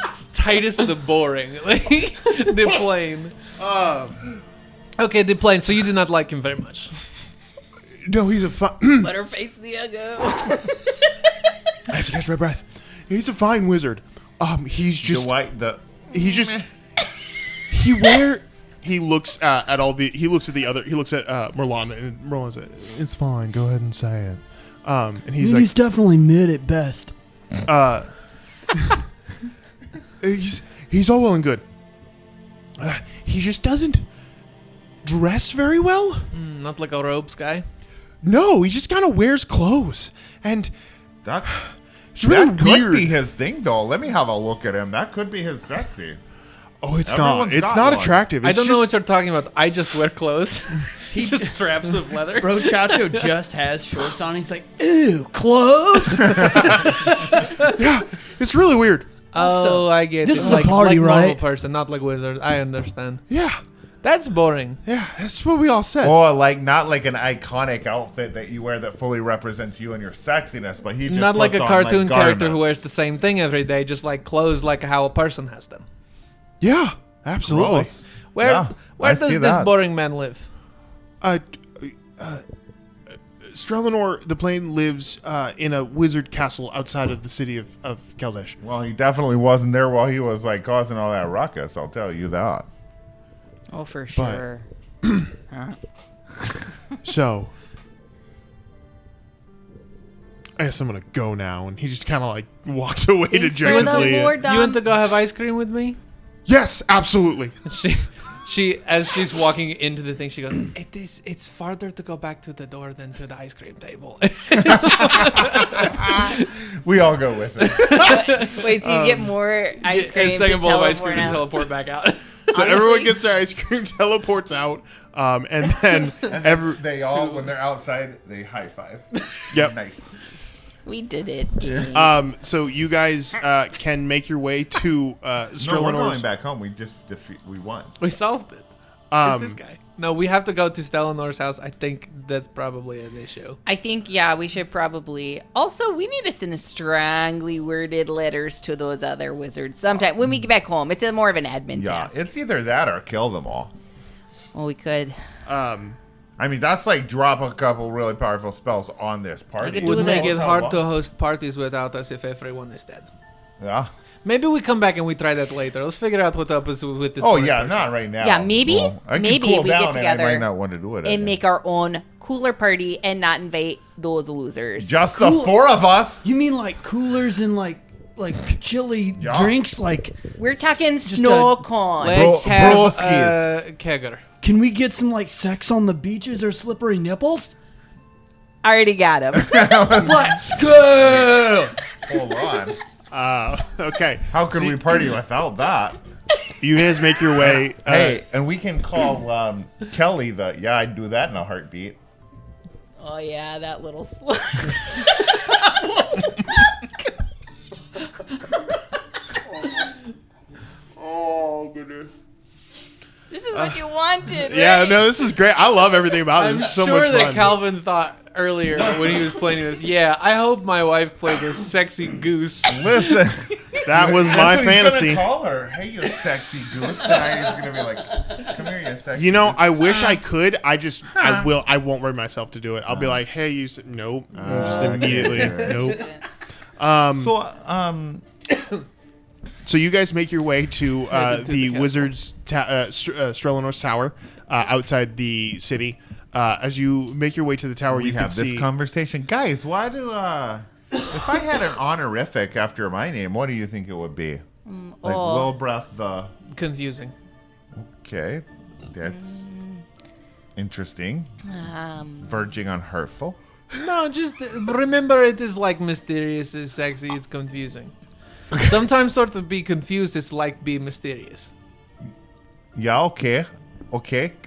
[SPEAKER 3] It's Titus the Boring. The plane. Okay, the plane. So you do not like him very much.
[SPEAKER 1] No, he's a
[SPEAKER 4] Butterface the Uggo.
[SPEAKER 1] I have to catch my breath. He's a fine wizard. He's just he looks at Merlon, and Merlon says, "It's fine. Go ahead and say it." And he's
[SPEAKER 5] definitely mid at best.
[SPEAKER 1] He's all well and good. He just doesn't dress very well.
[SPEAKER 3] Not like a robes guy.
[SPEAKER 1] No, he just kind of wears clothes, and
[SPEAKER 2] That
[SPEAKER 1] really
[SPEAKER 2] could
[SPEAKER 1] weird.
[SPEAKER 2] be his thing, though. Let me have a look at him. That could be his sexy.
[SPEAKER 1] Oh, it's
[SPEAKER 2] Everyone's
[SPEAKER 1] not. It's
[SPEAKER 2] got
[SPEAKER 1] not
[SPEAKER 2] one.
[SPEAKER 1] attractive.
[SPEAKER 3] I
[SPEAKER 1] It's
[SPEAKER 3] don't know what
[SPEAKER 1] just-
[SPEAKER 3] you're talking about. I just wear clothes. He just straps of leather.
[SPEAKER 5] Bro, Chacho just has shorts on. He's like, ew, clothes.
[SPEAKER 1] Yeah, it's really weird.
[SPEAKER 3] Oh, I get
[SPEAKER 5] This
[SPEAKER 3] it.
[SPEAKER 5] is a
[SPEAKER 3] like,
[SPEAKER 5] party,
[SPEAKER 3] like normal
[SPEAKER 5] right?
[SPEAKER 3] person, not like wizard. I understand.
[SPEAKER 1] Yeah,
[SPEAKER 3] That's boring.
[SPEAKER 1] yeah, that's what we all said.
[SPEAKER 2] Oh, not like an iconic outfit that you wear that fully represents you and your sexiness, but he just
[SPEAKER 3] Not like a
[SPEAKER 2] puts on,
[SPEAKER 3] cartoon character who
[SPEAKER 2] garments.
[SPEAKER 3] wears the same thing every day, just like clothes like how a person has them.
[SPEAKER 1] Yeah, absolutely.
[SPEAKER 2] Gross.
[SPEAKER 3] Where
[SPEAKER 2] Yeah,
[SPEAKER 3] where
[SPEAKER 2] I
[SPEAKER 3] does
[SPEAKER 2] see
[SPEAKER 3] this
[SPEAKER 2] that.
[SPEAKER 3] boring man live?
[SPEAKER 1] Strelinor, the plane, lives in a wizard castle outside of the city of Keldesh.
[SPEAKER 2] Well, he definitely wasn't there while he was like causing all that ruckus. I'll tell you that.
[SPEAKER 4] Oh, for sure.
[SPEAKER 1] So, I guess I'm gonna go now. And he just kind of like walks away
[SPEAKER 4] Thanks for the
[SPEAKER 1] dejectedly.
[SPEAKER 4] lore, Dom.
[SPEAKER 3] You want to go have ice cream with me?
[SPEAKER 1] Yes, absolutely.
[SPEAKER 3] She as she's walking into the thing, she goes, It's farther to go back to the door than to the ice cream table.
[SPEAKER 2] We all go with it.
[SPEAKER 4] Wait, so you get more ice cream
[SPEAKER 3] A second
[SPEAKER 4] to
[SPEAKER 3] bowl of ice cream
[SPEAKER 4] teleport
[SPEAKER 3] to
[SPEAKER 4] out?
[SPEAKER 3] teleport back out.
[SPEAKER 1] So
[SPEAKER 4] Honestly-
[SPEAKER 1] everyone gets their ice cream, teleports out, and then
[SPEAKER 2] They all, when they're outside, they high five.
[SPEAKER 1] Yep.
[SPEAKER 2] Nice.
[SPEAKER 4] We did it. Game.
[SPEAKER 1] So you guys can make your way to
[SPEAKER 2] No, we're
[SPEAKER 1] Sterlinor's.
[SPEAKER 2] going back home. We just we won.
[SPEAKER 3] We solved it. It's this guy. No, we have to go to Stellenor's house. I think that's probably an issue.
[SPEAKER 4] I think, yeah, we should probably. Also, we need to send strongly worded letters to those other wizards sometime when we get back home. It's more of an admin
[SPEAKER 2] Yeah,
[SPEAKER 4] task.
[SPEAKER 2] it's either that or kill them all.
[SPEAKER 4] Well, we could.
[SPEAKER 2] I mean, that's like drop a couple really powerful spells on this party.
[SPEAKER 4] could
[SPEAKER 3] It would
[SPEAKER 4] do
[SPEAKER 3] make
[SPEAKER 4] that.
[SPEAKER 3] it hard to host parties without us if everyone is dead.
[SPEAKER 2] Yeah.
[SPEAKER 3] Maybe we come back and we try that later. Let's figure out what up is with this.
[SPEAKER 2] Oh
[SPEAKER 3] boring
[SPEAKER 2] yeah,
[SPEAKER 3] person.
[SPEAKER 2] not right now.
[SPEAKER 4] Yeah, maybe-
[SPEAKER 2] I can
[SPEAKER 4] maybe
[SPEAKER 2] cool
[SPEAKER 4] we
[SPEAKER 2] down
[SPEAKER 4] get together
[SPEAKER 2] and I might not want to do it.
[SPEAKER 4] And
[SPEAKER 2] again.
[SPEAKER 4] make our own cooler party and not invite those losers.
[SPEAKER 2] just
[SPEAKER 5] Cool.
[SPEAKER 2] the four of us.
[SPEAKER 5] You mean like coolers and like chili
[SPEAKER 2] Yeah.
[SPEAKER 5] drinks? Like,
[SPEAKER 4] We're talking
[SPEAKER 5] a-
[SPEAKER 4] snow cone.
[SPEAKER 3] Let's
[SPEAKER 2] Bro-
[SPEAKER 3] have
[SPEAKER 2] broskies.
[SPEAKER 3] kegger.
[SPEAKER 5] can we get some like sex on the beaches or slippery nipples?
[SPEAKER 4] Already got him.
[SPEAKER 5] Let's go.
[SPEAKER 2] Hold on.
[SPEAKER 1] Okay.
[SPEAKER 2] How could we party without that?
[SPEAKER 1] You guys make your way.
[SPEAKER 2] Hey, and we can call Kelly the. Yeah, I'd do that in a heartbeat.
[SPEAKER 4] Oh, yeah, that little slut.
[SPEAKER 1] Oh goodness.
[SPEAKER 4] This is what you wanted,
[SPEAKER 1] Yeah,
[SPEAKER 4] right?
[SPEAKER 1] no, this is great. I love everything about
[SPEAKER 3] I'm
[SPEAKER 1] this. It's so
[SPEAKER 3] sure
[SPEAKER 1] much
[SPEAKER 3] that
[SPEAKER 1] fun.
[SPEAKER 3] Calvin thought earlier when he was playing this. Yeah, I hope my wife plays a sexy goose.
[SPEAKER 2] Listen,
[SPEAKER 1] That was
[SPEAKER 2] that's
[SPEAKER 1] my
[SPEAKER 2] what
[SPEAKER 1] fantasy.
[SPEAKER 2] He's gonna call her. Hey, you sexy goose. Tonight he's gonna be like, "Come here, you sexy."
[SPEAKER 1] You know,
[SPEAKER 2] goose."
[SPEAKER 1] I wish I could. I won't worry myself to do it. I'll be like, hey, you. Nope. Just immediately. Nope. So you guys make your way to
[SPEAKER 3] to
[SPEAKER 1] the
[SPEAKER 3] the
[SPEAKER 1] wizard's Strelinor's tower outside the city. As you make your way to the tower,
[SPEAKER 2] we
[SPEAKER 1] you can
[SPEAKER 2] have this
[SPEAKER 1] see.
[SPEAKER 2] conversation, guys. Why do if I had an honorific after my name, what do you think it would be? Like
[SPEAKER 4] oh.
[SPEAKER 2] Wilbreath the.
[SPEAKER 3] Confusing.
[SPEAKER 2] Okay, that's interesting. Verging on hurtful.
[SPEAKER 3] No, just remember it is like mysterious, it's sexy, it's confusing. Sometimes sort of be confused is like be mysterious.
[SPEAKER 2] Yeah, okay.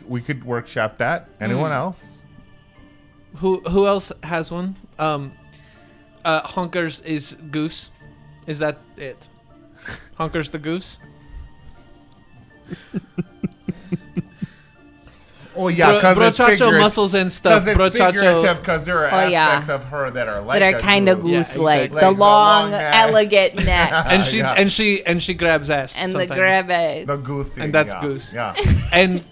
[SPEAKER 2] We could workshop that. Anyone else?
[SPEAKER 3] Who else has one? Honkers is Goose. Is that it? Honkers the Goose?
[SPEAKER 2] Oh yeah, because
[SPEAKER 3] Brochacho muscles and stuff.
[SPEAKER 2] Brochacho, because there are aspects of her that are like
[SPEAKER 4] that are kind of goose-like.
[SPEAKER 3] exactly.
[SPEAKER 4] The long, elegant neck,
[SPEAKER 3] and she grabs ass.
[SPEAKER 4] and
[SPEAKER 3] sometimes.
[SPEAKER 4] the grab ass.
[SPEAKER 2] the goose,
[SPEAKER 3] And that's
[SPEAKER 2] yeah.
[SPEAKER 3] Goose.
[SPEAKER 2] Yeah.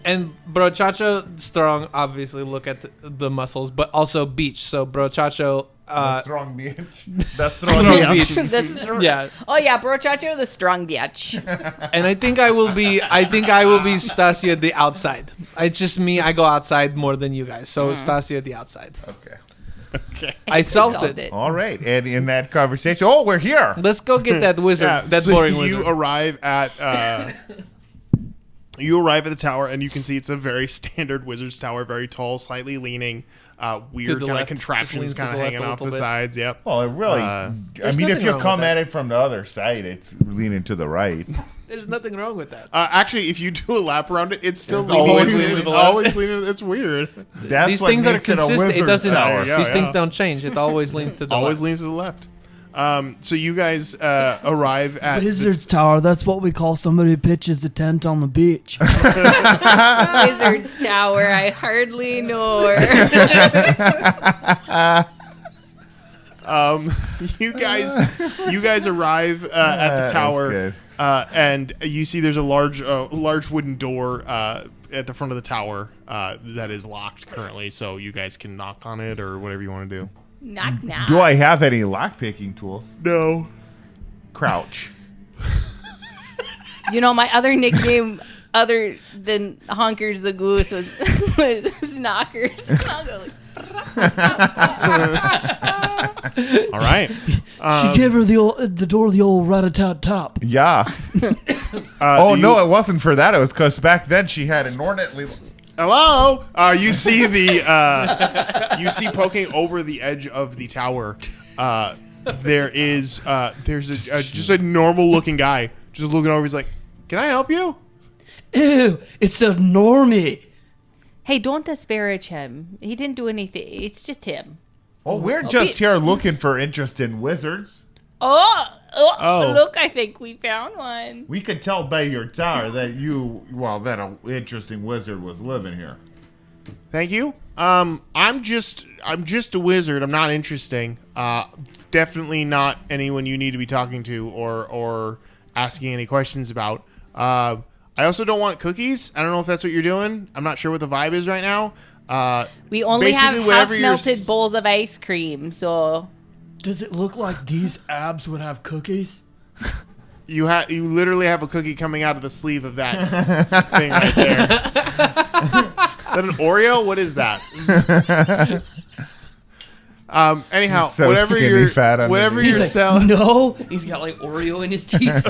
[SPEAKER 3] and Brochacho strong. Obviously, look at the muscles, but also beach. So Brochacho.
[SPEAKER 2] The strong bitch. The
[SPEAKER 3] Strong
[SPEAKER 2] strong bitch.
[SPEAKER 3] bitch.
[SPEAKER 4] This is
[SPEAKER 3] Yeah.
[SPEAKER 4] Oh yeah, Brochacho the strong bitch.
[SPEAKER 3] And I think I will be Stasia the outside. It's just me. I go outside more than you guys. So Stasia the outside.
[SPEAKER 2] Okay.
[SPEAKER 3] I solved it.
[SPEAKER 2] All right. And in that conversation, we're here.
[SPEAKER 3] Let's go get that wizard.
[SPEAKER 1] Yeah,
[SPEAKER 3] that
[SPEAKER 1] so
[SPEAKER 3] boring
[SPEAKER 1] you
[SPEAKER 3] wizard.
[SPEAKER 1] arrive at the tower, and you can see it's a very standard wizard's tower, very tall, slightly leaning, weird
[SPEAKER 3] the
[SPEAKER 1] kind of
[SPEAKER 3] left.
[SPEAKER 1] contraptions
[SPEAKER 3] Just leans to
[SPEAKER 1] kind of
[SPEAKER 3] the left
[SPEAKER 1] hanging
[SPEAKER 3] a
[SPEAKER 1] off the
[SPEAKER 3] little bit.
[SPEAKER 1] sides. Yep.
[SPEAKER 2] Well, it really. I mean, if
[SPEAKER 3] nothing
[SPEAKER 2] you
[SPEAKER 3] wrong
[SPEAKER 2] come
[SPEAKER 3] with
[SPEAKER 2] at it from the other side, it's leaning to the right.
[SPEAKER 3] There's nothing wrong with that.
[SPEAKER 1] Actually, if you do a lap around it, it's still
[SPEAKER 2] It's always
[SPEAKER 1] leaning,
[SPEAKER 3] leaning to the left.
[SPEAKER 1] always leaning. It's weird.
[SPEAKER 2] That's
[SPEAKER 3] These
[SPEAKER 2] what
[SPEAKER 3] things are
[SPEAKER 2] makes it a
[SPEAKER 3] consistent. It
[SPEAKER 2] wizard's
[SPEAKER 3] doesn't.
[SPEAKER 2] tower.
[SPEAKER 1] Yeah,
[SPEAKER 3] These
[SPEAKER 1] yeah.
[SPEAKER 3] things don't change. It always leans to the
[SPEAKER 1] Always
[SPEAKER 3] left.
[SPEAKER 1] leans to the left. So you guys arrive at
[SPEAKER 5] Wizard's Tower. That's what we call somebody who pitches a tent on the beach.
[SPEAKER 4] Wizard's Tower. I hardly know her.
[SPEAKER 1] You guys arrive at the
[SPEAKER 2] That
[SPEAKER 1] tower,
[SPEAKER 2] was good.
[SPEAKER 1] and you see there's a large wooden door at the front of the tower that is locked currently. So you guys can knock on it or whatever you want to do.
[SPEAKER 4] Knock knock.
[SPEAKER 2] Do I have any lock-picking tools?
[SPEAKER 1] No.
[SPEAKER 2] Crouch.
[SPEAKER 4] You know, my other nickname, other than Honkers the Goose, was Knockers. I'll go like,
[SPEAKER 1] All right.
[SPEAKER 5] She gave her the door the old rat-a-tat-top.
[SPEAKER 2] Yeah. No, it wasn't for that. It was because back then she had inordinately.
[SPEAKER 1] Hello. You see poking over the edge of the tower. There's just a normal looking guy just looking over. He's like, "Can I help you?"
[SPEAKER 5] Ew, it's a normie.
[SPEAKER 4] hey, don't disparage him. He didn't do anything. It's just him.
[SPEAKER 2] Oh, we're just here looking for interest in wizards.
[SPEAKER 1] Oh.
[SPEAKER 4] Look, I think we found one.
[SPEAKER 2] We could tell by your tower that that an interesting wizard was living here.
[SPEAKER 1] Thank you. I'm just a wizard. I'm not interesting. Definitely not anyone you need to be talking to or asking any questions about. I also don't want cookies. I don't know if that's what you're doing. I'm not sure what the vibe is right now.
[SPEAKER 4] We only have
[SPEAKER 1] basically, whatever
[SPEAKER 4] half-melted bowls of ice cream, so...
[SPEAKER 5] Does it look like these abs would have cookies?
[SPEAKER 1] You literally have a cookie coming out of the sleeve of that thing right there. Is that an Oreo? What is that? Anyhow,
[SPEAKER 2] He's so
[SPEAKER 1] whatever
[SPEAKER 2] skinny,
[SPEAKER 1] you're
[SPEAKER 2] fat underneath.
[SPEAKER 1] whatever
[SPEAKER 5] He's
[SPEAKER 1] you're
[SPEAKER 5] like,
[SPEAKER 1] selling.
[SPEAKER 5] no. He's got like Oreo in his teeth.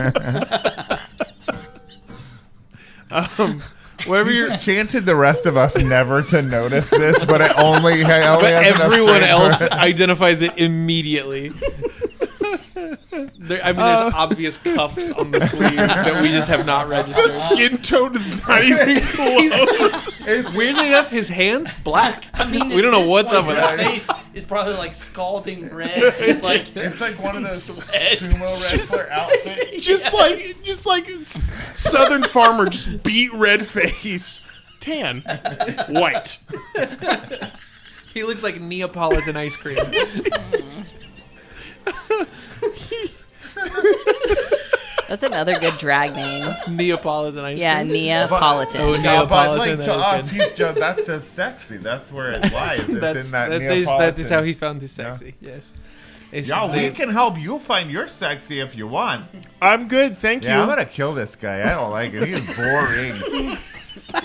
[SPEAKER 1] Whatever
[SPEAKER 2] He's
[SPEAKER 1] you're
[SPEAKER 2] enchanted the rest of us never to notice this, but it only
[SPEAKER 3] But
[SPEAKER 2] has enough
[SPEAKER 3] everyone
[SPEAKER 2] flavor.
[SPEAKER 3] else identifies it immediately. There's obvious cuffs on the sleeves that we just have not registered.
[SPEAKER 1] skin tone is not even close.
[SPEAKER 3] Weirdly enough, his hands black.
[SPEAKER 5] I mean,
[SPEAKER 3] We don't know what's up with
[SPEAKER 5] his
[SPEAKER 3] that.
[SPEAKER 5] face is probably like scalding red. It's like
[SPEAKER 2] It's like one of those
[SPEAKER 5] Sweat.
[SPEAKER 2] sumo wrestler outfits.
[SPEAKER 1] just like Southern farmer, just beat red face, tan, white.
[SPEAKER 3] He looks like Neapolitan ice cream.
[SPEAKER 4] That's another good drag name.
[SPEAKER 3] Neapolitan ice
[SPEAKER 4] Yeah,
[SPEAKER 3] cream.
[SPEAKER 4] Neapolitan.
[SPEAKER 3] Oh,
[SPEAKER 2] Yeah, but
[SPEAKER 3] Neapolitan,
[SPEAKER 2] like to
[SPEAKER 3] that
[SPEAKER 2] us,
[SPEAKER 3] was
[SPEAKER 2] he's just that says sexy. That's where it lies. It's
[SPEAKER 3] That's,
[SPEAKER 2] in that
[SPEAKER 3] that
[SPEAKER 2] Neapolitan.
[SPEAKER 3] is how he found his sexy. Yes. It's
[SPEAKER 2] Yeah, we
[SPEAKER 3] the-
[SPEAKER 2] can help you find your sexy if you want.
[SPEAKER 1] I'm good, thank
[SPEAKER 2] Yeah, I'm
[SPEAKER 1] you.
[SPEAKER 2] gonna kill this guy. I don't like it. He is boring.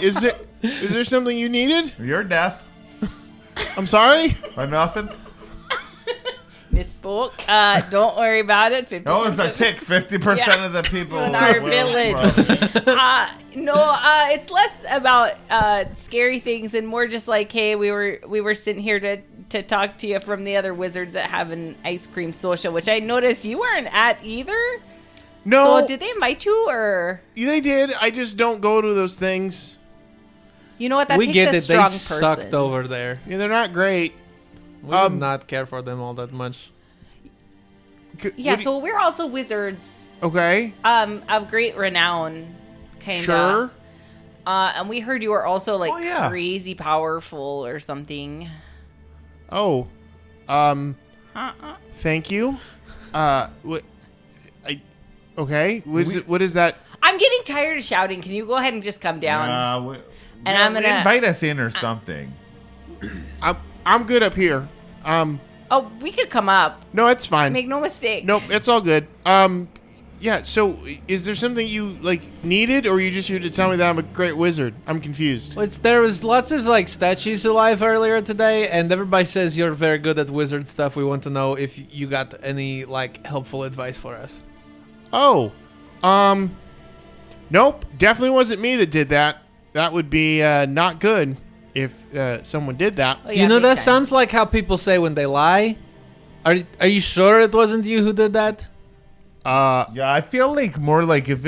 [SPEAKER 1] Is there something you needed?
[SPEAKER 2] You're deaf
[SPEAKER 1] I'm sorry.
[SPEAKER 2] or nothing.
[SPEAKER 4] Misspoke. Don't worry about it. 50%.
[SPEAKER 2] No, it's a tick. 50%
[SPEAKER 4] Yeah.
[SPEAKER 2] of the people
[SPEAKER 4] In our
[SPEAKER 2] will
[SPEAKER 4] village.
[SPEAKER 2] probably-
[SPEAKER 4] It's less about scary things and more just like, hey, we were sitting here to talk to you from the other wizards that have an ice cream social, which I noticed you weren't at either.
[SPEAKER 1] No,
[SPEAKER 4] So did they invite you or?
[SPEAKER 1] they did. I just don't go to those things.
[SPEAKER 4] You know what? That
[SPEAKER 3] we
[SPEAKER 4] takes
[SPEAKER 3] get
[SPEAKER 4] a
[SPEAKER 3] it. They
[SPEAKER 4] strong person.
[SPEAKER 3] sucked over there.
[SPEAKER 1] Yeah, they're not great.
[SPEAKER 3] We do not care for them all that much.
[SPEAKER 4] Yeah, so we're also wizards.
[SPEAKER 1] Okay.
[SPEAKER 4] Of great renown, kind of.
[SPEAKER 1] Sure.
[SPEAKER 4] And we heard you were also like
[SPEAKER 2] Oh, yeah.
[SPEAKER 4] crazy powerful or something.
[SPEAKER 1] Oh. Thank you. Okay. What is that?
[SPEAKER 4] I'm getting tired of shouting. Can you go ahead and just come down? And I'm gonna
[SPEAKER 2] invite us in or something.
[SPEAKER 1] I'm good up here.
[SPEAKER 4] Oh, we could come up.
[SPEAKER 1] No, it's fine.
[SPEAKER 4] Make no mistake.
[SPEAKER 1] Nope, it's all good. Yeah. So, is there something you needed, or are you just here to tell me that I'm a great wizard? I'm confused.
[SPEAKER 3] There was lots of statues alive earlier today, and everybody says you're very good at wizard stuff. We want to know if you got any helpful advice for us.
[SPEAKER 1] Oh, nope, definitely wasn't me that did that. That would be not good if someone did that.
[SPEAKER 4] Oh,
[SPEAKER 3] Do you know
[SPEAKER 4] big
[SPEAKER 3] that
[SPEAKER 4] time.
[SPEAKER 3] sounds like how people say when they lie? Are you sure it wasn't you who did that?
[SPEAKER 2] Yeah, I feel more like if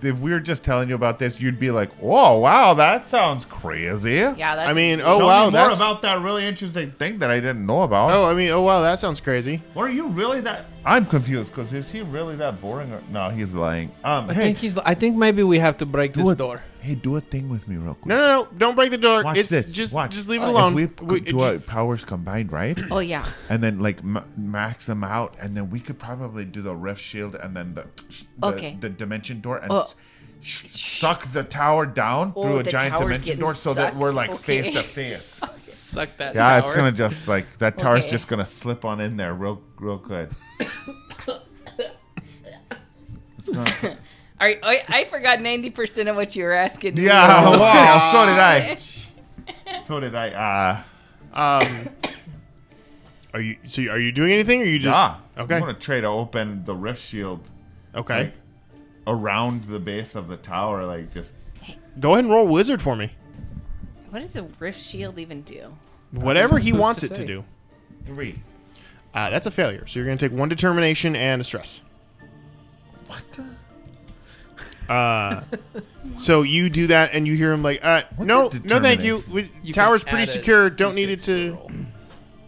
[SPEAKER 2] we were just telling you about this, you'd be like, "Oh, wow, that sounds crazy."
[SPEAKER 4] Yeah, that's.
[SPEAKER 1] I mean,
[SPEAKER 2] Tell me
[SPEAKER 1] wow,
[SPEAKER 2] more
[SPEAKER 1] that's
[SPEAKER 2] about that really interesting thing that I didn't know about.
[SPEAKER 1] wow, that sounds crazy.
[SPEAKER 2] Or are you really that? I'm confused because is he really that boring? Or... No, he's lying.
[SPEAKER 3] I think maybe we have to break this door.
[SPEAKER 2] Hey, do a thing with me real quick.
[SPEAKER 1] No, don't break the door.
[SPEAKER 2] Watch
[SPEAKER 1] it's
[SPEAKER 2] this.
[SPEAKER 1] just
[SPEAKER 2] Watch.
[SPEAKER 1] just leave it alone.
[SPEAKER 2] If we do our powers combined, right?
[SPEAKER 4] Oh yeah.
[SPEAKER 2] And then max them out, and then we could probably do the rift shield, and then the dimension door, and suck the tower down through a
[SPEAKER 4] the
[SPEAKER 2] giant
[SPEAKER 4] tower's
[SPEAKER 2] dimension
[SPEAKER 4] getting
[SPEAKER 2] door, so that
[SPEAKER 4] sucked.
[SPEAKER 2] we're
[SPEAKER 4] Okay.
[SPEAKER 2] face to face.
[SPEAKER 3] Suck that.
[SPEAKER 2] Yeah, it's
[SPEAKER 3] tower.
[SPEAKER 2] gonna just that tower's
[SPEAKER 4] Okay.
[SPEAKER 2] just gonna slip on in there real good. It's gonna-
[SPEAKER 4] All right, I forgot 90% of what you were asking. me.
[SPEAKER 2] Yeah, wow, so did I. So did I.
[SPEAKER 1] Are you doing anything, or are you just okay?
[SPEAKER 2] I'm gonna try to open the rift shield.
[SPEAKER 1] Okay,
[SPEAKER 2] Around the base of the tower, just.
[SPEAKER 1] go ahead and roll wizard for me.
[SPEAKER 4] What does a rift shield even do?
[SPEAKER 1] Whatever he
[SPEAKER 3] Who's
[SPEAKER 1] wants
[SPEAKER 3] to
[SPEAKER 1] it to
[SPEAKER 3] say?
[SPEAKER 1] do.
[SPEAKER 2] 3.
[SPEAKER 1] That's a failure. So you're gonna take 1 determination and a stress.
[SPEAKER 2] What the?
[SPEAKER 1] So you do that, and you hear him no, thank you.
[SPEAKER 3] You
[SPEAKER 1] Tower's
[SPEAKER 3] can
[SPEAKER 1] pretty
[SPEAKER 3] add a
[SPEAKER 1] secure. Don't need
[SPEAKER 3] D6
[SPEAKER 1] it to.
[SPEAKER 3] roll.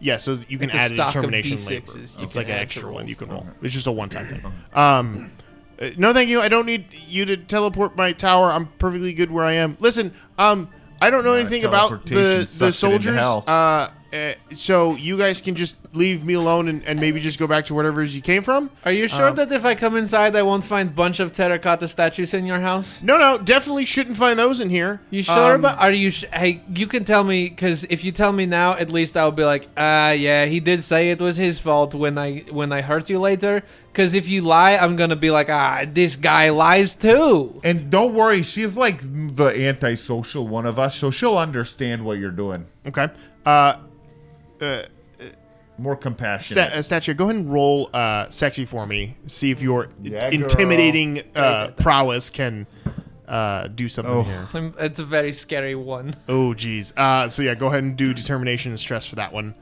[SPEAKER 1] Yeah, so you can
[SPEAKER 3] It's a
[SPEAKER 1] add a
[SPEAKER 3] stock of
[SPEAKER 1] determination
[SPEAKER 3] D6s
[SPEAKER 1] later.
[SPEAKER 3] you
[SPEAKER 1] It's
[SPEAKER 3] can
[SPEAKER 1] like an
[SPEAKER 3] add to
[SPEAKER 1] extra one
[SPEAKER 3] rolls.
[SPEAKER 1] you can roll. It's just a one-time thing. No, thank you. I don't need you to teleport my tower. I'm perfectly good where I am. Listen, I don't know anything about the
[SPEAKER 2] teleportation sucks it into
[SPEAKER 1] soldiers.
[SPEAKER 2] hell.
[SPEAKER 1] So you guys can just leave me alone and maybe just go back to wherever you came from.
[SPEAKER 3] Are you sure that if I come inside, I won't find a bunch of terracotta statues in your house?
[SPEAKER 1] No, definitely shouldn't find those in here.
[SPEAKER 3] You sure about? Are you? Hey, you can tell me, because if you tell me now, at least I'll be like, yeah, he did say it was his fault when I hurt you later. Because if you lie, I'm gonna be like, this guy lies too.
[SPEAKER 2] And don't worry, she's like the antisocial one of us, so she'll understand what you're doing.
[SPEAKER 1] Okay.
[SPEAKER 2] More compassionate.
[SPEAKER 1] Statue, go ahead and roll sexy for me. See if your
[SPEAKER 2] Yeah,
[SPEAKER 1] intimidating prowess can do something here.
[SPEAKER 3] It's a very scary one.
[SPEAKER 1] Oh, geez. So yeah, go ahead and do determination and stress for that one.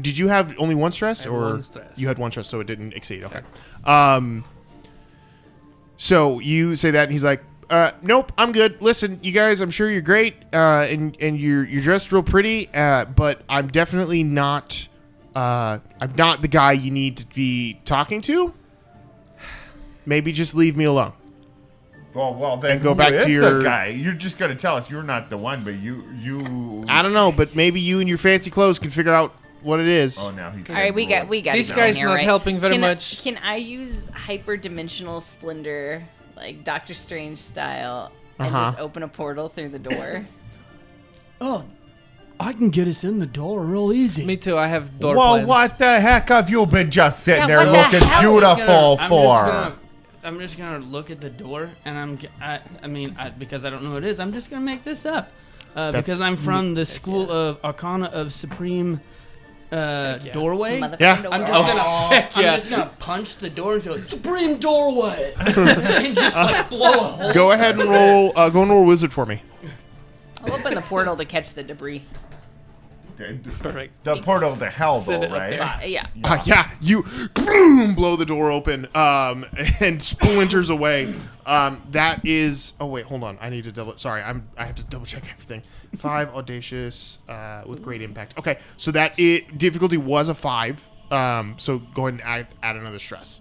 [SPEAKER 1] Did you have only one stress,
[SPEAKER 3] I had
[SPEAKER 1] or
[SPEAKER 3] one stress.
[SPEAKER 1] you had one stress, so it didn't exceed? Okay. So you say that, and he's like, "Nope, I'm good. Listen, you guys, I'm sure you're great, and you're dressed real pretty, but I'm definitely not. I'm not the guy you need to be talking to. Maybe just leave me alone."
[SPEAKER 2] Well, then
[SPEAKER 1] And go
[SPEAKER 2] who
[SPEAKER 1] back to
[SPEAKER 2] is
[SPEAKER 1] your-
[SPEAKER 2] the guy. You're just gonna tell us you're not the one, but you.
[SPEAKER 1] I don't know, but maybe you and your fancy clothes can figure out what it is.
[SPEAKER 2] Oh, now he's.
[SPEAKER 4] All right, we got.
[SPEAKER 3] This
[SPEAKER 4] to go
[SPEAKER 3] guy's
[SPEAKER 4] in here,
[SPEAKER 3] not
[SPEAKER 4] right?
[SPEAKER 3] helping very
[SPEAKER 4] Can
[SPEAKER 3] much.
[SPEAKER 4] Can I use hyperdimensional splendor, like Doctor Strange style, and just open a portal through the door?
[SPEAKER 5] Oh, I can get us in the door real easy.
[SPEAKER 3] Me too. I have door
[SPEAKER 2] Well,
[SPEAKER 3] plans.
[SPEAKER 2] what the heck have you been just sitting
[SPEAKER 4] Yeah,
[SPEAKER 2] there
[SPEAKER 4] what the
[SPEAKER 2] looking
[SPEAKER 4] hell?
[SPEAKER 2] beautiful for?
[SPEAKER 5] I'm just gonna look at the door, and because I don't know what it is, I'm just gonna make this up. Because I'm from the School of Arcana of Supreme Doorway.
[SPEAKER 4] Motherfucking
[SPEAKER 5] I'm
[SPEAKER 4] door.
[SPEAKER 5] just gonna punch the door into a Supreme Doorway, and just blow a hole.
[SPEAKER 1] Go ahead and roll. Go and roll wizard for me.
[SPEAKER 4] I'll open the portal to catch the debris.
[SPEAKER 3] Perfect.
[SPEAKER 2] The portal to hell,
[SPEAKER 3] Send
[SPEAKER 2] though,
[SPEAKER 3] it up
[SPEAKER 2] right?
[SPEAKER 3] there.
[SPEAKER 4] Yeah.
[SPEAKER 1] You boom, blow the door open and splinters away. That is. Oh wait, hold on. I need to double. Sorry, I have to double check everything. 5 audacious with great impact. Okay, so difficulty was a 5. So go ahead and add another stress.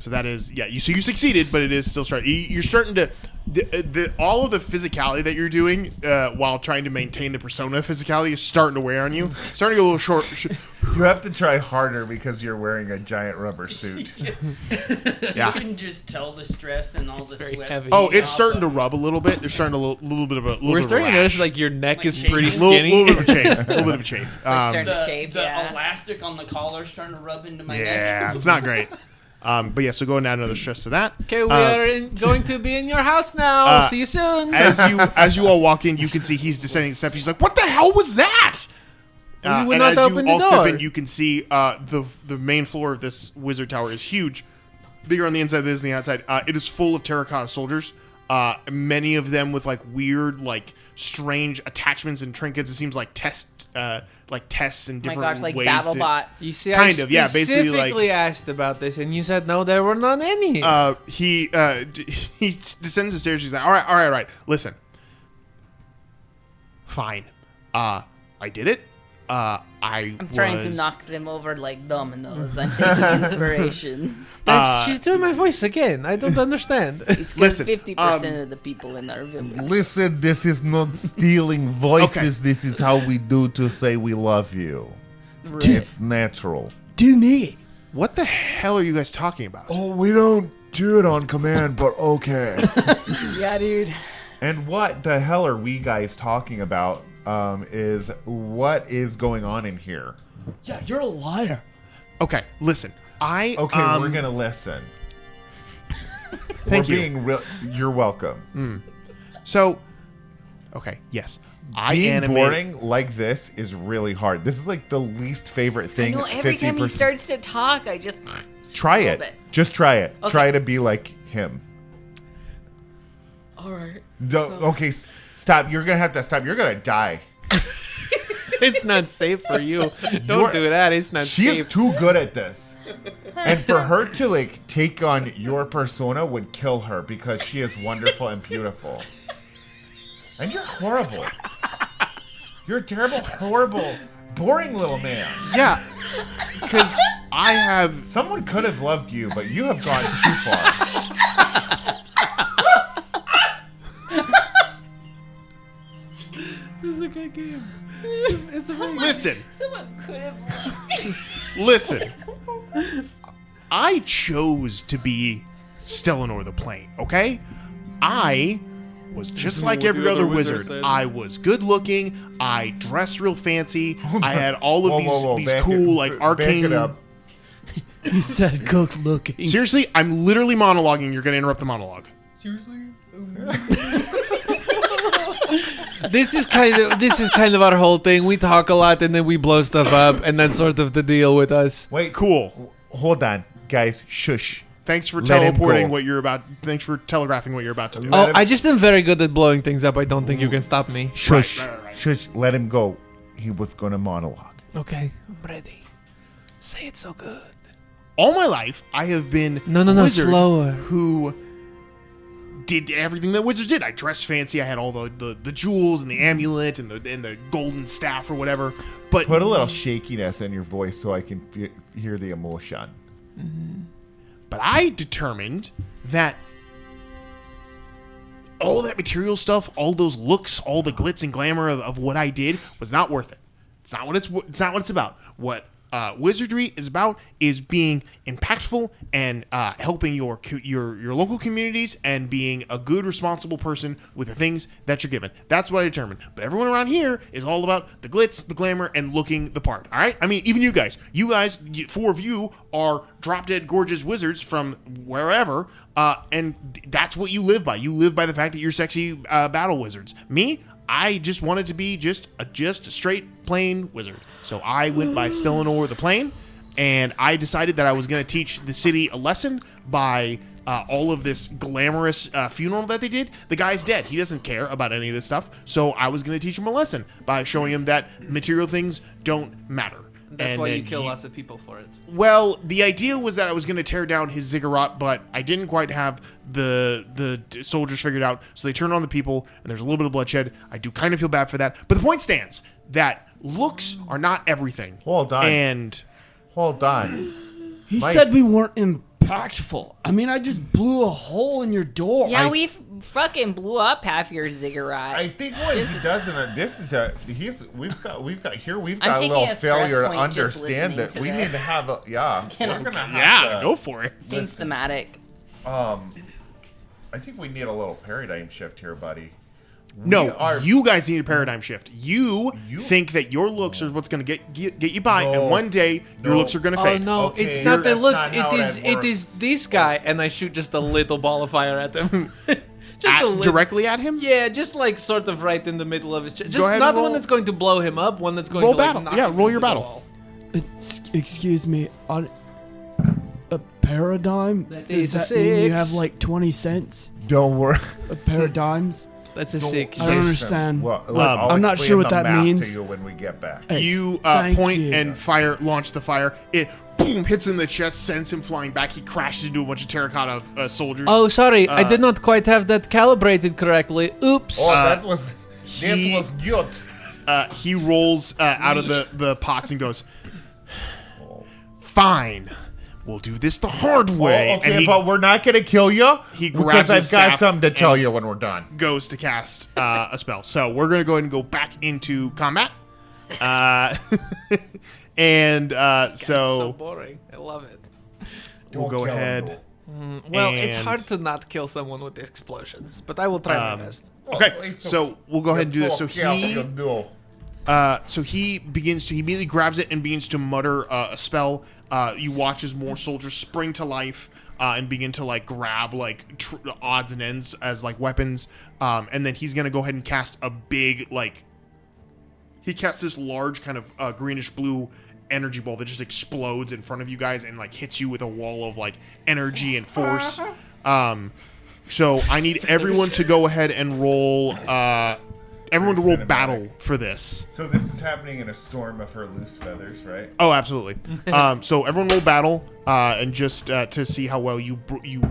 [SPEAKER 1] So that is So you succeeded, but it is still stress. You're starting to all of the physicality that you're doing while trying to maintain the persona physicality is starting to wear on you. Starting to get a little short.
[SPEAKER 2] You have to try harder because you're wearing a giant rubber suit.
[SPEAKER 5] You can just tell the stress and all the
[SPEAKER 3] very
[SPEAKER 5] sweat.
[SPEAKER 3] heavy.
[SPEAKER 1] Oh, it's starting to rub a little bit. There's starting to little bit of a.
[SPEAKER 3] We're starting to notice like your neck is pretty skinny.
[SPEAKER 1] Little bit of a chafe. A little bit of a chafe.
[SPEAKER 4] Starting to chafe,
[SPEAKER 5] the elastic on the collar starting to rub into my neck.
[SPEAKER 1] Yeah, it's not great. But so go and add another stress to that.
[SPEAKER 3] Okay, we are going to be in your house now. See you soon.
[SPEAKER 1] As you all walk in, you can see he's descending the steps. He's like, "What the hell was that?"
[SPEAKER 3] We would
[SPEAKER 1] and
[SPEAKER 3] not
[SPEAKER 1] as
[SPEAKER 3] open
[SPEAKER 1] you all
[SPEAKER 3] the
[SPEAKER 1] step
[SPEAKER 3] door.
[SPEAKER 1] in, you can see the main floor of this wizard tower is huge, bigger on the inside than it is on the outside. It is full of terracotta soldiers. Many of them with like weird, like strange attachments and trinkets. It seems like tests and different
[SPEAKER 4] Oh my gosh, like
[SPEAKER 1] ways
[SPEAKER 4] battle
[SPEAKER 1] to.
[SPEAKER 4] bots.
[SPEAKER 3] You see,
[SPEAKER 1] Kind
[SPEAKER 3] I
[SPEAKER 1] of, yeah, basically, like-
[SPEAKER 3] specifically asked about this, and you said no, there were not any.
[SPEAKER 1] He descends the stairs. He's like, all right. Listen, fine. I did it.
[SPEAKER 4] I'm trying to knock them over like dominoes. I'm taking inspiration.
[SPEAKER 3] She's doing my voice again. I don't understand.
[SPEAKER 4] It's because
[SPEAKER 1] Listen,
[SPEAKER 4] 50% of the people in our village.
[SPEAKER 2] Listen, this is not stealing voices.
[SPEAKER 1] Okay.
[SPEAKER 2] This is how we do to say we love you.
[SPEAKER 4] Right.
[SPEAKER 2] It's natural.
[SPEAKER 5] Do me.
[SPEAKER 1] What the hell are you guys talking about?
[SPEAKER 2] Oh, we don't do it on command, but okay.
[SPEAKER 5] Yeah, dude.
[SPEAKER 2] And what the hell are we guys talking about? Is what is going on in here?
[SPEAKER 5] Yeah, you're a liar.
[SPEAKER 1] Okay, listen.
[SPEAKER 2] Okay, we're gonna listen.
[SPEAKER 1] Thank
[SPEAKER 2] we're
[SPEAKER 1] you.
[SPEAKER 2] Being you're welcome.
[SPEAKER 1] So, okay, yes.
[SPEAKER 2] Being boring like this is really hard. This is like the least favorite
[SPEAKER 4] I
[SPEAKER 2] thing.
[SPEAKER 4] know every time he starts to talk, I just
[SPEAKER 2] Try
[SPEAKER 4] a
[SPEAKER 2] it.
[SPEAKER 4] little bit.
[SPEAKER 2] Just try it.
[SPEAKER 4] Okay.
[SPEAKER 2] Try to be like him.
[SPEAKER 5] All right.
[SPEAKER 2] Okay, stop. You're gonna have to stop. You're gonna die.
[SPEAKER 3] It's not safe for you. Don't do that. It's not
[SPEAKER 2] She
[SPEAKER 3] safe.
[SPEAKER 2] is too good at this. And for her to like take on your persona would kill her because she is wonderful and beautiful. And you're horrible. You're a terrible, horrible, boring little man.
[SPEAKER 1] Yeah, because I have.
[SPEAKER 2] Someone could have loved you, but you have gone too far.
[SPEAKER 3] This is a good game. It's a very
[SPEAKER 1] Listen,
[SPEAKER 4] someone could have.
[SPEAKER 1] listen. I chose to be Stellanor the Plane, okay? I was just like
[SPEAKER 3] what
[SPEAKER 1] every
[SPEAKER 3] the
[SPEAKER 1] other
[SPEAKER 3] other wizard
[SPEAKER 1] wizard.
[SPEAKER 3] said.
[SPEAKER 1] I was good looking. I dressed real fancy. I had all of
[SPEAKER 2] Whoa,
[SPEAKER 1] these
[SPEAKER 2] back
[SPEAKER 1] cool,
[SPEAKER 2] it-
[SPEAKER 1] like,
[SPEAKER 2] back
[SPEAKER 1] arcane.
[SPEAKER 2] it up.
[SPEAKER 5] You said good looking.
[SPEAKER 1] Seriously, I'm literally monologuing. You're going to interrupt the monologue.
[SPEAKER 3] This is kind of our whole thing. We talk a lot and then we blow stuff up, and that's sort of the deal with us.
[SPEAKER 2] Wait,
[SPEAKER 1] Cool.
[SPEAKER 2] hold on, guys. Shush.
[SPEAKER 1] Thanks for
[SPEAKER 2] Let him
[SPEAKER 1] teleporting
[SPEAKER 2] go.
[SPEAKER 1] what you're about. Thanks for telegraphing what you're about to do.
[SPEAKER 3] Oh,
[SPEAKER 2] him-
[SPEAKER 3] I just am very good at blowing things up. I don't think you can stop me.
[SPEAKER 2] Shush.
[SPEAKER 1] right.
[SPEAKER 2] Shush. Let him go. He was gonna monologue.
[SPEAKER 3] Okay, I'm ready. Say it so good.
[SPEAKER 1] All my life, I have been
[SPEAKER 3] No,
[SPEAKER 1] a wizard
[SPEAKER 3] slower.
[SPEAKER 1] who did everything that wizards did. I dressed fancy. I had all the jewels and the amulet and the golden staff or whatever. But
[SPEAKER 2] Put a little shakiness in your voice so I can hear the emotion.
[SPEAKER 1] But I determined that all that material stuff, all those looks, all the glitz and glamour of what I did was not worth it. It's not what it's about. What wizardry is about is being impactful and helping your local communities and being a good, responsible person with the things that you're given. That's what I determined. But everyone around here is all about the glitz, the glamour, and looking the part. All right? I mean, even you guys. Four of you are drop-dead gorgeous wizards from wherever, and that's what you live by. You live by the fact that you're sexy battle wizards. Me, I just wanted to be just a straight plain wizard. So I went by Stellanor the Plane, and I decided that I was going to teach the city a lesson by all of this glamorous funeral that they did. The guy's dead. He doesn't care about any of this stuff. So I was going to teach him a lesson by showing him that material things don't matter.
[SPEAKER 3] That's why you kill lots of people for it.
[SPEAKER 1] Well, the idea was that I was going to tear down his ziggurat, but I didn't quite have the soldiers figured out. So they turned on the people, and there's a little bit of bloodshed. I do kind of feel bad for that. But the point stands that looks are not everything.
[SPEAKER 2] Hold on.
[SPEAKER 1] And
[SPEAKER 2] hold on.
[SPEAKER 5] He said we weren't impactful. I mean, I just blew a hole in your door.
[SPEAKER 4] Yeah, we fucking blew up half your ziggurat.
[SPEAKER 2] I think what he doesn't. This is we've got a
[SPEAKER 4] taking
[SPEAKER 2] little
[SPEAKER 4] a stress
[SPEAKER 2] failure to
[SPEAKER 4] point just
[SPEAKER 2] understand that
[SPEAKER 4] listening
[SPEAKER 2] we
[SPEAKER 4] to
[SPEAKER 2] need
[SPEAKER 4] this.
[SPEAKER 2] to have a we're gonna have
[SPEAKER 1] yeah,
[SPEAKER 2] to,
[SPEAKER 1] go for it.
[SPEAKER 4] Seems thematic.
[SPEAKER 2] I think we need a little paradigm shift here, buddy.
[SPEAKER 1] You guys need a paradigm shift. You think that your looks are what's going to get you by, and one day your looks are going to
[SPEAKER 3] Oh
[SPEAKER 1] fade.
[SPEAKER 3] no,
[SPEAKER 2] Okay,
[SPEAKER 3] it's not the
[SPEAKER 2] that's
[SPEAKER 3] looks.
[SPEAKER 2] not how
[SPEAKER 3] It is this guy, and I shoot just a little ball of fire at him.
[SPEAKER 1] Directly at him?
[SPEAKER 3] Yeah, just like sort of right in the middle of his chest. Just
[SPEAKER 1] ahead
[SPEAKER 3] not
[SPEAKER 1] and
[SPEAKER 3] the one
[SPEAKER 1] roll-
[SPEAKER 3] that's going to blow him up. One that's going
[SPEAKER 1] Roll
[SPEAKER 3] to like,
[SPEAKER 1] battle.
[SPEAKER 3] knock
[SPEAKER 1] Yeah,
[SPEAKER 3] him
[SPEAKER 1] roll
[SPEAKER 3] into
[SPEAKER 1] your
[SPEAKER 3] the
[SPEAKER 1] battle.
[SPEAKER 3] wall.
[SPEAKER 5] Excuse me, a paradigm?
[SPEAKER 3] That
[SPEAKER 5] Does
[SPEAKER 3] is a
[SPEAKER 5] that mean you
[SPEAKER 3] 6.
[SPEAKER 5] have like 20 cents?
[SPEAKER 2] Don't worry.
[SPEAKER 5] Paradigms?
[SPEAKER 3] That's a 6.
[SPEAKER 5] I don't understand.
[SPEAKER 2] Well, I'll
[SPEAKER 5] I'm not
[SPEAKER 2] explain
[SPEAKER 5] sure what
[SPEAKER 2] the
[SPEAKER 5] that
[SPEAKER 2] math
[SPEAKER 5] means.
[SPEAKER 2] to you when we get back.
[SPEAKER 5] Hey,
[SPEAKER 1] You
[SPEAKER 5] thank
[SPEAKER 1] point
[SPEAKER 5] you.
[SPEAKER 1] and fire, launch the fire. It boom hits in the chest, sends him flying back. He crashes into a bunch of terracotta soldiers.
[SPEAKER 3] Oh, sorry, I did not quite have that calibrated correctly. Oops.
[SPEAKER 2] Oh, that was good.
[SPEAKER 1] He rolls out of the pots and goes, "Fine, we'll do this the hard way."
[SPEAKER 2] Okay,
[SPEAKER 1] and he
[SPEAKER 2] but we're not gonna kill you.
[SPEAKER 1] He grabs
[SPEAKER 2] because I've
[SPEAKER 1] his
[SPEAKER 2] got
[SPEAKER 1] staff
[SPEAKER 2] something to tell
[SPEAKER 1] and-
[SPEAKER 2] you when we're done.
[SPEAKER 1] goes to cast a spell. So we're gonna go ahead and go back into combat. And
[SPEAKER 3] so
[SPEAKER 1] so
[SPEAKER 3] boring. I love it.
[SPEAKER 1] we'll
[SPEAKER 2] Don't
[SPEAKER 1] go
[SPEAKER 2] kill him,
[SPEAKER 1] ahead.
[SPEAKER 3] Well, it's
[SPEAKER 1] And-
[SPEAKER 3] hard to not kill someone with explosions, but I will try my best.
[SPEAKER 2] though.
[SPEAKER 1] Okay,
[SPEAKER 2] It's
[SPEAKER 1] so we'll go ahead and do this. So
[SPEAKER 2] okay, I'll
[SPEAKER 1] he
[SPEAKER 2] do.
[SPEAKER 1] he immediately grabs it and begins to mutter a spell. You watch as more soldiers spring to life and begin to like grab like odds and ends as like weapons. And then he's gonna go ahead and cast a big he casts this large kind of greenish blue energy ball that just explodes in front of you guys and like hits you with a wall of like energy and force. So I need everyone to go ahead and roll. Everyone to roll
[SPEAKER 2] Cinematic.
[SPEAKER 1] battle for this.
[SPEAKER 2] So this is happening in a storm of her loose feathers, right?
[SPEAKER 1] Oh, absolutely. So everyone roll battle and just to see how well you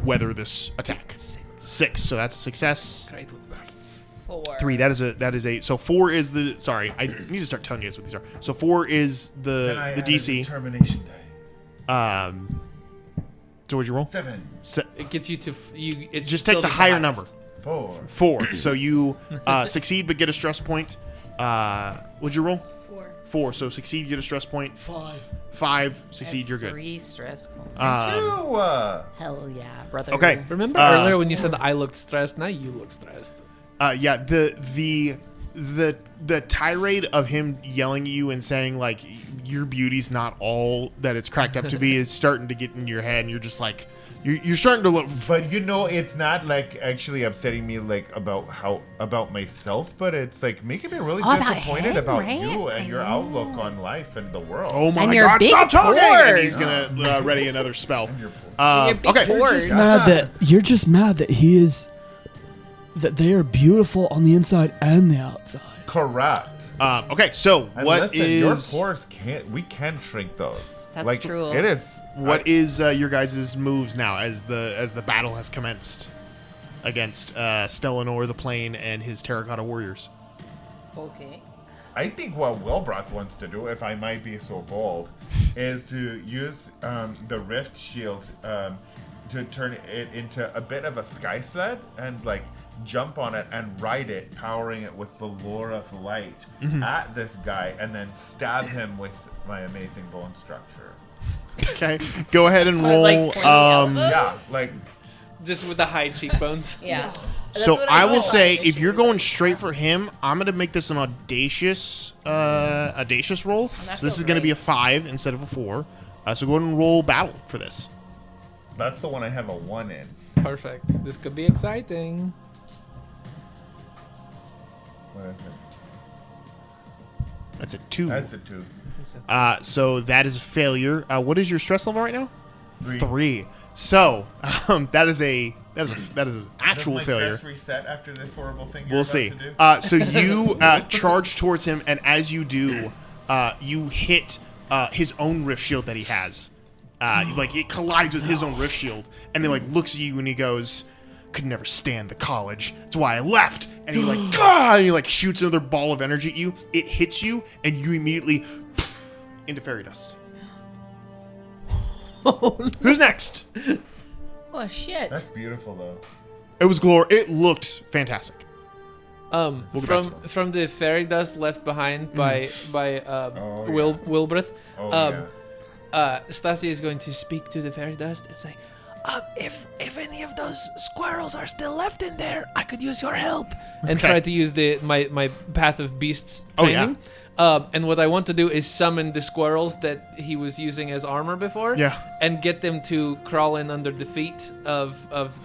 [SPEAKER 1] weather this attack. 6. So that's a success.
[SPEAKER 3] Great with battles.
[SPEAKER 4] 4.
[SPEAKER 1] 3. That is a. So 4 is the. Sorry, I need to start telling you guys what these are. So 4 is
[SPEAKER 2] Then I
[SPEAKER 1] the
[SPEAKER 2] add a
[SPEAKER 1] DC.
[SPEAKER 2] determination die.
[SPEAKER 1] So what'd you roll?
[SPEAKER 2] 7,
[SPEAKER 3] It gets you to you. It's
[SPEAKER 1] Just
[SPEAKER 3] still
[SPEAKER 1] take the higher
[SPEAKER 3] highest.
[SPEAKER 1] number.
[SPEAKER 2] 4.
[SPEAKER 1] 4. So you succeed but get a stress point. What'd you roll?
[SPEAKER 4] 4.
[SPEAKER 1] 4. So succeed, you get a stress point.
[SPEAKER 5] 5.
[SPEAKER 1] 5. Succeed, you're good.
[SPEAKER 4] 3 stress points.
[SPEAKER 2] 2.
[SPEAKER 4] Hell yeah, brother.
[SPEAKER 1] Okay.
[SPEAKER 3] Remember earlier when you said I looked stressed? Now you look stressed.
[SPEAKER 1] Yeah, the tirade of him yelling at you and saying like your beauty's not all that it's cracked up to be is starting to get in your head, and you're just like you're starting to look.
[SPEAKER 2] But it's not like actually upsetting me like about myself, but it's like making me really
[SPEAKER 4] All about
[SPEAKER 2] disappointed
[SPEAKER 4] him,
[SPEAKER 2] about
[SPEAKER 4] right?
[SPEAKER 2] you and
[SPEAKER 4] I
[SPEAKER 2] your
[SPEAKER 4] know.
[SPEAKER 2] outlook on life and the world.
[SPEAKER 1] Oh my
[SPEAKER 4] And your
[SPEAKER 1] God!
[SPEAKER 4] big
[SPEAKER 1] Stop talking! And he's
[SPEAKER 4] pores.
[SPEAKER 1] gonna ready another spell.
[SPEAKER 4] Your big
[SPEAKER 1] Okay.
[SPEAKER 4] pores.
[SPEAKER 5] You're just mad that that they are beautiful on the inside and the outside.
[SPEAKER 2] Correct.
[SPEAKER 1] Okay. So
[SPEAKER 2] And
[SPEAKER 1] what
[SPEAKER 2] listen, your
[SPEAKER 1] is
[SPEAKER 2] pores we can shrink those.
[SPEAKER 4] That's true.
[SPEAKER 2] It is.
[SPEAKER 1] what is your guys' moves now as the battle has commenced against Stellanor the Plane and his Terracotta Warriors?
[SPEAKER 4] Okay.
[SPEAKER 2] I think what Wilbroth wants to do, if I might be so bold, is to use the Rift Shield to turn it into a bit of a sky sled and like jump on it and ride it, powering it with the lure of light at this guy, and then stab him with my amazing bone structure.
[SPEAKER 1] Okay. Go ahead and roll.
[SPEAKER 4] Like pointy elbows?
[SPEAKER 2] Yeah, like
[SPEAKER 3] Just with the high cheekbones.
[SPEAKER 4] Yeah.
[SPEAKER 1] So
[SPEAKER 4] That's what
[SPEAKER 1] I will
[SPEAKER 4] thought
[SPEAKER 1] say, if
[SPEAKER 4] initially.
[SPEAKER 1] you're going straight for him, I'm gonna make this an audacious roll.
[SPEAKER 4] that
[SPEAKER 1] So this is
[SPEAKER 4] feels
[SPEAKER 1] gonna be a
[SPEAKER 4] great.
[SPEAKER 1] 5 instead of a 4. So go ahead and roll battle for this.
[SPEAKER 2] that's the one I have a 1 in.
[SPEAKER 3] Perfect. This could be exciting.
[SPEAKER 2] What is it?
[SPEAKER 1] That's a 2.
[SPEAKER 2] That's a 2.
[SPEAKER 1] So that is a failure. What is your stress level right now? 3. So that is an actual
[SPEAKER 2] Does my
[SPEAKER 1] failure.
[SPEAKER 2] stress reset after this horrible thing you're
[SPEAKER 1] We'll
[SPEAKER 2] about
[SPEAKER 1] see.
[SPEAKER 2] to do?
[SPEAKER 1] So you charge towards him, and as you do, you hit his own rift shield that he has. Like it collides with his own rift shield, and then like looks at you and he goes, "Could never stand the college. That's why I left." And he like, "Gah!" And he like shoots another ball of energy at you. It hits you, and you immediately into fairy dust. Who's next?
[SPEAKER 4] Oh shit.
[SPEAKER 2] That's beautiful, though.
[SPEAKER 1] It was It looked fantastic.
[SPEAKER 3] From
[SPEAKER 1] get back to
[SPEAKER 3] from the fairy dust left behind by
[SPEAKER 2] Oh, yeah.
[SPEAKER 3] Wilbrith,
[SPEAKER 2] Oh,
[SPEAKER 3] Stasia is going to speak to the fairy dust and say, if any of those squirrels are still left in there, I could use your help. And
[SPEAKER 1] Okay.
[SPEAKER 3] try to use my Path of Beasts
[SPEAKER 1] Oh, yeah.
[SPEAKER 3] training. And what I want to do is summon the squirrels that he was using as armor before.
[SPEAKER 1] Yeah.
[SPEAKER 3] And get them to crawl in under the feet of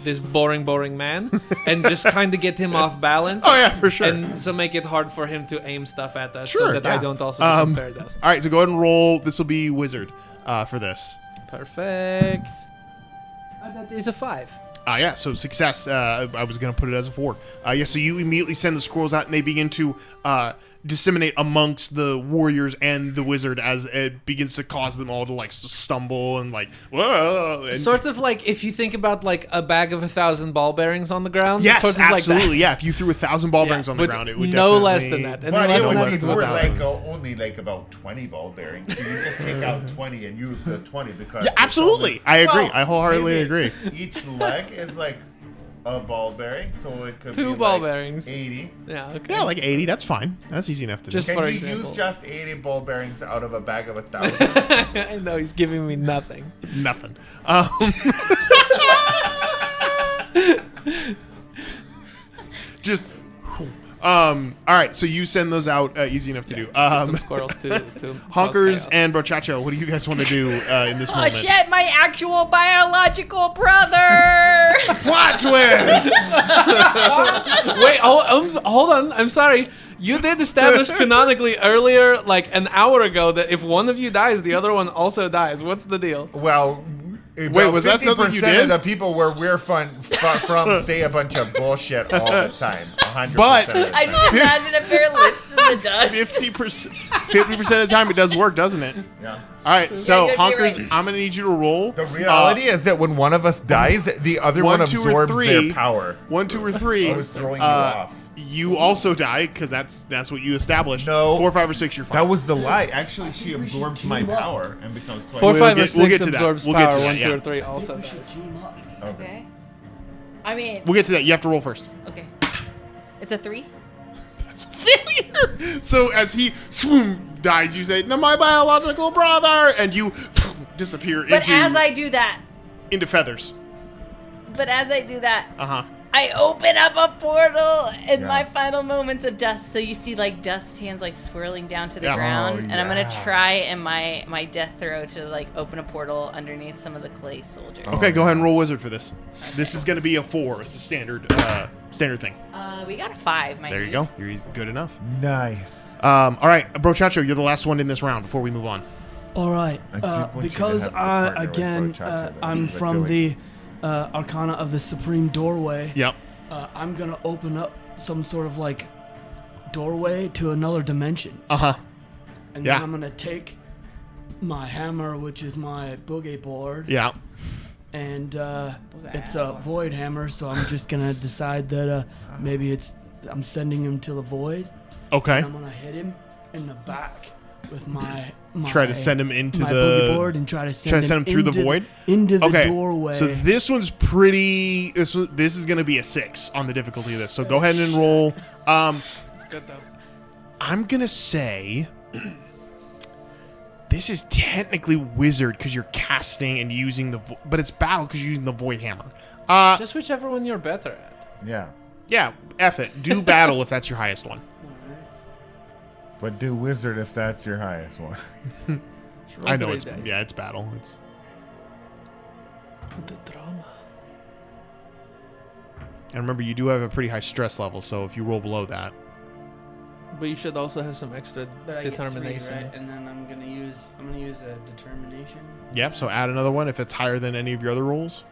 [SPEAKER 3] this boring man. And just kind of get him off balance.
[SPEAKER 1] Oh yeah, for sure.
[SPEAKER 3] And so make it hard for him to aim stuff at us
[SPEAKER 1] Sure,
[SPEAKER 3] so that
[SPEAKER 1] yeah.
[SPEAKER 3] I don't also become fairy dust.
[SPEAKER 1] All right, so go ahead and roll. This will be wizard for this.
[SPEAKER 3] Perfect. That is a 5.
[SPEAKER 1] Yeah, so success. I was going to put it as a 4. Yeah, so you immediately send the squirrels out, and they begin to disseminate amongst the warriors and the wizard as it begins to cause them all to like stumble and like whoa. And
[SPEAKER 3] Sort of like if you think about like a bag of 1,000 ball bearings on the ground.
[SPEAKER 1] yes,
[SPEAKER 3] sort of
[SPEAKER 1] absolutely.
[SPEAKER 3] Like that.
[SPEAKER 1] Yeah, if you threw 1,000 ball bearings on the
[SPEAKER 3] But
[SPEAKER 1] ground, it would
[SPEAKER 3] no
[SPEAKER 1] definitely
[SPEAKER 3] less than that. And
[SPEAKER 2] But
[SPEAKER 3] less
[SPEAKER 2] it
[SPEAKER 3] than
[SPEAKER 2] would
[SPEAKER 3] that.
[SPEAKER 2] be more
[SPEAKER 1] $1,000.
[SPEAKER 2] like only like about 20 ball bearings. So you just take out 20 and use the 20 because
[SPEAKER 1] Yeah, absolutely. I agree. I wholeheartedly
[SPEAKER 2] maybe
[SPEAKER 1] agree.
[SPEAKER 2] Each leg is like a ball bearing, so it could
[SPEAKER 3] 2
[SPEAKER 2] be
[SPEAKER 3] ball
[SPEAKER 2] like
[SPEAKER 3] bearings.
[SPEAKER 2] 80.
[SPEAKER 3] Yeah, okay.
[SPEAKER 1] Yeah, like 80. That's fine. That's easy enough to do.
[SPEAKER 3] Just
[SPEAKER 2] Can
[SPEAKER 3] for
[SPEAKER 2] you
[SPEAKER 3] example.
[SPEAKER 2] use just 80 ball bearings out of a bag of 1,000?
[SPEAKER 3] I know he's giving me nothing.
[SPEAKER 1] Nothing. Just. All right, so you send those out. Easy enough to do.
[SPEAKER 3] Get some squirrels to cause
[SPEAKER 1] Honkers
[SPEAKER 3] chaos.
[SPEAKER 1] and Brochacho, what do you guys want to do in this
[SPEAKER 4] Oh
[SPEAKER 1] moment?
[SPEAKER 4] shit, my actual biological brother!
[SPEAKER 1] Plot twist!
[SPEAKER 3] Wait, hold on. I'm sorry. You did establish canonically earlier, like an hour ago, that if one of you dies, the other one also dies. What's the deal?
[SPEAKER 2] Well,
[SPEAKER 1] Wait, was that something you
[SPEAKER 2] 50%
[SPEAKER 1] did?
[SPEAKER 2] of the people where we're from say a bunch of bullshit all the time. 100%
[SPEAKER 1] But-
[SPEAKER 2] of the
[SPEAKER 4] I
[SPEAKER 2] time.
[SPEAKER 4] just imagine a pair of lips in the dust.
[SPEAKER 1] 50% of the time it does work, doesn't it?
[SPEAKER 2] Yeah.
[SPEAKER 1] All right, so
[SPEAKER 4] Yeah, you're
[SPEAKER 1] Honkers,
[SPEAKER 4] right.
[SPEAKER 1] I'm going to need you to roll.
[SPEAKER 2] The reality is that when one of us dies, the other one
[SPEAKER 1] 1, 2, or
[SPEAKER 2] absorbs
[SPEAKER 1] 3.
[SPEAKER 2] their power.
[SPEAKER 1] 1, 2, or 3.
[SPEAKER 2] I was throwing you off.
[SPEAKER 1] You also die because that's what you established.
[SPEAKER 2] No.
[SPEAKER 1] 4, 5, or 6, you're fine.
[SPEAKER 2] That was the lie. Actually, she absorbs my power and becomes twice.
[SPEAKER 3] 4,
[SPEAKER 1] We'll
[SPEAKER 3] 5, or
[SPEAKER 1] get- we'll
[SPEAKER 3] 6
[SPEAKER 1] get to that.
[SPEAKER 3] absorbs
[SPEAKER 1] We'll get to
[SPEAKER 3] power.
[SPEAKER 1] that,
[SPEAKER 3] 1, 2,
[SPEAKER 1] yeah.
[SPEAKER 3] or 3 also dies.
[SPEAKER 4] Okay. I mean,
[SPEAKER 1] We'll get to that. You have to roll first.
[SPEAKER 4] okay. It's a 3?
[SPEAKER 1] That's a failure. So as he swoom, dies, you say, "No, my biological brother," and you disappear
[SPEAKER 4] But as I do that,
[SPEAKER 1] into feathers. Uh-huh.
[SPEAKER 4] I open up a portal in
[SPEAKER 2] Yeah.
[SPEAKER 4] my final moments of dust. So you see like dust hands like swirling down to the
[SPEAKER 1] Yeah.
[SPEAKER 4] ground.
[SPEAKER 2] Oh,
[SPEAKER 4] And I'm gonna
[SPEAKER 2] yeah.
[SPEAKER 4] try in my death throw to like open a portal underneath some of the clay soldiers.
[SPEAKER 1] Okay, go ahead and roll wizard for this. This is going to be a 4. It's a standard thing.
[SPEAKER 4] We got a 5, my
[SPEAKER 1] There you go. You're good enough.
[SPEAKER 2] Nice.
[SPEAKER 1] All right, Brochacho, you're the last one in this round before we move on.
[SPEAKER 5] All right,
[SPEAKER 2] I do want you to
[SPEAKER 5] because
[SPEAKER 2] have a partner with
[SPEAKER 5] again,
[SPEAKER 2] Brochacho, though.
[SPEAKER 5] I'm
[SPEAKER 2] I
[SPEAKER 5] from
[SPEAKER 2] feel
[SPEAKER 5] the Arcana of the Supreme Doorway.
[SPEAKER 1] Yep.
[SPEAKER 5] I'm gonna open up some sort of like doorway to another dimension,
[SPEAKER 1] Uh-huh.
[SPEAKER 5] and
[SPEAKER 1] yeah.
[SPEAKER 5] then I'm gonna take my hammer, which is my boogie board,
[SPEAKER 1] Yeah.
[SPEAKER 5] and it's a void hammer. So I'm just gonna decide that maybe I'm sending him to the void.
[SPEAKER 1] Okay.
[SPEAKER 5] And I'm gonna hit him in the back with my
[SPEAKER 1] Try to send him into
[SPEAKER 5] my
[SPEAKER 1] the
[SPEAKER 5] boogie board and try to send
[SPEAKER 1] him through the void?
[SPEAKER 5] into the
[SPEAKER 1] Okay.
[SPEAKER 5] doorway.
[SPEAKER 1] So this one's pretty. This is going to be a 6 on the difficulty of this. So go ahead and roll.
[SPEAKER 3] It's good though.
[SPEAKER 1] I'm gonna say this is technically wizard because you're casting and using but it's battle because you're using the void hammer.
[SPEAKER 3] Just whichever one you're better at.
[SPEAKER 2] Yeah.
[SPEAKER 1] Yeah, F it. Do battle if that's your highest one.
[SPEAKER 2] But do wizard if that's your highest one.
[SPEAKER 3] Roll
[SPEAKER 1] I know
[SPEAKER 3] 3
[SPEAKER 1] it's
[SPEAKER 3] dice.
[SPEAKER 1] it's battle. It's
[SPEAKER 3] The drama.
[SPEAKER 1] and remember you do have a pretty high stress level, so if you roll below that,
[SPEAKER 3] But you should also have some extra
[SPEAKER 5] But I get 3,
[SPEAKER 3] determination.
[SPEAKER 5] right? And then I'm gonna use a determination.
[SPEAKER 1] Yep. So add another one if it's higher than any of your other rolls.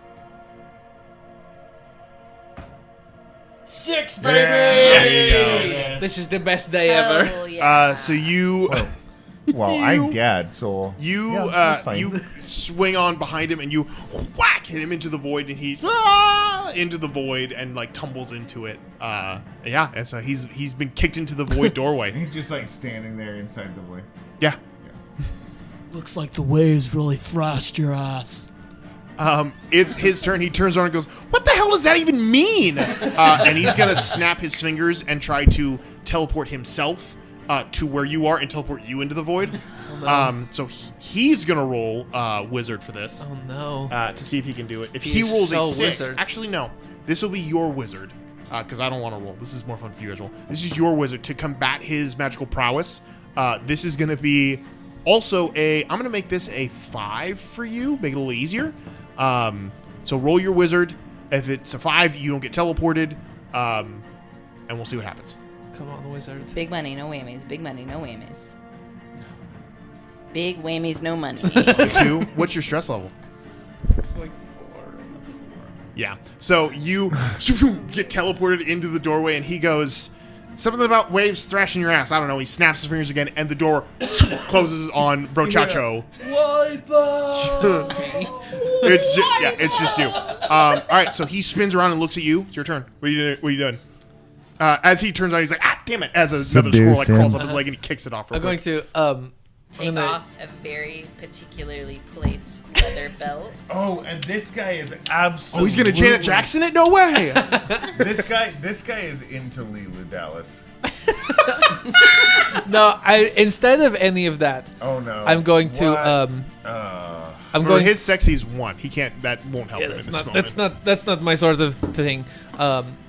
[SPEAKER 5] 6, baby.
[SPEAKER 1] Yes.
[SPEAKER 2] There you go.
[SPEAKER 3] This is the best day ever.
[SPEAKER 4] Hell yeah.
[SPEAKER 1] So you.
[SPEAKER 2] Well, I dad, so
[SPEAKER 1] You
[SPEAKER 2] that's fine.
[SPEAKER 1] you swing on behind him and you whack hit him into the void and he's into the void and like tumbles into it. Yeah, and so he's been kicked into the void doorway.
[SPEAKER 2] He's just like standing there inside the void.
[SPEAKER 1] Yeah.
[SPEAKER 5] Looks like the waves really thrashed your ass.
[SPEAKER 1] It's his turn. He turns around and goes, "What the hell does that even mean?" And he's gonna snap his fingers and try to teleport himself to where you are and teleport you into the void.
[SPEAKER 3] Oh, no.
[SPEAKER 1] So he's gonna roll wizard for this.
[SPEAKER 3] Oh no.
[SPEAKER 1] To see if he can do it. If he
[SPEAKER 3] He's
[SPEAKER 1] rolls
[SPEAKER 3] so
[SPEAKER 1] a 6,
[SPEAKER 3] wizard.
[SPEAKER 1] actually no, this will be your wizard because I don't want to roll. This is more fun for you as well. This is your wizard to combat his magical prowess. This is going to be also I'm going to make this a 5 for you, make it a little easier. So roll your wizard. If it's a 5, you don't get teleported, and we'll see what happens.
[SPEAKER 3] Come on, wizard.
[SPEAKER 4] Big money, no whammies. Big money, no whammies. Big whammies, no money.
[SPEAKER 1] 2. What's your stress level?
[SPEAKER 2] It's like 4.
[SPEAKER 1] Yeah. So you get teleported into the doorway, and he goes, something about waves thrashing your ass. I don't know. He snaps his fingers again, and the door closes on Brochacho. It's just you. All right. So he spins around and looks at you. It's your turn. What are you doing? As he turns out, he's like, "Ah, damn it!" As another squirrel like crawls up his leg and he kicks it off. Real
[SPEAKER 3] I'm going
[SPEAKER 1] quick.
[SPEAKER 3] to
[SPEAKER 4] Take off a very particularly placed leather belt.
[SPEAKER 2] Oh, and this guy is absolutely.
[SPEAKER 1] Oh, he's gonna Janet Jackson it? No way!
[SPEAKER 2] This guy is into Leeloo Dallas.
[SPEAKER 3] No, instead of any of that,
[SPEAKER 2] Oh no.
[SPEAKER 3] I'm going to
[SPEAKER 2] What?
[SPEAKER 3] I'm
[SPEAKER 1] For
[SPEAKER 3] going
[SPEAKER 1] his sexy's 1. He can't. That won't help him in this moment.
[SPEAKER 3] that's not my sort of thing.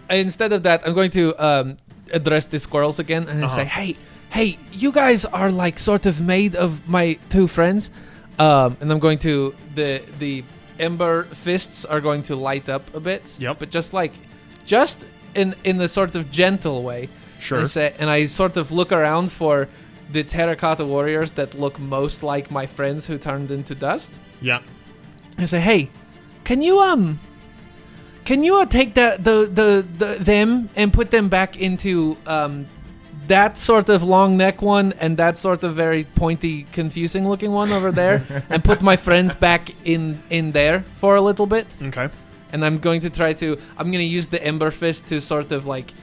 [SPEAKER 3] Instead of that, I'm going to address the squirrels again and say, hey, you guys are like sort of made of my 2 friends, and I'm going to the ember fists are going to light up a bit.
[SPEAKER 1] Yep.
[SPEAKER 3] But just in a sort of gentle way.
[SPEAKER 1] Sure.
[SPEAKER 3] And I sort of look around for the terracotta warriors that look most like my friends who turned into dust.
[SPEAKER 1] Yeah.
[SPEAKER 3] I say, hey, can you take them and put them back into that sort of long neck one and that sort of very pointy, confusing looking one over there, and put my friends back in there for a little bit.
[SPEAKER 1] Okay.
[SPEAKER 3] And I'm going to use the Ember Fist to sort of like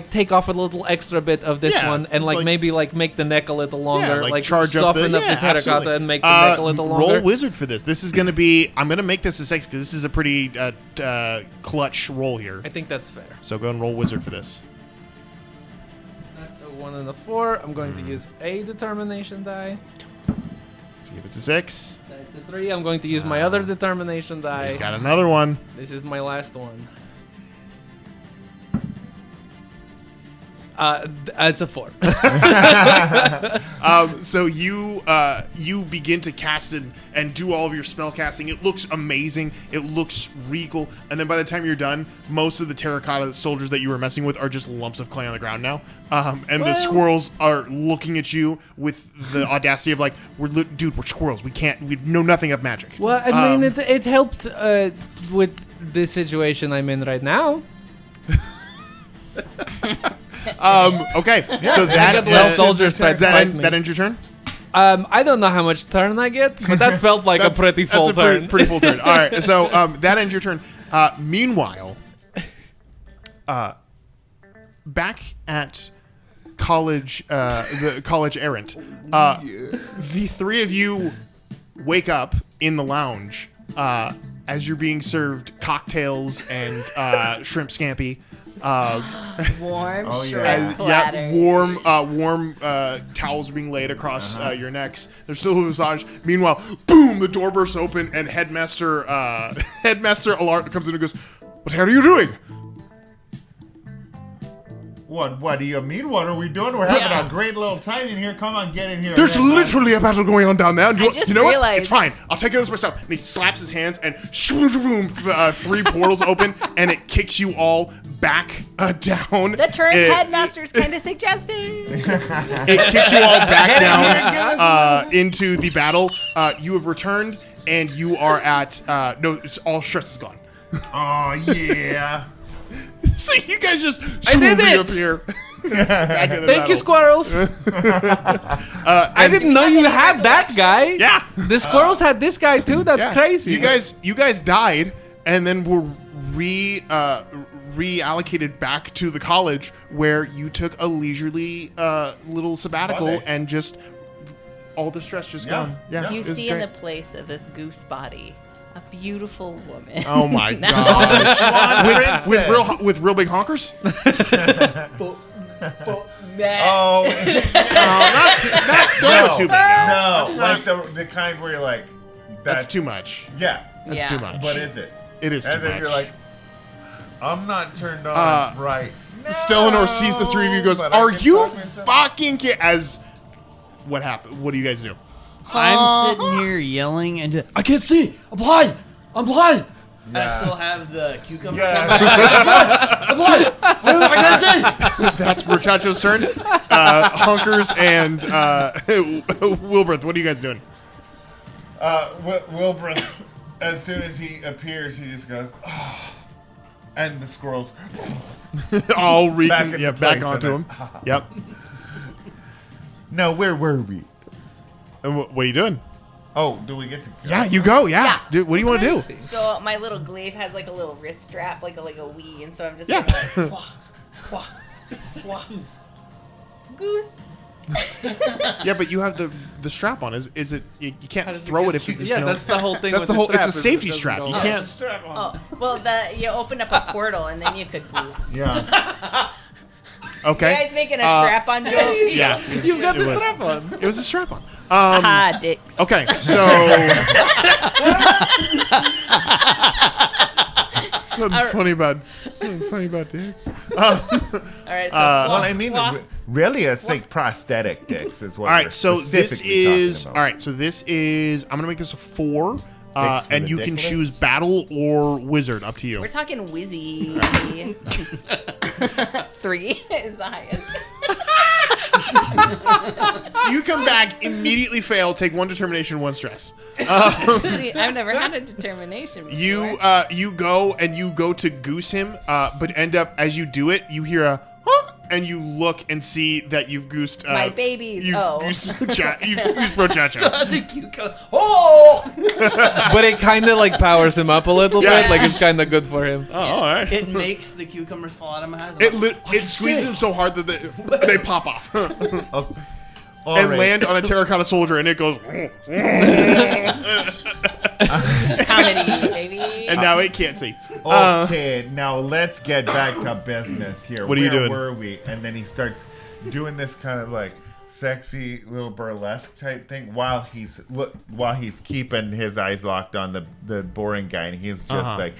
[SPEAKER 3] take off a little extra bit of this one and maybe make the neck a little longer,
[SPEAKER 1] charge
[SPEAKER 3] soften
[SPEAKER 1] up
[SPEAKER 3] the terracotta
[SPEAKER 1] absolutely.
[SPEAKER 3] and make the neck a little longer.
[SPEAKER 1] Roll wizard for this. This is going to be. I'm going to make this a 6 because this is a pretty clutch roll here.
[SPEAKER 3] I think that's fair.
[SPEAKER 1] So go and roll wizard for this.
[SPEAKER 3] That's a 1 and a 4. I'm going to use a determination die.
[SPEAKER 1] See if it's a 6.
[SPEAKER 3] That's a 3. I'm going to use my other determination die.
[SPEAKER 1] Got another one.
[SPEAKER 3] This is my last one. It's a 4.
[SPEAKER 1] So you begin to cast it and do all of your spell casting. It looks amazing. It looks regal. And then by the time you're done, most of the terracotta soldiers that you were messing with are just lumps of clay on the ground now. The squirrels are looking at you with the audacity of like, dude, we're squirrels. We know nothing of magic.
[SPEAKER 3] Well, I mean, it helped with the situation I'm in right now.
[SPEAKER 1] Okay. So
[SPEAKER 3] get less soldiers
[SPEAKER 1] does
[SPEAKER 3] to fight me.
[SPEAKER 1] that ends your turn?
[SPEAKER 3] I don't know how much turn I get, but that felt like a pretty full
[SPEAKER 1] that's
[SPEAKER 3] turn.
[SPEAKER 1] Pretty full turn. All right. So that ends your turn. Meanwhile, back at college, the college errant, the 3 of you wake up in the lounge as you're being served cocktails and shrimp scampi.
[SPEAKER 4] Warm
[SPEAKER 2] Oh, yeah.
[SPEAKER 4] shrimp platters.
[SPEAKER 1] Warm towels are being laid across your necks. There's still a massage. Meanwhile, boom! The door bursts open, and Headmaster Alart comes in and goes, "What the hell are you doing?"
[SPEAKER 2] What do you mean? What are we doing? We're having a great little time in here. Come on, get in here.
[SPEAKER 1] There's literally a battle going on down there.
[SPEAKER 4] I just
[SPEAKER 1] you know
[SPEAKER 4] realized.
[SPEAKER 1] what? It's fine. I'll take care of this myself. And he slaps his hands and three portals open and it kicks you all back down.
[SPEAKER 4] The turn headmaster's kind of suggesting.
[SPEAKER 1] It kicks you all back down into the battle. You have returned and you are at no. It's all stress is gone.
[SPEAKER 2] Oh yeah.
[SPEAKER 1] So you guys just
[SPEAKER 3] I did
[SPEAKER 1] swooping
[SPEAKER 3] it!
[SPEAKER 1] up here.
[SPEAKER 3] Thank you, squirrels. I didn't know you had that guy.
[SPEAKER 1] Yeah.
[SPEAKER 3] The squirrels had this guy too. That's
[SPEAKER 1] Yeah.
[SPEAKER 3] crazy.
[SPEAKER 1] You guys died and then were reallocated back to the college where you took a leisurely little sabbatical
[SPEAKER 2] Sunday.
[SPEAKER 1] and just all the stress just gone. Yeah.
[SPEAKER 4] You
[SPEAKER 1] it was
[SPEAKER 4] see in
[SPEAKER 1] great.
[SPEAKER 4] the place of this goose body a beautiful woman.
[SPEAKER 1] Oh my
[SPEAKER 4] No.
[SPEAKER 1] gosh. with real big honkers?
[SPEAKER 2] Oh
[SPEAKER 1] Don't go too big now.
[SPEAKER 2] no, like the kind where you're like,
[SPEAKER 1] That's too much.
[SPEAKER 2] Yeah,
[SPEAKER 1] That's
[SPEAKER 4] Yeah.
[SPEAKER 1] too much.
[SPEAKER 2] what is it?
[SPEAKER 1] It is too
[SPEAKER 2] And then
[SPEAKER 1] much.
[SPEAKER 2] you're like, I'm not turned on right.
[SPEAKER 1] Stellanor sees the three of you and goes,
[SPEAKER 2] But I
[SPEAKER 1] are
[SPEAKER 2] can
[SPEAKER 1] you
[SPEAKER 2] talk myself."
[SPEAKER 1] fucking as what happened? What do you guys do?
[SPEAKER 5] I'm sitting here yelling and I can't see. I'm blind. I'm blind. I still have the cucumber.
[SPEAKER 2] Yeah.
[SPEAKER 5] I'm blind. I can't see.
[SPEAKER 1] That's Muchacho's turn. Honkers and Wilbert, what are you guys doing?
[SPEAKER 2] Wilbur, as soon as he appears, he just goes, oh. And the squirrels.
[SPEAKER 1] All
[SPEAKER 2] Back into
[SPEAKER 1] back
[SPEAKER 2] place
[SPEAKER 1] onto him.
[SPEAKER 2] and
[SPEAKER 1] Yep.
[SPEAKER 2] No, where were we?
[SPEAKER 1] And what are you doing?
[SPEAKER 2] Oh, do we get to go?
[SPEAKER 1] Yeah, you go. Yeah.
[SPEAKER 4] Yeah.
[SPEAKER 1] Dude, what do you want to do?
[SPEAKER 4] So my little glaive has like a little wrist strap, like a Wii, and so I'm just
[SPEAKER 1] Yeah.
[SPEAKER 4] like, wah, wah, wah. Goose.
[SPEAKER 1] Yeah, but you have the strap on. Is it? You can't throw it if you.
[SPEAKER 3] Yeah, that's the whole thing.
[SPEAKER 1] That's
[SPEAKER 3] with
[SPEAKER 1] the whole.
[SPEAKER 3] strap,
[SPEAKER 1] It's a
[SPEAKER 3] is it
[SPEAKER 1] safety
[SPEAKER 3] doesn't
[SPEAKER 1] strap.
[SPEAKER 3] go
[SPEAKER 1] You
[SPEAKER 3] up.
[SPEAKER 1] can't.
[SPEAKER 4] Oh, well, you open up a portal and then you could goose.
[SPEAKER 2] Yeah.
[SPEAKER 1] Okay.
[SPEAKER 4] You guys making a strap on Joe's?
[SPEAKER 1] Yeah.
[SPEAKER 3] You've got the
[SPEAKER 1] It was.
[SPEAKER 3] strap on.
[SPEAKER 1] It was a strap on.
[SPEAKER 4] Ah, dicks.
[SPEAKER 1] Okay, so something funny about dicks.
[SPEAKER 4] All right, so
[SPEAKER 2] Well, I mean, really, it's like prosthetic dicks is what.
[SPEAKER 1] All right, so this
[SPEAKER 2] specifically
[SPEAKER 1] is
[SPEAKER 2] talking
[SPEAKER 1] all
[SPEAKER 2] about.
[SPEAKER 1] right. So this is. I'm gonna make this a 4,
[SPEAKER 2] Thanks for
[SPEAKER 1] and
[SPEAKER 2] the
[SPEAKER 1] you can
[SPEAKER 2] dick
[SPEAKER 1] choose
[SPEAKER 2] list.
[SPEAKER 1] battle or wizard. Up to you.
[SPEAKER 4] we're talking Wizzy. 3 is the highest.
[SPEAKER 1] You come back, immediately fail, take 1 determination, 1 stress.
[SPEAKER 4] See, I've never had a determination before.
[SPEAKER 1] You go and you go to goose him, but end up as you do it, you hear a huh, and you look and see that you've goosed
[SPEAKER 4] My babies.
[SPEAKER 1] You've
[SPEAKER 4] Oh.
[SPEAKER 1] goosed you've goosed Muchacho.
[SPEAKER 5] The cucumber. Oh!
[SPEAKER 3] But it kind of like powers him up a little
[SPEAKER 1] Yeah.
[SPEAKER 3] bit. Like it's kind of good for him.
[SPEAKER 1] Oh, all right.
[SPEAKER 5] It makes the cucumbers fall out of my eyes.
[SPEAKER 1] It squeezes him so hard that they pop off
[SPEAKER 2] All
[SPEAKER 1] and
[SPEAKER 2] right.
[SPEAKER 1] land on a terracotta soldier, and it goes.
[SPEAKER 4] Comedy, baby.
[SPEAKER 1] And now it can't see.
[SPEAKER 2] Okay, now let's get back to business here.
[SPEAKER 1] What are you doing?
[SPEAKER 2] Where were we? And then he starts doing this kind of like sexy little burlesque type thing while he's keeping his eyes locked on the boring guy, and he's just like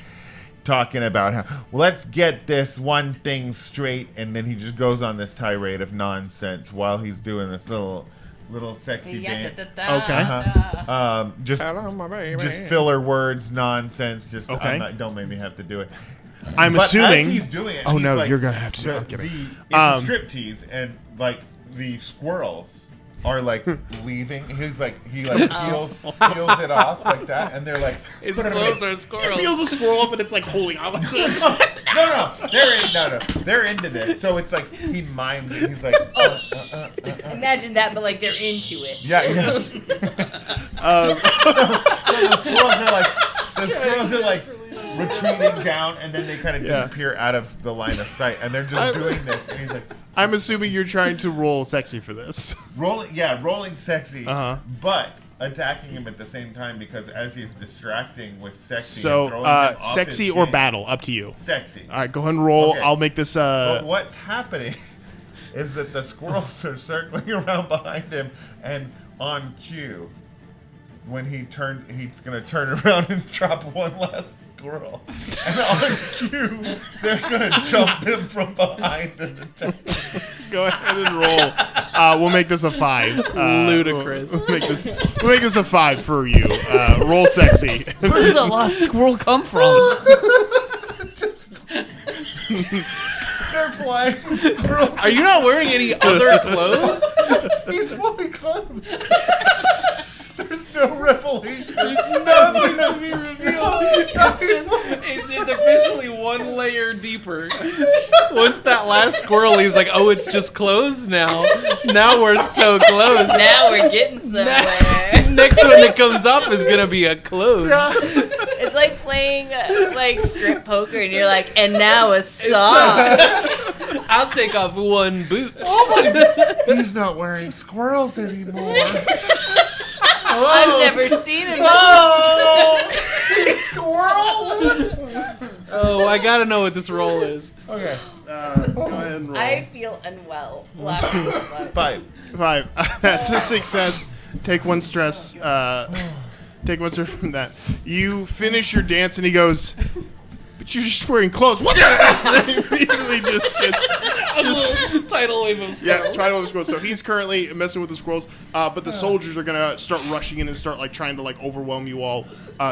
[SPEAKER 2] talking about how let's get this one thing straight, and then he just goes on this tirade of nonsense while he's doing this little sexy dance. Just filler words, nonsense. Just
[SPEAKER 1] Okay.
[SPEAKER 2] don't make me have to do it.
[SPEAKER 1] I'm
[SPEAKER 2] But
[SPEAKER 1] assuming.
[SPEAKER 2] as he's doing it,
[SPEAKER 1] Oh,
[SPEAKER 2] he's
[SPEAKER 1] no,
[SPEAKER 2] like,
[SPEAKER 1] you're gonna have to do it. I'm kidding.
[SPEAKER 2] It's a striptease, and like the squirrels are like leaving. He peels it off like that, and they're like,
[SPEAKER 3] His
[SPEAKER 2] put it
[SPEAKER 3] clothes
[SPEAKER 2] away.
[SPEAKER 3] are squirrels.
[SPEAKER 1] Peels a squirrel up, and it's like holding on.
[SPEAKER 2] They're into this. So it's like he mimes it. He's like,
[SPEAKER 4] Imagine that, but like they're into it.
[SPEAKER 2] yeah. So the squirrels are like retreating down, and then they kind of disappear out of the line of sight, and they're just doing this, and he's like,
[SPEAKER 1] I'm assuming you're trying to roll sexy for this.
[SPEAKER 2] rolling sexy,
[SPEAKER 1] Uh-huh.
[SPEAKER 2] but attacking him at the same time, because as he's distracting with sexy, and
[SPEAKER 1] So,
[SPEAKER 2] throwing him off
[SPEAKER 1] sexy
[SPEAKER 2] his
[SPEAKER 1] or
[SPEAKER 2] game-
[SPEAKER 1] battle, up to you.
[SPEAKER 2] Sexy.
[SPEAKER 1] All right, go ahead and roll.
[SPEAKER 2] Okay.
[SPEAKER 1] I'll make this.
[SPEAKER 2] But what's happening is that the squirrels are circling around behind him, and on cue, when he's gonna turn around and drop one last squirrel. And on cue, they're going to jump him from behind and attack.
[SPEAKER 1] Go ahead and roll. We'll make this a 5.
[SPEAKER 3] Ludicrous.
[SPEAKER 1] We'll make this a 5 for you. Roll sexy.
[SPEAKER 5] Where did the last squirrel come from?
[SPEAKER 2] They're flying squirrels.
[SPEAKER 3] Are you not wearing any other clothes?
[SPEAKER 2] He's fully clothed. There's no revelation.
[SPEAKER 3] There's nothing to be revealed. It's just officially one layer deeper. Once that last squirrel leaves, like, oh, it's just clothes now. Now we're so close.
[SPEAKER 4] Now we're getting somewhere.
[SPEAKER 3] Next one that comes up is gonna be a clothes.
[SPEAKER 4] It's like playing like strip poker, and you're like, and now a sock.
[SPEAKER 3] I'll take off one boot.
[SPEAKER 2] He's not wearing squirrels anymore.
[SPEAKER 4] I've never seen him.
[SPEAKER 2] He's squirrels.
[SPEAKER 3] Oh, I gotta know what this roll is.
[SPEAKER 2] Okay.
[SPEAKER 1] Go ahead and roll.
[SPEAKER 4] I feel unwell laughing this much.
[SPEAKER 2] 5.
[SPEAKER 1] 5. That's a success. Take 1 stress. Take 1 stress from that. You finish your dance, and he goes, "But you're just wearing clothes." What? He immediately just gets
[SPEAKER 3] Tidal wave of
[SPEAKER 1] yeah.
[SPEAKER 3] squirrels.
[SPEAKER 1] Try to squirrels. So he's currently messing with the squirrels, but the soldiers are gonna start rushing in and start like trying to like overwhelm you all.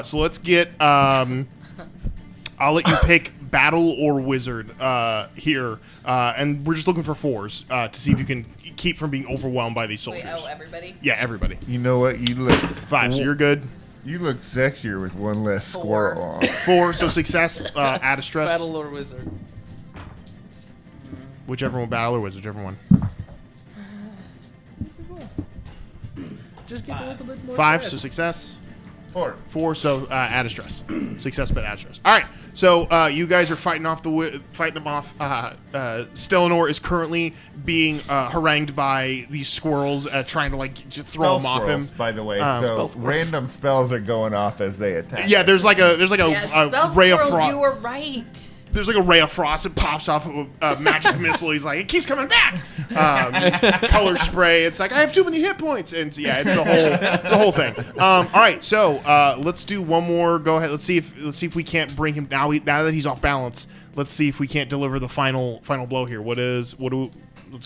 [SPEAKER 1] So let's get. I'll let you pick battle or wizard here, and we're just looking for 4s to see if you can keep from being overwhelmed by these soldiers.
[SPEAKER 4] Wait, everybody?
[SPEAKER 1] Yeah, everybody.
[SPEAKER 2] You know what? You look
[SPEAKER 1] 5, so you're good.
[SPEAKER 2] You look sexier with one less squirrel on.
[SPEAKER 1] 4, so success. Add a stress.
[SPEAKER 3] Battle or wizard.
[SPEAKER 1] Whichever one, battle or wizard, whichever one.
[SPEAKER 3] Just get a little bit more
[SPEAKER 1] 5,
[SPEAKER 3] stress.
[SPEAKER 1] so success.
[SPEAKER 2] 4.
[SPEAKER 1] 4, so add a stress. Success, but add a stress. All right, so you guys are fighting them off. Stellanor is currently being harangued by these squirrels, trying to like just throw them off him.
[SPEAKER 2] By the way,
[SPEAKER 1] Spell
[SPEAKER 2] so
[SPEAKER 1] squirrels.
[SPEAKER 2] random spells are going off as they attack.
[SPEAKER 1] Yeah, there's like a
[SPEAKER 4] Spell
[SPEAKER 1] ray of
[SPEAKER 4] squirrels,
[SPEAKER 1] frost.
[SPEAKER 4] you were right.
[SPEAKER 1] There's like a ray of frost that pops off of a magic missile. He's like, it keeps coming back. Color spray. It's like I have too many hit points, and yeah, it's a whole thing. All right, so let's do one more. Go ahead. Let's see if we can't bring him now. Now that he's off balance, let's see if we can't deliver the final blow here. Let's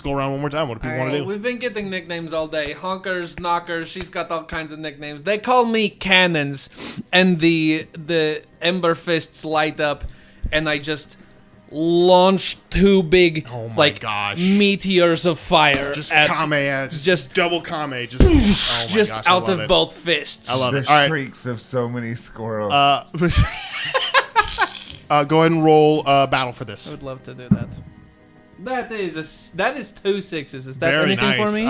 [SPEAKER 1] go around one more time. What do people want to do?
[SPEAKER 3] We've been getting nicknames all day. Honkers, knockers. She's got all kinds of nicknames. They call me cannons, and the ember fists light up. And I just launched 2 big, meteors of fire.
[SPEAKER 1] Just
[SPEAKER 3] at,
[SPEAKER 1] kame, just double kame,
[SPEAKER 3] just out of both fists.
[SPEAKER 1] I love
[SPEAKER 2] The
[SPEAKER 1] it. All right.
[SPEAKER 2] shrieks of so many squirrels.
[SPEAKER 1] Go ahead and roll battle for this.
[SPEAKER 3] I would love to do that. That is 2 6s. Is that
[SPEAKER 1] Very
[SPEAKER 3] anything
[SPEAKER 1] nice.
[SPEAKER 3] for me?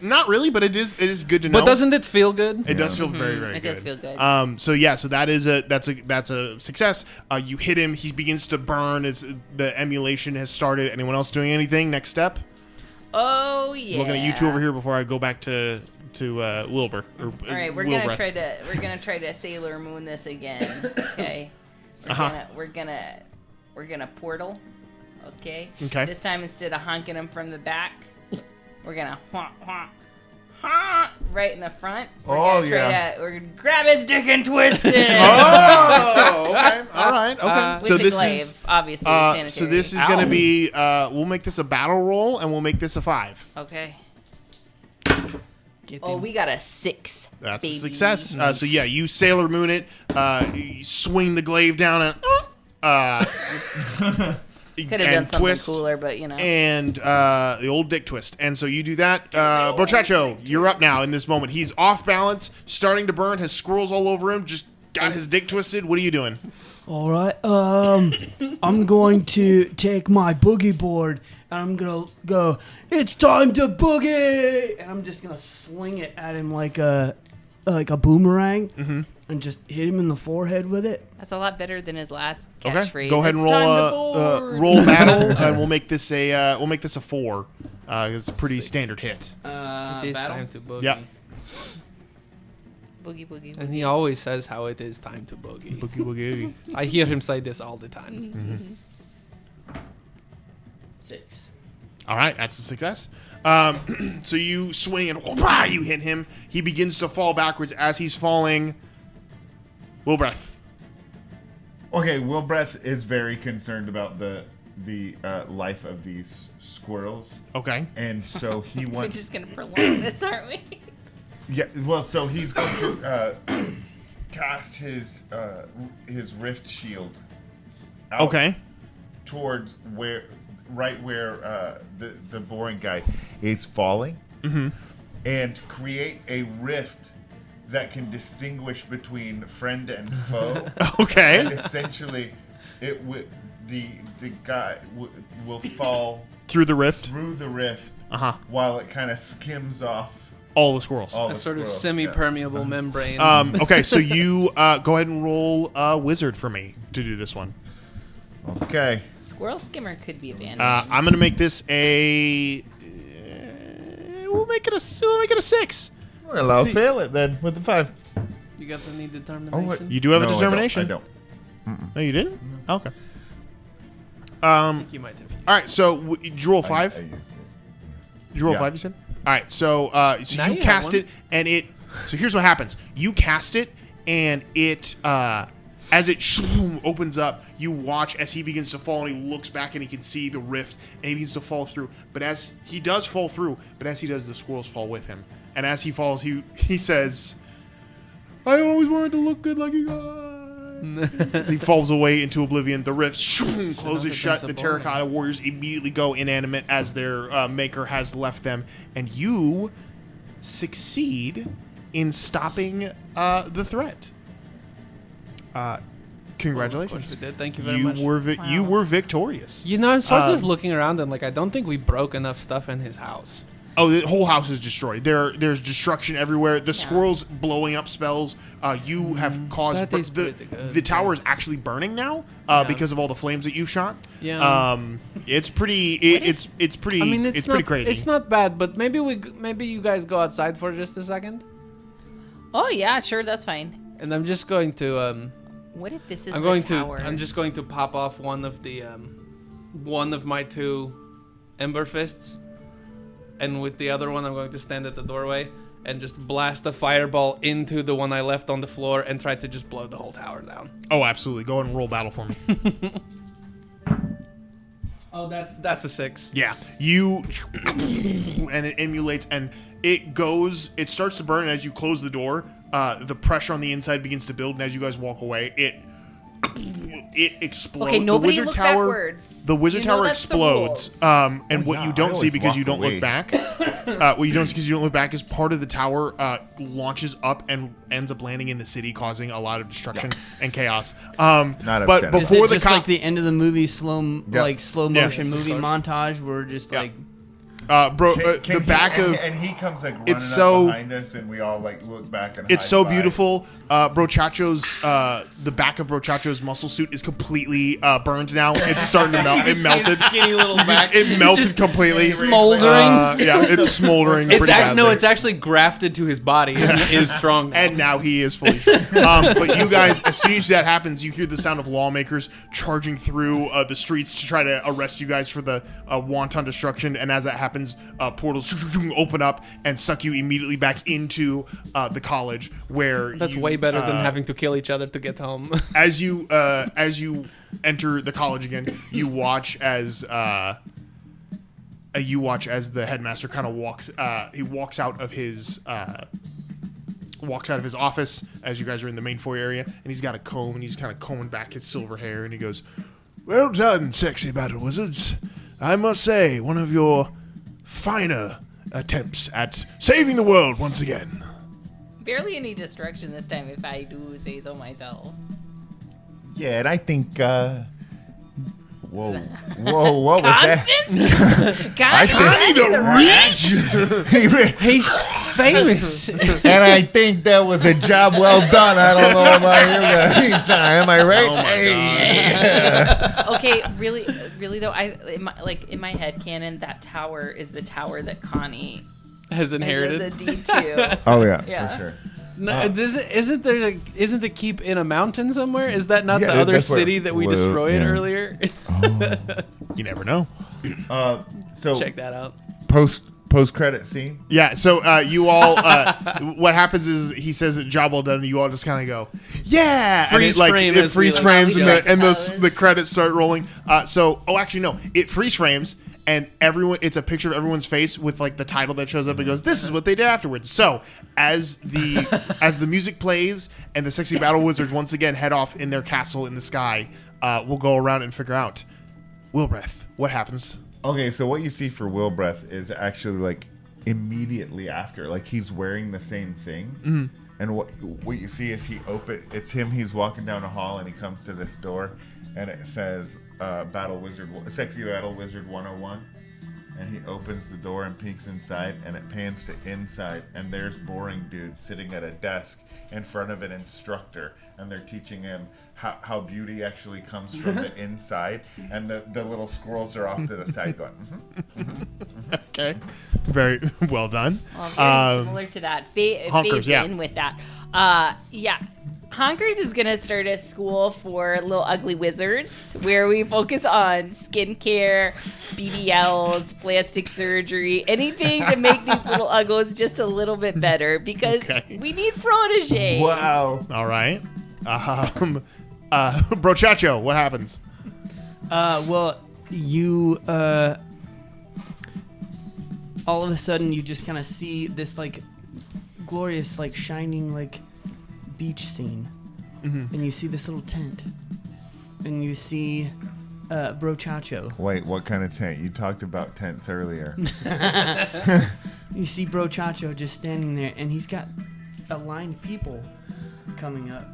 [SPEAKER 1] Not really, but it is good to know.
[SPEAKER 3] But doesn't it feel good?
[SPEAKER 1] It does feel very, very
[SPEAKER 4] It
[SPEAKER 1] good.
[SPEAKER 4] does feel good.
[SPEAKER 1] So yeah, so that's a success. You hit him. He begins to burn as the emulation has started. Anyone else doing anything? Next step?
[SPEAKER 4] Oh yeah.
[SPEAKER 1] Looking at you 2 over here before I go back to Wilbur.
[SPEAKER 4] All right, we're gonna try to Sailor Moon this again. Okay. We're gonna portal. Okay.
[SPEAKER 1] Okay.
[SPEAKER 4] This time instead of honking him from the back, we're gonna honk, honk, honk right in the front. We're gonna grab his dick and twist it.
[SPEAKER 1] Oh, okay. All right. Okay.
[SPEAKER 4] With
[SPEAKER 1] So
[SPEAKER 4] the
[SPEAKER 1] this
[SPEAKER 4] glaive,
[SPEAKER 1] is
[SPEAKER 4] obviously sanitary.
[SPEAKER 1] so this is going to be we'll make this a battle roll and we'll make this a 5.
[SPEAKER 4] Okay.
[SPEAKER 5] Get
[SPEAKER 4] Oh,
[SPEAKER 5] them.
[SPEAKER 4] we got a 6.
[SPEAKER 1] That's
[SPEAKER 4] baby.
[SPEAKER 1] a success. So yeah, you Sailor Moon it. You swing the glaive down and
[SPEAKER 4] Could have done something
[SPEAKER 1] twist,
[SPEAKER 4] cooler, but you know.
[SPEAKER 1] and the old dick twist. And so you do that. Brochacho, you're up now in this moment. He's off balance, starting to burn, has squirrels all over him, just got his dick twisted. What are you doing?
[SPEAKER 5] All right. I'm going to take my boogie board and I'm gonna go. It's time to boogie, and I'm just gonna swing it at him like a boomerang, and just hit him in the forehead with it.
[SPEAKER 4] That's a lot better than his last
[SPEAKER 1] Okay.
[SPEAKER 4] catchphrase.
[SPEAKER 1] Go ahead and
[SPEAKER 4] It's time to
[SPEAKER 1] roll
[SPEAKER 4] board.
[SPEAKER 1] roll battle, and we'll make this a 4. It's a pretty standard hit.
[SPEAKER 3] It is
[SPEAKER 5] Battle?
[SPEAKER 3] time to boogie.
[SPEAKER 1] Yep.
[SPEAKER 4] Boogie, boogie,
[SPEAKER 3] And
[SPEAKER 4] boogie.
[SPEAKER 3] he always says how it is time to boogie.
[SPEAKER 1] Boogie woogie.
[SPEAKER 3] I hear him say this all the time.
[SPEAKER 5] 6.
[SPEAKER 1] All right, that's a success. So you swing and whoopah, you hit him. He begins to fall backwards. As he's falling, Wilbreath.
[SPEAKER 2] Okay, Wilbreth is very concerned about the life of these squirrels,
[SPEAKER 1] Okay.
[SPEAKER 2] and so he
[SPEAKER 4] We're
[SPEAKER 2] wants.
[SPEAKER 4] just gonna prolong this, aren't we?
[SPEAKER 2] Yeah, well, so he's going to cast his rift shield out
[SPEAKER 1] Okay.
[SPEAKER 2] towards where the boring guy is falling, and create a rift that can distinguish between friend and foe.
[SPEAKER 1] Okay.
[SPEAKER 2] And essentially, the guy will fall
[SPEAKER 1] Through the rift.
[SPEAKER 2] through the rift while it kind of skims off
[SPEAKER 1] All the squirrels.
[SPEAKER 2] all
[SPEAKER 3] A
[SPEAKER 2] the
[SPEAKER 3] sort of
[SPEAKER 2] squirrels.
[SPEAKER 3] semi-permeable membrane.
[SPEAKER 1] Okay, so you go ahead and roll wizard for me to do this one.
[SPEAKER 2] Yeah. Okay.
[SPEAKER 4] Squirrel skimmer could be abandoned.
[SPEAKER 1] I'm gonna make this a. We'll make it a 6.
[SPEAKER 2] Well, I'll
[SPEAKER 1] See-
[SPEAKER 2] fail it then with the 5.
[SPEAKER 3] You got the need
[SPEAKER 2] Oh,
[SPEAKER 3] determination?
[SPEAKER 2] what?
[SPEAKER 1] You do have a
[SPEAKER 2] No,
[SPEAKER 1] determination?
[SPEAKER 2] I don't.
[SPEAKER 1] No, you didn't. Okay.
[SPEAKER 3] You might have.
[SPEAKER 1] All right. So did you roll 5?
[SPEAKER 2] I used it.
[SPEAKER 1] Did you roll
[SPEAKER 2] Yeah.
[SPEAKER 1] 5? You said. All right. So
[SPEAKER 3] Now
[SPEAKER 1] you
[SPEAKER 3] you have
[SPEAKER 1] cast
[SPEAKER 3] one.
[SPEAKER 1] it, and it. So here's what happens. You cast it, and it. As it opens up, you watch as he begins to fall, and he looks back, and he can see the rift, and he begins to fall through. But as he does fall through, the squirrels fall with him. And as he falls, he says, "I always wanted to look good like you guys." As he falls away into oblivion, the rift closes shut. The terracotta warriors immediately go inanimate as their maker has left them, and you succeed in stopping the threat. Congratulations!
[SPEAKER 3] Of course we did. Thank you very
[SPEAKER 1] You
[SPEAKER 3] much.
[SPEAKER 1] were you were victorious.
[SPEAKER 3] You know, I'm sort of looking around and I don't think we broke enough stuff in his house.
[SPEAKER 1] Oh, the whole house is destroyed. There's destruction everywhere. The squirrels blowing up spells. You have caused
[SPEAKER 3] That is
[SPEAKER 1] the
[SPEAKER 3] pretty good,
[SPEAKER 1] the tower is actually burning now because of all the flames that you've shot.
[SPEAKER 3] Yeah.
[SPEAKER 1] It's pretty. It's pretty.
[SPEAKER 3] I mean,
[SPEAKER 1] it's
[SPEAKER 3] not,
[SPEAKER 1] pretty crazy.
[SPEAKER 3] It's not bad, but maybe you guys go outside for just a second,
[SPEAKER 4] Oh yeah, sure, that's fine.
[SPEAKER 3] and I'm just going to
[SPEAKER 4] What if this is
[SPEAKER 3] I'm
[SPEAKER 4] the
[SPEAKER 3] going
[SPEAKER 4] tower?
[SPEAKER 3] to I'm just going to pop off one of my 2 ember fists, and with the other one I'm going to stand at the doorway and just blast a fireball into the one I left on the floor and try to just blow the whole tower down.
[SPEAKER 1] Oh, absolutely. Go ahead and roll battle for me.
[SPEAKER 3] Oh, that's a 6.
[SPEAKER 1] Yeah, you and it emulates and it starts to burn, and as you close the door, the pressure on the inside begins to build, and as you guys walk away, it explodes.
[SPEAKER 4] Okay, nobody
[SPEAKER 1] the wizard
[SPEAKER 4] look
[SPEAKER 1] tower,
[SPEAKER 4] backwards.
[SPEAKER 1] The wizard
[SPEAKER 4] You know
[SPEAKER 1] tower
[SPEAKER 4] that's the
[SPEAKER 1] explodes.
[SPEAKER 4] rules.
[SPEAKER 1] And what
[SPEAKER 2] yeah,
[SPEAKER 1] you
[SPEAKER 2] I
[SPEAKER 1] don't see
[SPEAKER 2] always
[SPEAKER 1] because you
[SPEAKER 2] walk
[SPEAKER 1] don't
[SPEAKER 2] away.
[SPEAKER 1] look back, what you don't see because you don't look back is part of the tower launches up and ends up landing in the city, causing a lot of destruction and chaos.
[SPEAKER 2] Not
[SPEAKER 1] but
[SPEAKER 2] upsetting.
[SPEAKER 5] Is
[SPEAKER 1] before
[SPEAKER 5] it
[SPEAKER 1] the
[SPEAKER 5] just like the end of the movie, slow motion movie montage, where just
[SPEAKER 1] Yeah.
[SPEAKER 5] like
[SPEAKER 1] the back of
[SPEAKER 2] and he comes like running
[SPEAKER 1] it's so-
[SPEAKER 2] up behind us, and we all like look back and
[SPEAKER 1] it's so
[SPEAKER 2] high-five.
[SPEAKER 1] beautiful. Brochacho's the back of Brochacho's muscle suit is completely burned now. It's starting to melt. It melted.
[SPEAKER 3] Skinny little back.
[SPEAKER 1] It melted completely.
[SPEAKER 3] Smoldering.
[SPEAKER 1] Yeah, it's smoldering.
[SPEAKER 3] It's
[SPEAKER 1] pretty
[SPEAKER 3] actually, no,
[SPEAKER 1] badly.
[SPEAKER 3] it's actually grafted to his body. It is strong now.
[SPEAKER 1] And now he is fully strong. But you guys, as soon as that happens, you hear the sound of lawmakers charging through the streets to try to arrest you guys for the wanton destruction. And as that happens, portals open up and suck you immediately back into the college, where
[SPEAKER 3] That's
[SPEAKER 1] you,
[SPEAKER 3] way better than having to kill each other to get home.
[SPEAKER 1] as you enter the college again, you watch as the headmaster kind of walks. He walks out of his office as you guys are in the main foyer area, and he's got a comb and he's kind of combing back his silver hair, and he goes, "Well done, sexy battle wizards. I must say, one of your finer attempts at saving the world once again."
[SPEAKER 4] Barely any destruction this time, if I do say so myself.
[SPEAKER 2] Yeah, and I think. Whoa, what was that?
[SPEAKER 4] Constant?
[SPEAKER 3] He's famous.
[SPEAKER 2] And I think that was a job well done. I don't know about you guys. Am I right?
[SPEAKER 1] Oh my
[SPEAKER 2] God.
[SPEAKER 4] Okay, really though, in my head canon, that tower is the tower that Connie
[SPEAKER 3] Has inherited.
[SPEAKER 4] has a deed to.
[SPEAKER 2] Oh yeah,
[SPEAKER 4] Yeah.
[SPEAKER 2] for sure.
[SPEAKER 3] No, isn't the keep in a mountain somewhere? Is that not
[SPEAKER 2] Yeah,
[SPEAKER 3] the other
[SPEAKER 2] that's where
[SPEAKER 3] city that we
[SPEAKER 2] Blue-
[SPEAKER 3] destroyed
[SPEAKER 2] yeah.
[SPEAKER 3] earlier?
[SPEAKER 1] You never know.
[SPEAKER 2] So
[SPEAKER 3] Check that out.
[SPEAKER 2] post post-credit scene.
[SPEAKER 1] Yeah, so you all, what happens is he says job well done, and you all just kind of go, yeah!
[SPEAKER 3] Freeze frame
[SPEAKER 1] it
[SPEAKER 3] as
[SPEAKER 1] freeze
[SPEAKER 3] we,
[SPEAKER 1] frames,
[SPEAKER 4] like,
[SPEAKER 1] and
[SPEAKER 4] pose.
[SPEAKER 1] the credits start rolling. Actually, no, it freeze frames, and it's a picture of everyone's face with like the title that shows up and goes, this is what they did afterwards. So as the music plays and the sexy battle wizards once again head off in their castle in the sky, we'll go around and figure out, Wilbreth, what happens?
[SPEAKER 2] Okay, so what you see for Wilbreth is actually like immediately after, like he's wearing the same thing, and what you see is it's him. He's walking down a hall and he comes to this door, and it says Sexy Battle Wizard 101, and he opens the door and peeks inside, and it pans to inside, and there's boring dude sitting at a desk in front of an instructor, and they're teaching him how beauty actually comes from the inside, and the little squirrels are off to the side going,
[SPEAKER 1] Okay, very well done.
[SPEAKER 4] Well, very similar to that.
[SPEAKER 1] Honkers,
[SPEAKER 4] Fades in with that. Honkers is going to start a school for little ugly wizards where we focus on skincare, BBLs, plastic surgery, anything to make these little uggos just a little bit better because we need proteges.
[SPEAKER 2] wow.
[SPEAKER 1] All right. Brochacho, what happens?
[SPEAKER 5] Well, you all of a sudden you just kind of see this like glorious, like shining, like beach scene, and you see this little tent, and you see Brochacho.
[SPEAKER 2] Wait, what kind of tent? You talked about tents earlier.
[SPEAKER 5] You see Brochacho just standing there, and he's got a line of people coming up.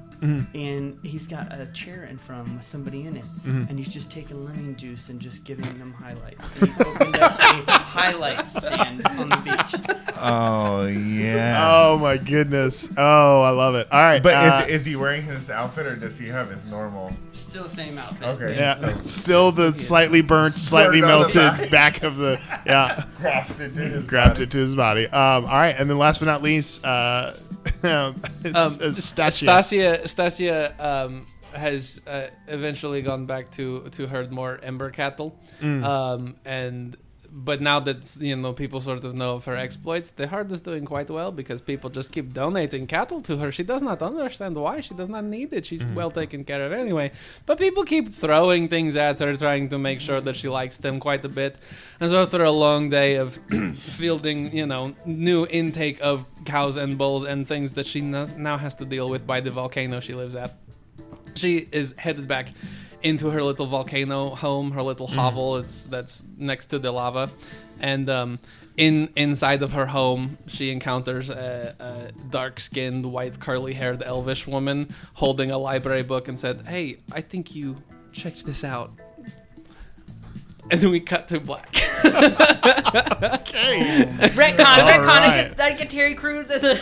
[SPEAKER 5] And he's got a chair in front of him with somebody in it. And he's just taking lemon juice and just giving them highlights. And he's opened up a highlight stand on the beach.
[SPEAKER 2] Oh, yeah.
[SPEAKER 1] Oh, my goodness. Oh, I love it. All right.
[SPEAKER 2] But is he wearing his outfit, or does he have his normal?
[SPEAKER 5] Still the same outfit.
[SPEAKER 2] Okay.
[SPEAKER 1] Yeah, still the slightly burnt, slightly
[SPEAKER 2] Squirted on the
[SPEAKER 1] melted back of the,
[SPEAKER 2] Grafted to his
[SPEAKER 1] grabbed
[SPEAKER 2] body.
[SPEAKER 1] it to his body. All right, and then last but not least,
[SPEAKER 3] Stasia has eventually gone back to herd more ember cattle, but now that people sort of know of her exploits, the herd is doing quite well because people just keep donating cattle to her. She does not understand why. She does not need it. She's well taken care of anyway. But people keep throwing things at her, trying to make sure that she likes them quite a bit. And so after a long day of fielding, new intake of cows and bulls and things that she now has to deal with by the volcano she lives at, she is headed back into her little volcano home, her little hovel that's next to the lava. And inside of her home, she encounters a dark-skinned, white, curly-haired elvish woman holding a library book and said, "Hey, I think you checked this out." And then we cut to black.
[SPEAKER 1] okay.
[SPEAKER 4] Retcon.
[SPEAKER 1] right.
[SPEAKER 4] I get Terry Crews as a...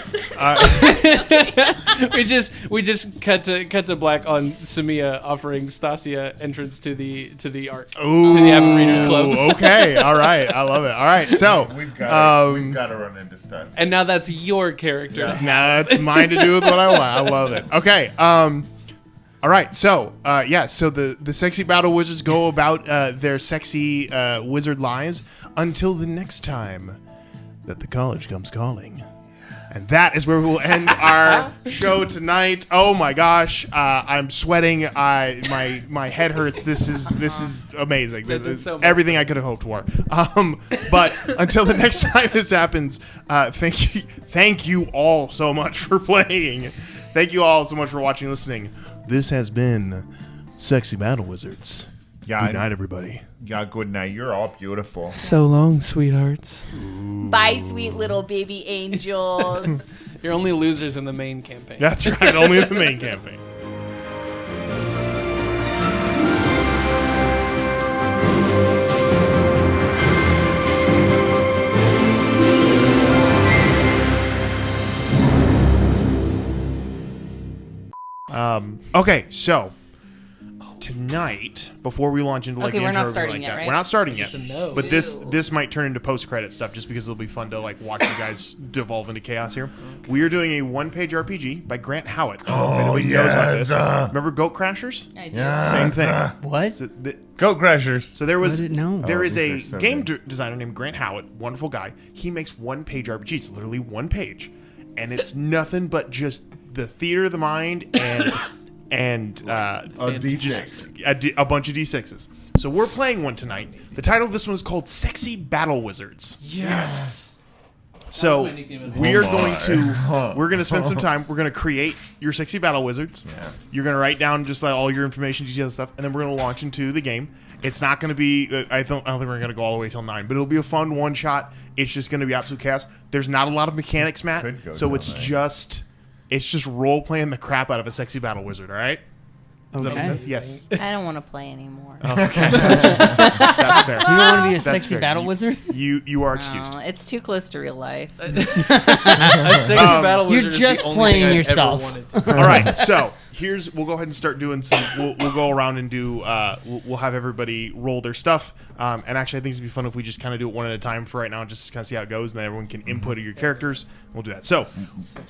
[SPEAKER 3] we just cut to black on Samia offering Stasia entrance to the art.
[SPEAKER 1] Ooh,
[SPEAKER 3] to the Avid Readers Club.
[SPEAKER 1] Okay, all right, I love it. All right, so
[SPEAKER 2] We've got to run into Stats.
[SPEAKER 3] And now that's your character.
[SPEAKER 2] Yeah.
[SPEAKER 1] now it's mine to do with what I want. I love it. Okay, all right, so so the sexy battle wizards go about their sexy wizard lives until the next time that the college comes calling. And that is where we will end our show tonight. Oh my gosh, I'm sweating. My head hurts. This is amazing.
[SPEAKER 3] That is so much
[SPEAKER 1] Everything I could have hoped for. But until the next time this happens, thank you all so much for playing. Thank you all so much for watching and listening. This has been Sexy Battle Wizards.
[SPEAKER 2] Yeah,
[SPEAKER 1] Good night, everybody.
[SPEAKER 2] Yeah, good night. You're all beautiful.
[SPEAKER 3] So long, sweethearts.
[SPEAKER 4] Bye, sweet little baby angels.
[SPEAKER 3] You're only losers in the main campaign.
[SPEAKER 1] That's right, only in the main campaign. Okay, so tonight, before we launch into like
[SPEAKER 4] Okay,
[SPEAKER 1] the
[SPEAKER 4] we're
[SPEAKER 1] intro
[SPEAKER 4] not
[SPEAKER 1] or
[SPEAKER 4] starting
[SPEAKER 1] like
[SPEAKER 4] yet,
[SPEAKER 1] that,
[SPEAKER 4] right?
[SPEAKER 1] we're not starting yet.
[SPEAKER 3] It's a no.
[SPEAKER 1] But
[SPEAKER 3] Ew.
[SPEAKER 1] this might turn into post-credit stuff just because it'll be fun to like watch you guys devolve into chaos here. We are doing a one-page RPG by Grant Howitt. I don't know if anybody knows about this. Remember Goat Crashers?
[SPEAKER 4] I do.
[SPEAKER 1] Same thing.
[SPEAKER 5] What?
[SPEAKER 1] So,
[SPEAKER 2] Goat Crashers.
[SPEAKER 1] so there was
[SPEAKER 5] I didn't know.
[SPEAKER 1] there
[SPEAKER 2] Oh,
[SPEAKER 1] is a
[SPEAKER 2] these are so
[SPEAKER 1] game
[SPEAKER 2] good.
[SPEAKER 1] designer named Grant Howitt, wonderful guy. He makes one-page RPGs. It's literally one page, and it's nothing but just the theater of the mind and
[SPEAKER 2] A D6.
[SPEAKER 1] a bunch of D6s. So we're playing one tonight. The title of this one is called Sexy Battle Wizards.
[SPEAKER 3] Yes.
[SPEAKER 1] So
[SPEAKER 3] my nickname at
[SPEAKER 1] we are
[SPEAKER 2] home.
[SPEAKER 1] going
[SPEAKER 2] Oh
[SPEAKER 1] to we're going to spend some time. We're going to create your Sexy Battle Wizards.
[SPEAKER 2] Yeah.
[SPEAKER 1] You're going to write down just like all your information, details, and stuff, and then we're going to launch into the game. It's not going to be. I don't think we're going to go all the way till 9, but it'll be a fun one shot. It's just going to be absolute chaos. There's not a lot of mechanics, Matt.
[SPEAKER 2] Could go
[SPEAKER 1] So
[SPEAKER 2] till
[SPEAKER 1] it's
[SPEAKER 2] 9.
[SPEAKER 1] just role playing the crap out of a Sexy Battle Wizard. All right. Does that make
[SPEAKER 5] Okay.
[SPEAKER 1] sense? Yes.
[SPEAKER 4] I don't want to play anymore.
[SPEAKER 1] That's fair.
[SPEAKER 5] You don't want to be a
[SPEAKER 1] That's
[SPEAKER 5] sexy
[SPEAKER 1] fair.
[SPEAKER 5] battle wizard?
[SPEAKER 1] You are excused.
[SPEAKER 4] No, it's too close to real life.
[SPEAKER 3] A sexy battle
[SPEAKER 5] You're
[SPEAKER 3] wizard is
[SPEAKER 5] just
[SPEAKER 3] the only
[SPEAKER 5] playing
[SPEAKER 3] thing I've
[SPEAKER 5] yourself.
[SPEAKER 3] Ever wanted to.
[SPEAKER 1] All right, so we'll go ahead and start doing some. We'll go around and do. We'll have everybody roll their stuff. And actually, I think it'd be fun if we just kind of do it one at a time for right now, just to kind of see how it goes, and then everyone can input your characters. We'll do that. So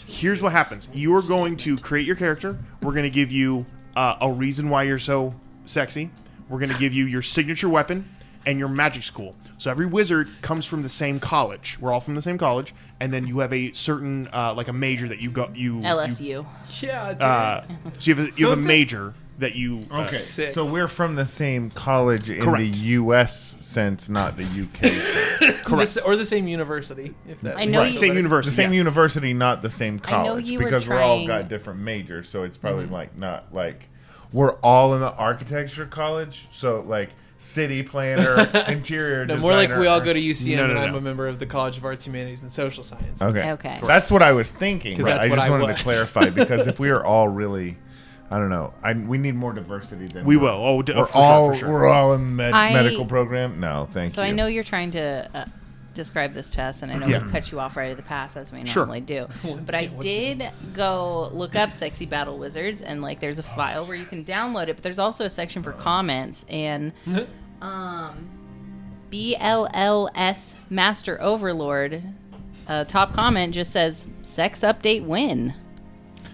[SPEAKER 1] here's what happens: you are going to create your character. We're going to give you a reason why you're so sexy. We're going to give you your signature weapon and your magic school. So every wizard comes from the same college. We're all from the same college, and then you have a certain like a major that you got.
[SPEAKER 4] LSU.
[SPEAKER 3] Yeah, dude.
[SPEAKER 1] So you have
[SPEAKER 3] So
[SPEAKER 1] a
[SPEAKER 3] it's
[SPEAKER 1] major that you.
[SPEAKER 2] Okay,
[SPEAKER 3] Sick.
[SPEAKER 2] so we're from the same college in
[SPEAKER 1] Correct.
[SPEAKER 2] the U.S. sense, not the U.K. sense.
[SPEAKER 1] Correct.
[SPEAKER 3] Or the same university. If that
[SPEAKER 4] I know
[SPEAKER 1] Right,
[SPEAKER 4] you-
[SPEAKER 1] same
[SPEAKER 2] The
[SPEAKER 1] university.
[SPEAKER 2] same
[SPEAKER 1] yeah.
[SPEAKER 2] university, not the same
[SPEAKER 4] I know
[SPEAKER 2] college,
[SPEAKER 4] you were
[SPEAKER 2] because we're all
[SPEAKER 4] trying-
[SPEAKER 2] got different majors. So it's probably like not like we're all in the architecture college. So like city planner, interior
[SPEAKER 3] No,
[SPEAKER 2] designer.
[SPEAKER 3] more like we all go to UCM,
[SPEAKER 1] No, no,
[SPEAKER 3] and I'm
[SPEAKER 1] no.
[SPEAKER 3] a member of the College of Arts, Humanities, and Social Sciences.
[SPEAKER 2] Okay.
[SPEAKER 4] Okay.
[SPEAKER 2] That's what I was thinking.
[SPEAKER 3] 'Cause
[SPEAKER 2] But
[SPEAKER 3] that's
[SPEAKER 2] I
[SPEAKER 3] what
[SPEAKER 2] just
[SPEAKER 3] I
[SPEAKER 2] wanted
[SPEAKER 3] was.
[SPEAKER 2] to clarify because if we are all really, I don't know, we need more diversity than
[SPEAKER 1] We will. Oh,
[SPEAKER 2] We're
[SPEAKER 1] for
[SPEAKER 2] all
[SPEAKER 1] sure, for sure.
[SPEAKER 2] we're all in
[SPEAKER 4] I-
[SPEAKER 2] medical program. No, thank
[SPEAKER 4] So
[SPEAKER 2] you.
[SPEAKER 4] I know you're trying to describe this test, and I know
[SPEAKER 1] Yeah.
[SPEAKER 4] we cut you off right at the pass as we
[SPEAKER 1] Sure.
[SPEAKER 4] normally do. But I did go look up Sexy Battle Wizards, and like there's a file where you can download it, but there's also a section for comments, and BLLS Master Overlord top comment just says sex update win.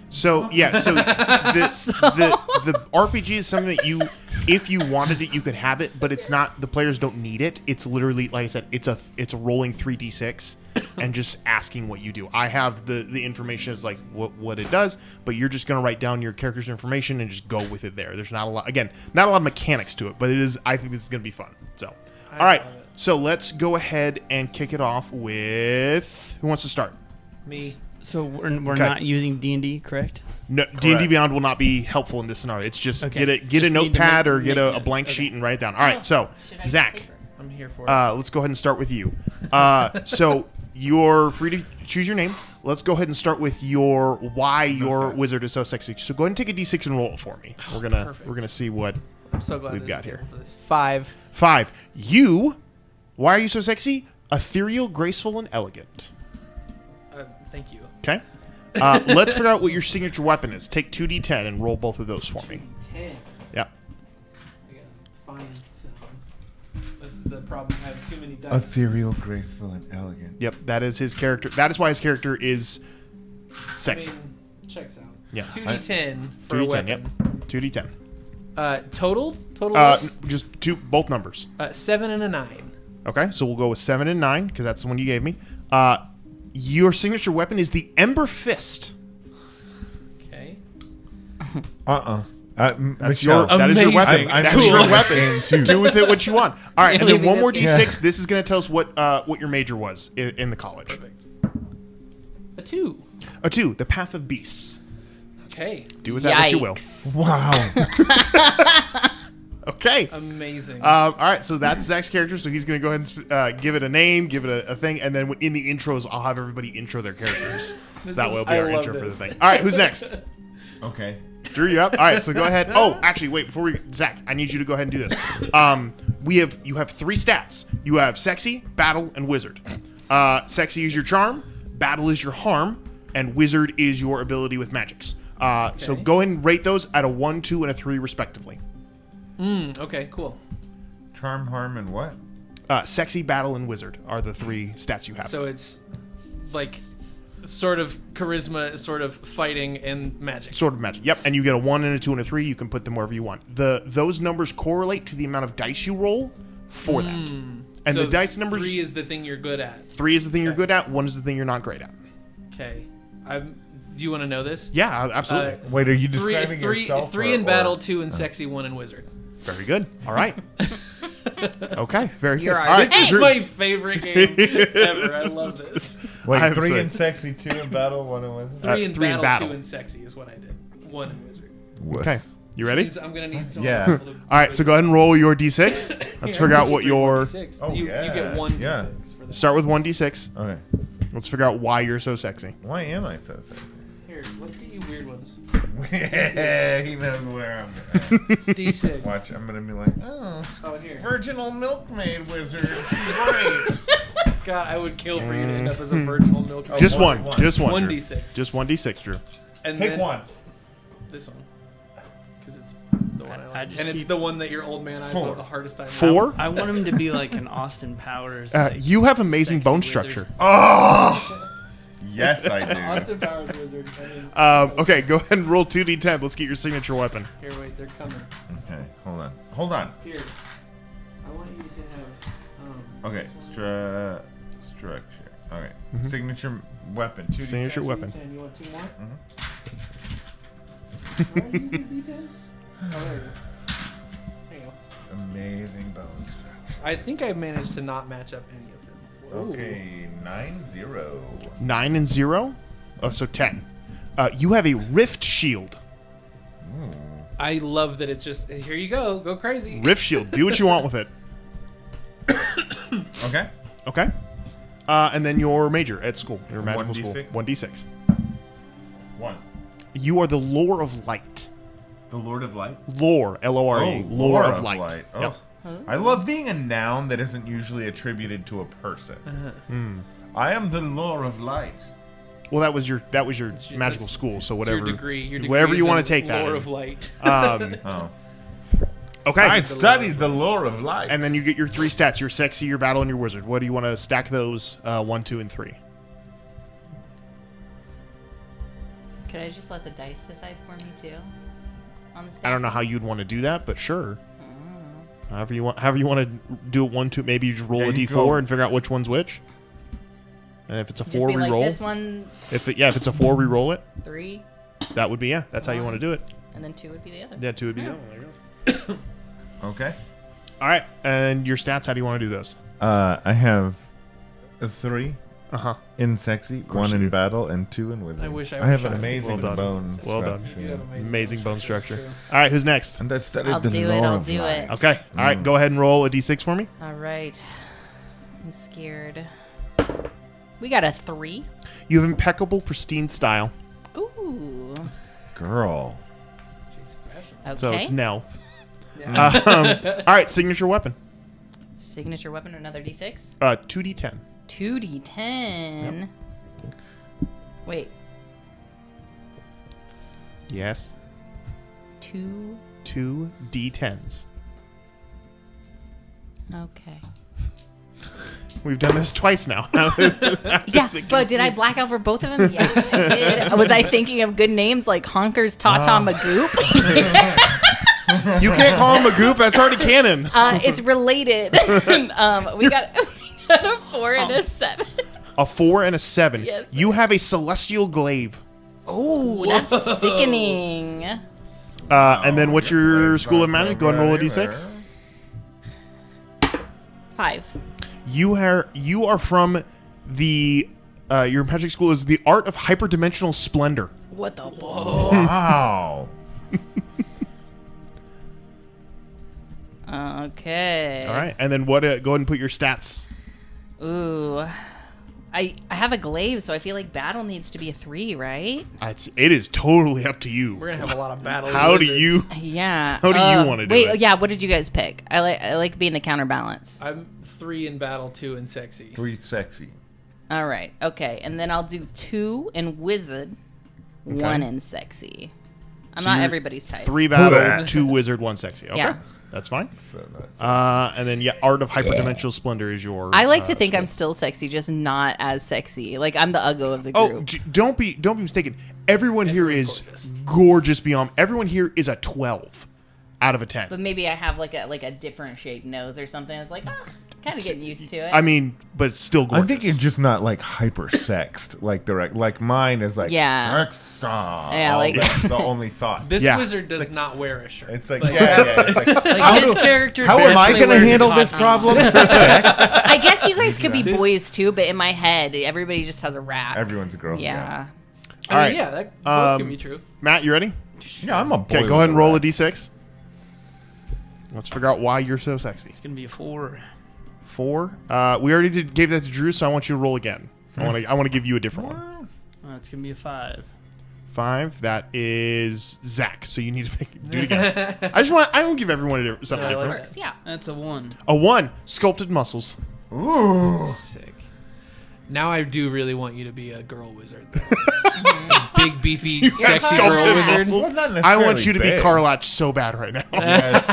[SPEAKER 1] So yeah, so the RPG is something that you, if you wanted it, you could have it, but it's not. The players don't need it. It's literally, like I said, it's a rolling 3d6 and just asking what you do. I have the information is like what it does, but you're just gonna write down your character's information and just go with it there. There's not a lot. Again, not a lot of mechanics to it, but it is. I think this is gonna be fun. So, all right. So let's go ahead and kick it off with who wants to start.
[SPEAKER 3] Me.
[SPEAKER 5] So we're
[SPEAKER 1] Okay.
[SPEAKER 5] not using D&D, correct?
[SPEAKER 1] No, D&D Beyond will not be helpful in this scenario. It's just
[SPEAKER 5] Okay.
[SPEAKER 1] get a
[SPEAKER 5] Just need to
[SPEAKER 1] notepad or
[SPEAKER 5] make
[SPEAKER 1] get a
[SPEAKER 5] notes.
[SPEAKER 1] blank
[SPEAKER 5] Okay.
[SPEAKER 1] sheet and write it down. All right, so
[SPEAKER 4] Should I get
[SPEAKER 1] Zach,
[SPEAKER 4] paper?
[SPEAKER 3] I'm here for it.
[SPEAKER 1] let's go ahead and start with you. So you're free to choose your name. Let's go ahead and start with why your wizard is so sexy. So go ahead and take a D6 and roll it for me. We're gonna see what
[SPEAKER 3] I'm so glad
[SPEAKER 1] we've
[SPEAKER 3] there's
[SPEAKER 1] got
[SPEAKER 3] a
[SPEAKER 1] here.
[SPEAKER 3] table for this. 5.
[SPEAKER 1] 5. Why are you so sexy? Ethereal, graceful, and elegant.
[SPEAKER 3] Thank you.
[SPEAKER 1] Okay. Let's figure out what your signature weapon is. Take 2d10 and roll both of those for me.
[SPEAKER 3] 10.
[SPEAKER 1] Yep.
[SPEAKER 3] I gotta find some. This is the problem. I have too many dice.
[SPEAKER 2] Ethereal, graceful, and elegant.
[SPEAKER 1] Yep, that is his character. That is why his character is sexy.
[SPEAKER 3] Checks out.
[SPEAKER 1] Yeah.
[SPEAKER 3] 2d10 for a
[SPEAKER 1] 2d10,
[SPEAKER 3] weapon.
[SPEAKER 1] yep. 2d10.
[SPEAKER 3] Total?
[SPEAKER 1] Just both numbers.
[SPEAKER 3] 7 and a 9.
[SPEAKER 1] Okay, so we'll go with 7 and 9 because that's the one you gave me. Your signature weapon is the Ember Fist.
[SPEAKER 3] Okay.
[SPEAKER 1] That's
[SPEAKER 2] Michelle,
[SPEAKER 1] that is your weapon.
[SPEAKER 3] Amazing.
[SPEAKER 2] I'm
[SPEAKER 1] That's
[SPEAKER 2] cool.
[SPEAKER 1] your
[SPEAKER 2] Game
[SPEAKER 1] weapon.
[SPEAKER 2] too.
[SPEAKER 1] Do with it what you want. All right, and then
[SPEAKER 4] Really
[SPEAKER 1] one more
[SPEAKER 4] think
[SPEAKER 1] d6.
[SPEAKER 2] that's-
[SPEAKER 1] This is going to tell us what your major was in the college.
[SPEAKER 3] Perfect. A 2.
[SPEAKER 1] A 2, the Path of Beasts.
[SPEAKER 3] Okay.
[SPEAKER 1] Do with that what you will.
[SPEAKER 4] Yikes.
[SPEAKER 2] Wow.
[SPEAKER 1] Okay.
[SPEAKER 3] Amazing.
[SPEAKER 1] All right, so that's Zach's character. So he's going to go ahead and give it a name, give it a thing, and then in the intros, I'll have everybody intro their characters. So that will be
[SPEAKER 3] I
[SPEAKER 1] our
[SPEAKER 3] love
[SPEAKER 1] intro for the
[SPEAKER 3] this.
[SPEAKER 1] thing. All right, who's next?
[SPEAKER 2] Okay.
[SPEAKER 1] Drew, you up? All right, so go ahead. Oh, actually, wait. Before Zach, I need you to go ahead and do this. You have 3 stats. You have sexy, battle, and wizard. Sexy is your charm, battle is your harm, and wizard is your ability with magics. So go ahead and rate those at a 1, 2, and a 3 respectively.
[SPEAKER 3] Okay, cool.
[SPEAKER 2] Charm, harm, and what?
[SPEAKER 1] Sexy, battle, and wizard are the 3 stats you have.
[SPEAKER 3] So it's like sort of charisma, sort of fighting, and magic.
[SPEAKER 1] Sort of magic. Yep, and you get a 1 and a 2 and a 3. You can put them wherever you want. Those numbers correlate to the amount of dice you roll for that. And
[SPEAKER 3] so
[SPEAKER 1] the dice numbers...
[SPEAKER 3] 3 is the thing you're good at.
[SPEAKER 1] 3 is the thing you're good at. 1 is the thing you're not great at.
[SPEAKER 3] Okay. Do you want to know this?
[SPEAKER 1] Yeah, absolutely.
[SPEAKER 2] Wait, are you
[SPEAKER 3] Three
[SPEAKER 2] describing yourself?
[SPEAKER 3] 3 in battle, 2 in sexy, 1 in wizard.
[SPEAKER 1] Very good. All right. Okay, very
[SPEAKER 4] You're
[SPEAKER 1] good.
[SPEAKER 4] our-
[SPEAKER 1] All right,
[SPEAKER 3] This is
[SPEAKER 1] Drew.
[SPEAKER 3] my favorite game ever. I love this.
[SPEAKER 2] Wait,
[SPEAKER 1] I'm
[SPEAKER 2] 3
[SPEAKER 1] sorry.
[SPEAKER 2] in sexy, 2 in battle, 1 in wizard?
[SPEAKER 3] 3 in
[SPEAKER 1] 3 in
[SPEAKER 3] battle,
[SPEAKER 1] battle.
[SPEAKER 3] 2 in sexy is what I did. 1 in wizard.
[SPEAKER 1] Okay, you ready?
[SPEAKER 3] I'm going to need someone
[SPEAKER 2] Yeah.
[SPEAKER 3] to be able to...
[SPEAKER 1] All right, so go ahead and roll your d6. Let's figure out what your...
[SPEAKER 3] 1d6.
[SPEAKER 2] Oh,
[SPEAKER 3] you
[SPEAKER 2] yeah.
[SPEAKER 3] get 1d6
[SPEAKER 2] Yeah.
[SPEAKER 3] for the...
[SPEAKER 1] Start with 1d6.
[SPEAKER 2] Okay.
[SPEAKER 1] Let's figure out why you're so sexy.
[SPEAKER 2] Why am I so sexy?
[SPEAKER 3] Here, let's get you weird ones.
[SPEAKER 2] He knows where I'm at.
[SPEAKER 3] D6.
[SPEAKER 2] Watch, I'm gonna be like, oh,
[SPEAKER 3] Oh, here.
[SPEAKER 2] virginal milkmaid wizard. Great.
[SPEAKER 3] God, I would kill for you to end up as a virginal milk.
[SPEAKER 2] Oh,
[SPEAKER 1] Just
[SPEAKER 2] one.
[SPEAKER 1] one. Just one.
[SPEAKER 3] One
[SPEAKER 1] Drew.
[SPEAKER 3] d6.
[SPEAKER 1] Just 1d6, Drew.
[SPEAKER 3] And
[SPEAKER 2] Pick
[SPEAKER 3] then
[SPEAKER 2] one.
[SPEAKER 3] This one. Because it's the one I like.
[SPEAKER 5] I just
[SPEAKER 3] And it's
[SPEAKER 5] keep-
[SPEAKER 3] the one that your old man eyes will
[SPEAKER 2] 4.
[SPEAKER 3] have the hardest time.
[SPEAKER 1] 4.
[SPEAKER 5] I want him to be like an Austin Powers.
[SPEAKER 1] You have amazing
[SPEAKER 5] sexy
[SPEAKER 1] bone
[SPEAKER 5] wizard.
[SPEAKER 1] structure.
[SPEAKER 2] Oh. Yes, I do.
[SPEAKER 3] Austin Powers wizard. I mean,
[SPEAKER 1] Okay, go ahead and roll 2d10. Let's get your signature weapon.
[SPEAKER 3] Here, wait, they're coming.
[SPEAKER 2] Okay, hold on. Hold on.
[SPEAKER 3] Here. I want you to have.
[SPEAKER 2] Okay, structure. All right. Signature weapon. 2D10.
[SPEAKER 1] Signature weapon.
[SPEAKER 3] D10. You want 2 more? Where do I use this D10? Oh, there it is. There you go.
[SPEAKER 2] Amazing bone structure.
[SPEAKER 3] I think I managed to not match up any of them. Whoa.
[SPEAKER 2] Okay, 9-0.
[SPEAKER 1] 9 and 0. Oh, so 10. You have a rift shield.
[SPEAKER 2] Ooh.
[SPEAKER 3] I love that it's just, here you go crazy.
[SPEAKER 1] Rift shield. Do what you want with it.
[SPEAKER 2] Okay.
[SPEAKER 1] Okay. And then your major at school, your magical
[SPEAKER 2] 1d6?
[SPEAKER 1] school. 1d6.
[SPEAKER 2] 1.
[SPEAKER 1] You are the Lore of Light.
[SPEAKER 2] The Lord of Light.
[SPEAKER 1] Lore, L-O-R-E. Lore of Light.
[SPEAKER 2] Oh.
[SPEAKER 1] Yep.
[SPEAKER 2] I love being a noun that isn't usually attributed to a person. I am the Lore of Light.
[SPEAKER 1] Well, that was your magical
[SPEAKER 3] that's-
[SPEAKER 1] school. So
[SPEAKER 3] It's
[SPEAKER 1] whatever,
[SPEAKER 3] your degree. Your degree
[SPEAKER 1] whatever
[SPEAKER 3] is
[SPEAKER 1] you
[SPEAKER 3] in
[SPEAKER 1] want to take that.
[SPEAKER 3] Lore
[SPEAKER 1] in.
[SPEAKER 3] of Light.
[SPEAKER 2] Oh.
[SPEAKER 1] Okay.
[SPEAKER 2] I studied the Lore of Light.
[SPEAKER 1] And then you get your 3 stats: your sexy, your battle, and your wizard. What do you want to stack those? 1, 2, and 3.
[SPEAKER 4] Could I just let the dice decide for me too? On the
[SPEAKER 1] I don't know how you'd want to do that, but sure. However you want to do it. 1, 2. Maybe you just roll
[SPEAKER 2] Yeah,
[SPEAKER 1] a
[SPEAKER 2] you
[SPEAKER 1] d4
[SPEAKER 2] go.
[SPEAKER 1] and figure out which one's which. And if it's a
[SPEAKER 4] Just
[SPEAKER 1] 4,
[SPEAKER 4] be like,
[SPEAKER 1] re-roll.
[SPEAKER 4] this one,
[SPEAKER 1] If it's a 4, re-roll it.
[SPEAKER 4] 3,
[SPEAKER 1] That would be That's how you want to do it.
[SPEAKER 4] and then 2 would be the other.
[SPEAKER 1] Yeah, 2 would be the other. There you go.
[SPEAKER 2] Okay.
[SPEAKER 1] All right, and your stats. How do you want to do those?
[SPEAKER 2] I have 3 in sexy,
[SPEAKER 1] course
[SPEAKER 2] 1
[SPEAKER 1] you
[SPEAKER 2] in
[SPEAKER 1] do.
[SPEAKER 2] battle, and 2 in wizard.
[SPEAKER 3] I wish I
[SPEAKER 2] have
[SPEAKER 3] wish
[SPEAKER 2] an
[SPEAKER 3] I-
[SPEAKER 2] amazing
[SPEAKER 1] Well done.
[SPEAKER 2] bone
[SPEAKER 1] Well done.
[SPEAKER 2] structure.
[SPEAKER 3] You have
[SPEAKER 1] Amazing bone structure.
[SPEAKER 3] True.
[SPEAKER 1] All right, who's next?
[SPEAKER 2] And I studied
[SPEAKER 4] I'll
[SPEAKER 2] the
[SPEAKER 4] do it,
[SPEAKER 2] Lore
[SPEAKER 4] I'll
[SPEAKER 2] of
[SPEAKER 4] do
[SPEAKER 2] Light.
[SPEAKER 4] it.
[SPEAKER 1] Okay. All right, go ahead and roll a d6 for me.
[SPEAKER 4] All right. I'm scared. We got a 3.
[SPEAKER 1] You have impeccable, pristine style.
[SPEAKER 4] Ooh.
[SPEAKER 2] Girl.
[SPEAKER 3] She's fashion.
[SPEAKER 4] Okay.
[SPEAKER 1] So it's Nell.
[SPEAKER 3] Yeah.
[SPEAKER 1] All right, signature weapon.
[SPEAKER 4] Signature weapon, another D6.
[SPEAKER 1] 2d10.
[SPEAKER 4] 2d10. Wait.
[SPEAKER 1] Yes.
[SPEAKER 4] 2.
[SPEAKER 1] 2 d10s.
[SPEAKER 4] Okay.
[SPEAKER 1] We've done this twice now.
[SPEAKER 4] Yeah, but did I black out for both of them? Yeah, I did. Was I thinking of good names like Honkers, Tata, Magoop?
[SPEAKER 1] You can't call him a goop. That's already canon.
[SPEAKER 4] It's related. We got a 4 and a 7.
[SPEAKER 1] A 4 and a 7.
[SPEAKER 4] Yes.
[SPEAKER 1] You have a celestial glaive.
[SPEAKER 4] Oh, that's sickening.
[SPEAKER 1] And then what's your school of magic? Go ahead and roll a d6.
[SPEAKER 4] 5.
[SPEAKER 1] You are from the your magic school is the art of hyperdimensional splendor.
[SPEAKER 4] What the fuck?
[SPEAKER 2] Wow.
[SPEAKER 4] Okay.
[SPEAKER 1] All right, and then what? Go ahead and put your stats.
[SPEAKER 4] Ooh. I have a glaive, so I feel like battle needs to be a 3, right?
[SPEAKER 1] It is totally up to you.
[SPEAKER 3] We're gonna have a lot of battles.
[SPEAKER 1] How do you?
[SPEAKER 4] Yeah.
[SPEAKER 1] How do you wanna do
[SPEAKER 4] wait,
[SPEAKER 1] it?
[SPEAKER 4] yeah, what did you guys pick? I like being the counterbalance.
[SPEAKER 3] I'm 3 in battle, 2 in sexy.
[SPEAKER 2] 3 sexy.
[SPEAKER 4] All right. Okay. And then I'll do 2 in wizard, 1 in sexy. I'm not everybody's type.
[SPEAKER 1] 3 battle, 2 wizard, 1 sexy. Okay.
[SPEAKER 4] Yeah.
[SPEAKER 1] That's fine.
[SPEAKER 2] So nuts.
[SPEAKER 1] And then, Art of Hyperdimensional Splendor is your...
[SPEAKER 4] I like to think I'm still sexy, just not as sexy. Like, I'm the uggo of the group.
[SPEAKER 1] Don't be mistaken. Everyone here is gorgeous beyond... Everyone here is a 12 out of a 10.
[SPEAKER 4] But maybe I have like a different shaped nose or something. It's like, kind of getting used to it.
[SPEAKER 1] I mean, but it's still gorgeous.
[SPEAKER 2] I think it's just not like hyper sexed like mine is like sex.
[SPEAKER 4] Yeah, like
[SPEAKER 2] that's the only thought.
[SPEAKER 3] This wizard does not wear a shirt.
[SPEAKER 2] It's like
[SPEAKER 3] It's
[SPEAKER 2] like,
[SPEAKER 5] Like his character.
[SPEAKER 2] how am I
[SPEAKER 5] definitely
[SPEAKER 2] going to
[SPEAKER 5] wears a
[SPEAKER 2] handle this
[SPEAKER 5] cosplay.
[SPEAKER 2] problem? Sex.
[SPEAKER 4] I guess you guys could be boys too, but in my head, everybody just has a rap.
[SPEAKER 2] Everyone's a girl.
[SPEAKER 4] Yeah.
[SPEAKER 1] All right.
[SPEAKER 3] Yeah, that both can be true.
[SPEAKER 1] Matt, you ready?
[SPEAKER 2] Yeah, I'm a boy.
[SPEAKER 1] Okay, go ahead and roll a d6. Let's figure out why you're so sexy.
[SPEAKER 5] It's gonna be a 4.
[SPEAKER 1] 4. We already gave that to Drew, so I want you to roll again. I want to give you a different one.
[SPEAKER 5] It's gonna be a 5.
[SPEAKER 1] 5. That is Zach. So you need to do it again. I don't give everyone something different.
[SPEAKER 4] Works, yeah.
[SPEAKER 5] That's a 1.
[SPEAKER 1] A 1. Sculpted muscles.
[SPEAKER 2] Ooh.
[SPEAKER 3] Sick. Now I do really want you to be a girl wizard. A big, beefy, sexy
[SPEAKER 1] sculpted
[SPEAKER 3] girl wizard.
[SPEAKER 1] muscles.
[SPEAKER 2] Well, not
[SPEAKER 1] I want
[SPEAKER 2] necessarily
[SPEAKER 1] you to be
[SPEAKER 2] big.
[SPEAKER 1] Karlach so bad right now.
[SPEAKER 2] Yes.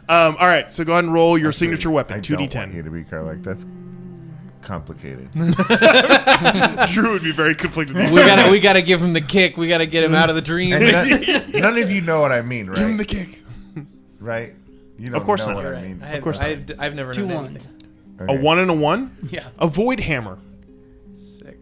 [SPEAKER 1] All right, so go ahead and roll your
[SPEAKER 2] Actually,
[SPEAKER 1] signature weapon,
[SPEAKER 2] I don't want
[SPEAKER 1] 2d10.
[SPEAKER 2] you to be Karlach. That's complicated.
[SPEAKER 1] Drew would be very conflicted.
[SPEAKER 3] We gotta give him the kick. We gotta get him out of the dream.
[SPEAKER 2] And none of you know what I mean, right?
[SPEAKER 1] Give him the kick.
[SPEAKER 2] Right? You don't
[SPEAKER 1] Of course
[SPEAKER 2] know
[SPEAKER 1] not.
[SPEAKER 2] what
[SPEAKER 3] You're
[SPEAKER 2] I
[SPEAKER 3] right.
[SPEAKER 2] mean.
[SPEAKER 3] Of
[SPEAKER 1] course not.
[SPEAKER 3] I've never
[SPEAKER 5] 2
[SPEAKER 3] known
[SPEAKER 5] 1s.
[SPEAKER 3] anything.
[SPEAKER 1] A 1 and a 1?
[SPEAKER 5] Yeah.
[SPEAKER 1] A void hammer.
[SPEAKER 3] Sick.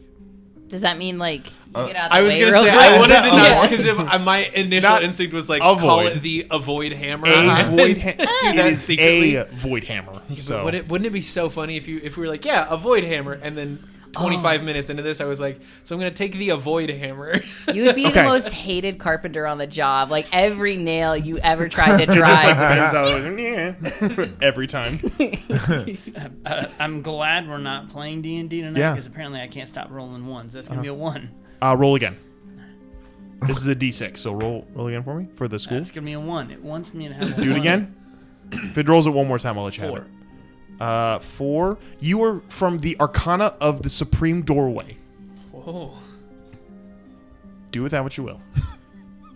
[SPEAKER 4] Does that mean like you get out
[SPEAKER 3] I
[SPEAKER 4] the
[SPEAKER 3] was
[SPEAKER 4] way
[SPEAKER 3] gonna
[SPEAKER 4] real
[SPEAKER 3] say
[SPEAKER 4] quick?
[SPEAKER 3] I wanted to know
[SPEAKER 1] Yeah.
[SPEAKER 3] because my initial
[SPEAKER 1] Not
[SPEAKER 3] instinct was like
[SPEAKER 1] a
[SPEAKER 3] call
[SPEAKER 1] void.
[SPEAKER 3] it the avoid hammer.
[SPEAKER 1] A void hammer.
[SPEAKER 3] Do
[SPEAKER 1] It
[SPEAKER 3] that
[SPEAKER 1] is
[SPEAKER 3] secretly.
[SPEAKER 1] a void hammer. So.
[SPEAKER 3] Wouldn't it be so funny if we were like, yeah, avoid hammer, and then 25 minutes into this, I was like, so I'm gonna take the avoid hammer.
[SPEAKER 4] You would be
[SPEAKER 1] Okay.
[SPEAKER 4] the most hated carpenter on the job. Like every nail you ever tried to
[SPEAKER 1] It just like
[SPEAKER 4] drive.
[SPEAKER 1] bends out like, every time.
[SPEAKER 5] I'm glad we're not playing D&D tonight
[SPEAKER 1] Yeah.
[SPEAKER 5] because apparently I can't stop rolling 1s. That's gonna be a 1.
[SPEAKER 1] Roll again. This is a d6, so roll again for me for the school.
[SPEAKER 5] That's gonna be a 1. It wants me to have a
[SPEAKER 1] Do it
[SPEAKER 5] 1.
[SPEAKER 1] again. If it rolls it one more time, I'll let you
[SPEAKER 5] 4.
[SPEAKER 1] have it. 4. You are from the Arcana of the Supreme Doorway.
[SPEAKER 3] Whoa.
[SPEAKER 1] Do with that what you will.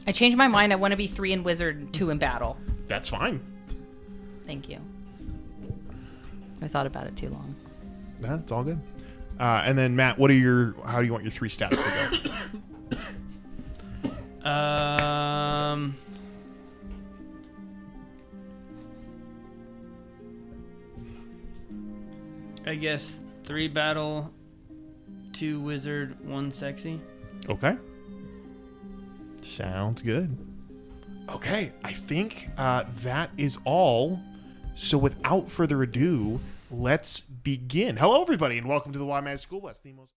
[SPEAKER 4] I changed my mind. I want to be 3 in wizard, 2 in battle.
[SPEAKER 1] That's fine.
[SPEAKER 4] Thank you. I thought about it too long.
[SPEAKER 1] Yeah, it's all good. And then Matt, how do you want your 3 stats to go?
[SPEAKER 5] I guess 3 battle, 2 wizard, 1 sexy.
[SPEAKER 1] Okay. Sounds good. Okay, I think that is all. So without further ado, let's begin. Hello, everybody, and welcome to the WMSB School Bus.